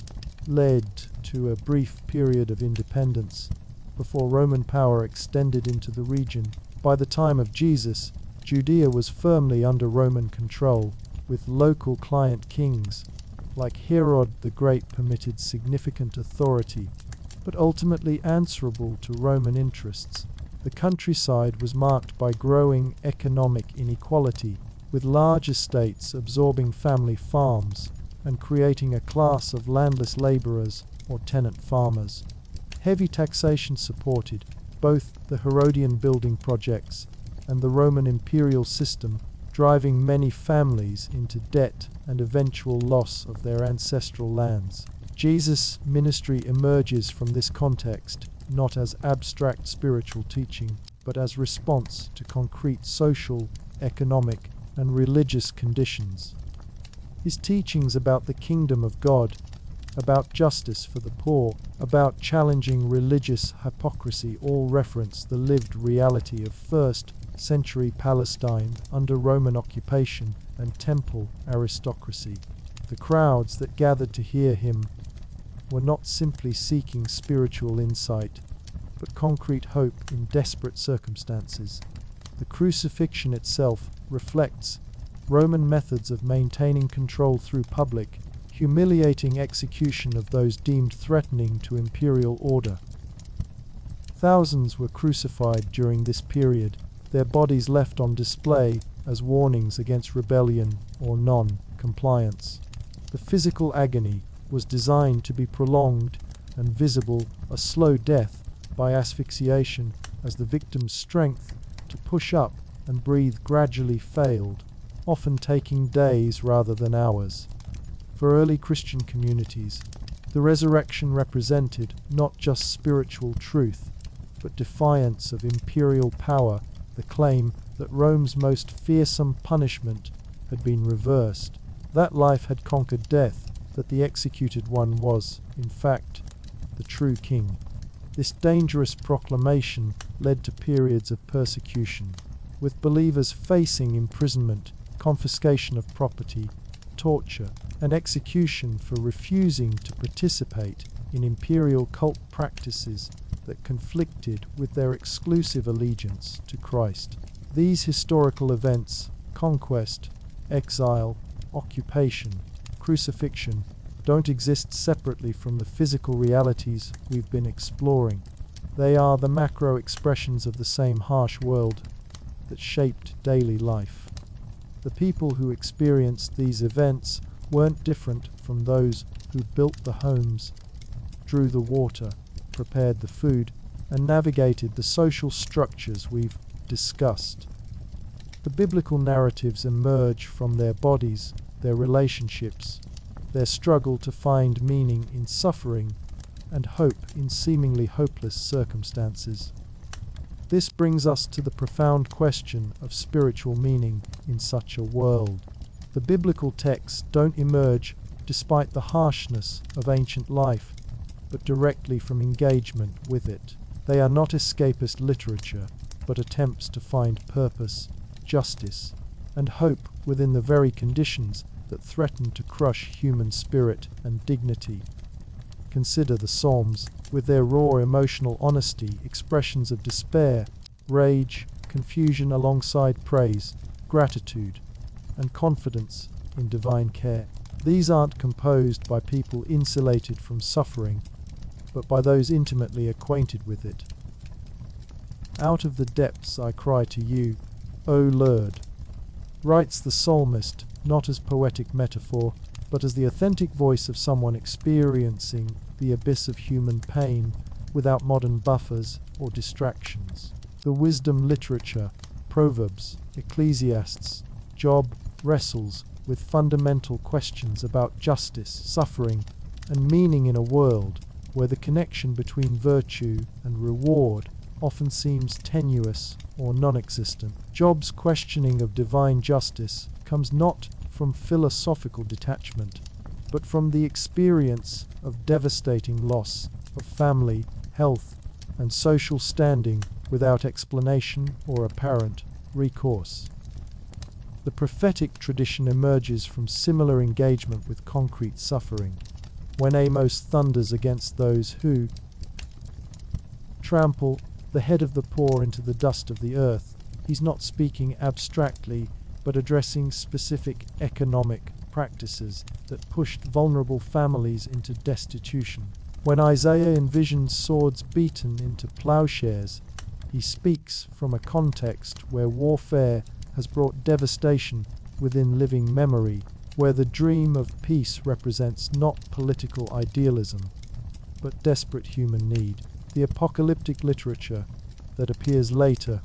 led to a brief period of independence before Roman power extended into the region. By the time of Jesus, Judea was firmly under Roman control, with local client kings like Herod the Great permitted significant authority, but ultimately answerable to Roman interests. The countryside was marked by growing economic inequality, with large estates absorbing family farms and creating a class of landless laborers or tenant farmers. Heavy taxation supported both the Herodian building projects and the Roman imperial system, driving many families into debt and eventual loss of their ancestral lands. Jesus' ministry emerges from this context not as abstract spiritual teaching, but as response to concrete social, economic, and religious conditions. His teachings about the kingdom of God, about justice for the poor, about challenging religious hypocrisy all reference the lived reality of first-century Palestine under Roman occupation and temple aristocracy. The crowds that gathered to hear him were not simply seeking spiritual insight, but concrete hope in desperate circumstances. The crucifixion itself reflects Roman methods of maintaining control through public, humiliating execution of those deemed threatening to imperial order. Thousands were crucified during this period, their bodies left on display as warnings against rebellion or non-compliance. The physical agony was designed to be prolonged and visible, a slow death by asphyxiation as the victim's strength to push up and breathe gradually failed, often taking days rather than hours. For early Christian communities, the resurrection represented not just spiritual truth, but defiance of imperial power, the claim that Rome's most fearsome punishment had been reversed, that life had conquered death, that the executed one was, in fact, the true king. This dangerous proclamation led to periods of persecution, with believers facing imprisonment, confiscation of property, torture, and execution for refusing to participate in imperial cult practices that conflicted with their exclusive allegiance to Christ. These historical events, conquest, exile, occupation, crucifixion, don't exist separately from the physical realities we've been exploring. They are the macro expressions of the same harsh world that shaped daily life. The people who experienced these events weren't different from those who built the homes, drew the water, prepared the food, and navigated the social structures we've discussed. The biblical narratives emerge from their bodies, their relationships, their struggle to find meaning in suffering and hope in seemingly hopeless circumstances. This brings us to the profound question of spiritual meaning in such a world. The biblical texts don't emerge despite the harshness of ancient life, but directly from engagement with it. They are not escapist literature, but attempts to find purpose, justice, and hope within the very conditions that threaten to crush human spirit and dignity. Consider the Psalms, with their raw emotional honesty, expressions of despair, rage, confusion alongside praise, gratitude, and confidence in divine care. These aren't composed by people insulated from suffering, but by those intimately acquainted with it. Out of the depths I cry to you, O Lord, writes the psalmist, not as poetic metaphor, but as the authentic voice of someone experiencing the abyss of human pain without modern buffers or distractions. The wisdom literature, Proverbs, Ecclesiastes, Job wrestles with fundamental questions about justice, suffering, and meaning in a world where the connection between virtue and reward often seems tenuous or non-existent. Job's questioning of divine justice comes not from philosophical detachment, but from the experience of devastating loss of family, health, and social standing without explanation or apparent recourse. The prophetic tradition emerges from similar engagement with concrete suffering. When Amos thunders against those who trample the head of the poor into the dust of the earth, he's not speaking abstractly, but addressing specific economic practices that pushed vulnerable families into destitution. When Isaiah envisions swords beaten into plowshares, he speaks from a context where warfare has brought devastation within living memory, where the dream of peace represents not political idealism, but desperate human need. The apocalyptic literature that appears later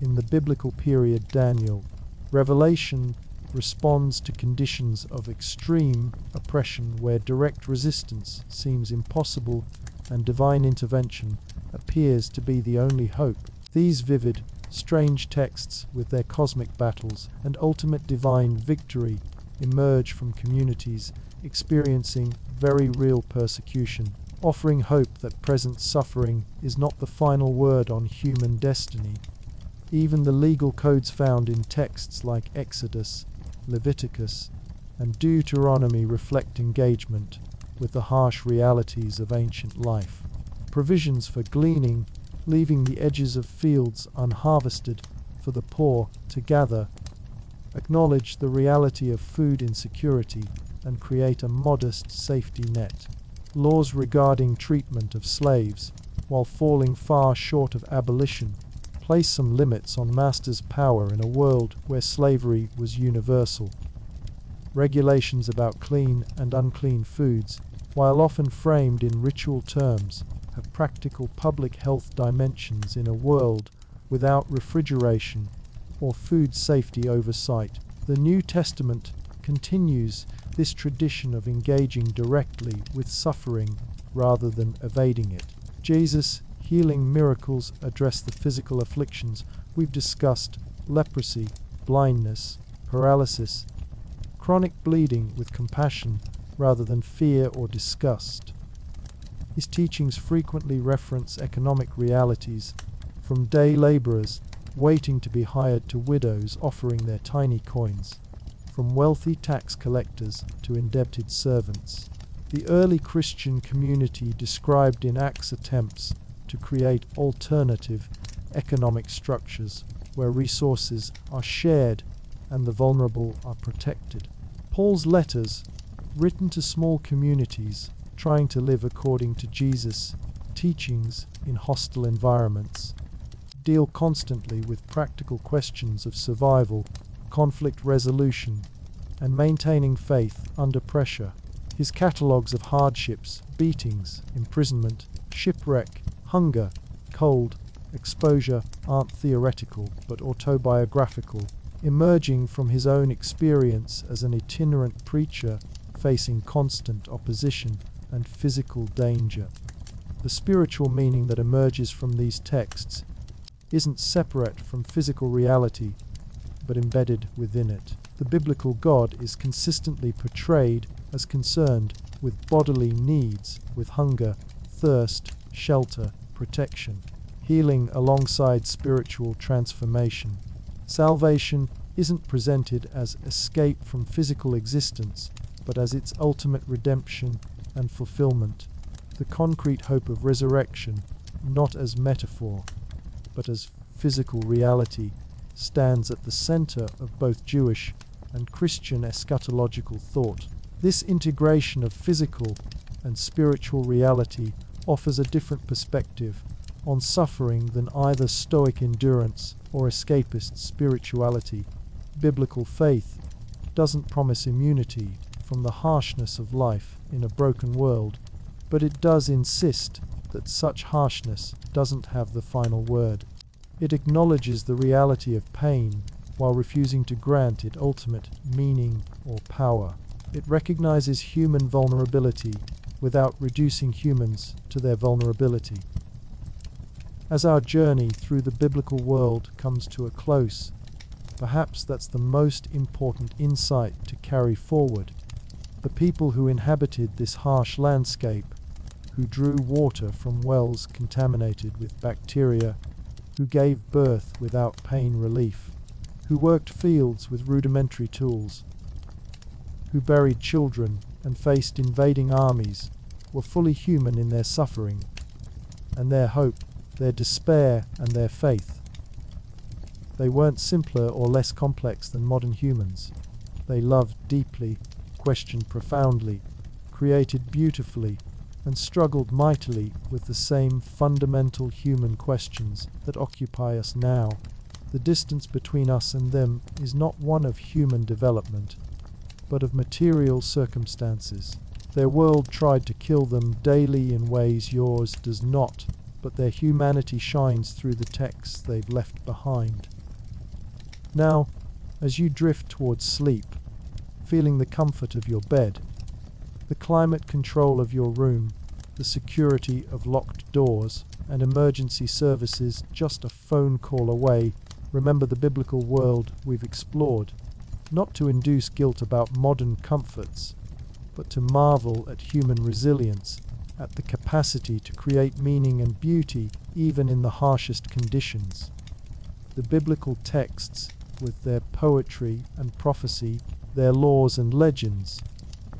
in the biblical period Daniel, Revelation responds to conditions of extreme oppression where direct resistance seems impossible and divine intervention appears to be the only hope. These vivid, strange texts, with their cosmic battles and ultimate divine victory, emerge from communities experiencing very real persecution, offering hope that present suffering is not the final word on human destiny. Even the legal codes found in texts like Exodus, Leviticus, and Deuteronomy reflect engagement with the harsh realities of ancient life. Provisions for gleaning, leaving the edges of fields unharvested for the poor to gather, acknowledge the reality of food insecurity and create a modest safety net. Laws regarding treatment of slaves, while falling far short of abolition, place some limits on masters' power in a world where slavery was universal. Regulations about clean and unclean foods, while often framed in ritual terms, have practical public health dimensions in a world without refrigeration or food safety oversight. The New Testament continues this tradition of engaging directly with suffering rather than evading it. Jesus' healing miracles address the physical afflictions we've discussed: leprosy, blindness, paralysis, chronic bleeding, with compassion rather than fear or disgust. His teachings frequently reference economic realities, from day laborers waiting to be hired to widows offering their tiny coins, from wealthy tax collectors to indebted servants. The early Christian community described in Acts attempts to create alternative economic structures where resources are shared and the vulnerable are protected. Paul's letters, written to small communities trying to live according to Jesus' teachings in hostile environments, deal constantly with practical questions of survival, conflict resolution, and maintaining faith under pressure. His catalogues of hardships, beatings, imprisonment, shipwreck, hunger, cold, exposure aren't theoretical but autobiographical, emerging from his own experience as an itinerant preacher facing constant opposition and physical danger. The spiritual meaning that emerges from these texts isn't separate from physical reality, but embedded within it. The biblical God is consistently portrayed as concerned with bodily needs, with hunger, thirst, shelter, protection, healing alongside spiritual transformation. Salvation isn't presented as escape from physical existence, but as its ultimate redemption and fulfillment. The concrete hope of resurrection, not as metaphor, but as physical reality, stands at the center of both Jewish and Christian eschatological thought. This integration of physical and spiritual reality offers a different perspective on suffering than either Stoic endurance or escapist spirituality. Biblical faith doesn't promise immunity from the harshness of life in a broken world, but it does insist that such harshness doesn't have the final word. It acknowledges the reality of pain while refusing to grant it ultimate meaning or power. It recognizes human vulnerability without reducing humans to their vulnerability. As our journey through the biblical world comes to a close, perhaps that's the most important insight to carry forward. The people who inhabited this harsh landscape, who drew water from wells contaminated with bacteria, who gave birth without pain relief, who worked fields with rudimentary tools, who buried children and faced invading armies, were fully human in their suffering, and their hope, their despair, and their faith. They weren't simpler or less complex than modern humans. They loved deeply, questioned profoundly, created beautifully, and struggled mightily with the same fundamental human questions that occupy us now. The distance between us and them is not one of human development, but of material circumstances. Their world tried to kill them daily in ways yours does not, but their humanity shines through the texts they've left behind. Now, as you drift towards sleep, feeling the comfort of your bed, the climate control of your room, the security of locked doors, and emergency services just a phone call away, remember the biblical world we've explored, not to induce guilt about modern comforts, but to marvel at human resilience, at the capacity to create meaning and beauty even in the harshest conditions. The biblical texts, with their poetry and prophecy, their laws and legends,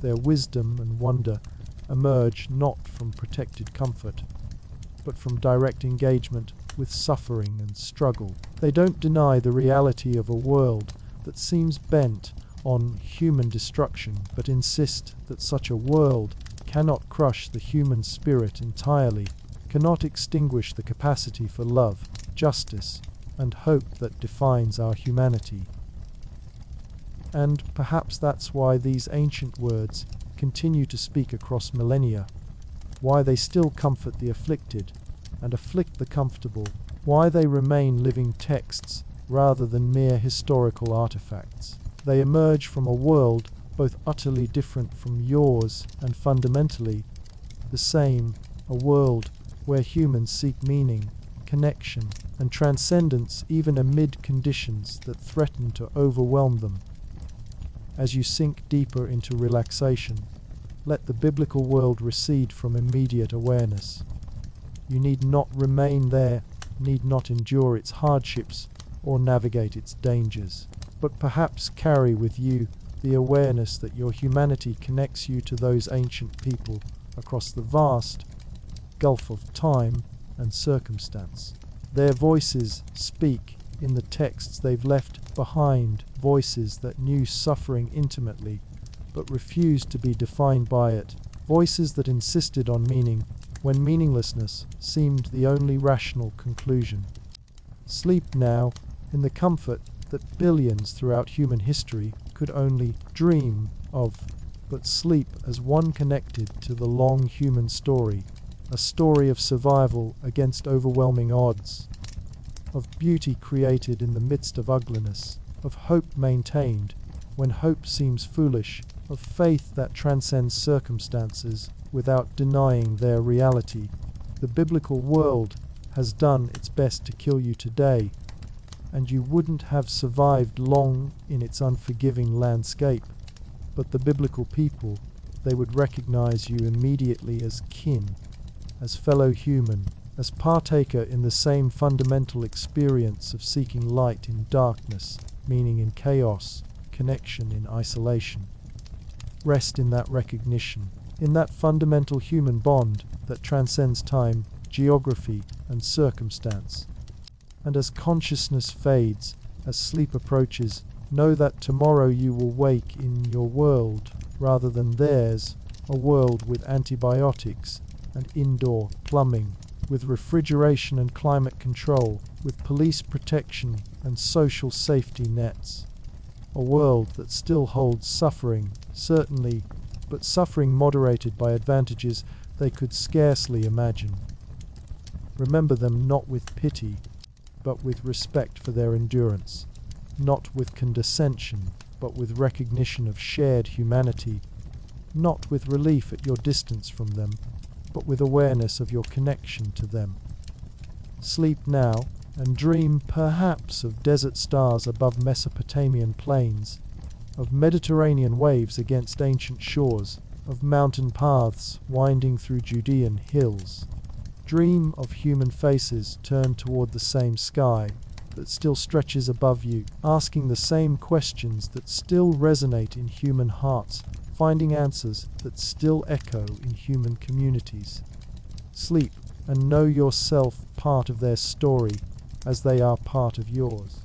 their wisdom and wonder, emerge not from protected comfort, but from direct engagement with suffering and struggle. They don't deny the reality of a world that seems bent on human destruction, but insist that such a world cannot crush the human spirit entirely, cannot extinguish the capacity for love, justice, and hope that defines our humanity. And perhaps that's why these ancient words continue to speak across millennia, why they still comfort the afflicted and afflict the comfortable, why they remain living texts rather than mere historical artifacts. They emerge from a world both utterly different from yours and fundamentally the same, a world where humans seek meaning, connection, and transcendence even amid conditions that threaten to overwhelm them. As you sink deeper into relaxation, let the biblical world recede from immediate awareness. You need not remain there, need not endure its hardships or navigate its dangers, but perhaps carry with you the awareness that your humanity connects you to those ancient people across the vast gulf of time and circumstance. Their voices speak in the texts they've left behind, voices that knew suffering intimately but refused to be defined by it, voices that insisted on meaning when meaninglessness seemed the only rational conclusion. Sleep now in the comfort that billions throughout human history could only dream of, but sleep as one connected to the long human story, a story of survival against overwhelming odds, of beauty created in the midst of ugliness, of hope maintained when hope seems foolish, of faith that transcends circumstances without denying their reality. The biblical world has done its best to kill you today, and you wouldn't have survived long in its unforgiving landscape. But the biblical people, they would recognize you immediately as kin, as fellow human, as partaker in the same fundamental experience of seeking light in darkness, meaning in chaos, connection in isolation. Rest in that recognition, in that fundamental human bond that transcends time, geography, and circumstance. And as consciousness fades, as sleep approaches, know that tomorrow you will wake in your world rather than theirs, a world with antibiotics and indoor plumbing, with refrigeration and climate control, with police protection and social safety nets. A world that still holds suffering, certainly, but suffering moderated by advantages they could scarcely imagine. Remember them not with pity, but with respect for their endurance, not with condescension, but with recognition of shared humanity, not with relief at your distance from them, but with awareness of your connection to them. Sleep now, and dream perhaps of desert stars above Mesopotamian plains, of Mediterranean waves against ancient shores, of mountain paths winding through Judean hills. Dream of human faces turned toward the same sky that still stretches above you, asking the same questions that still resonate in human hearts, finding answers that still echo in human communities. Sleep and know yourself part of their story as they are part of yours.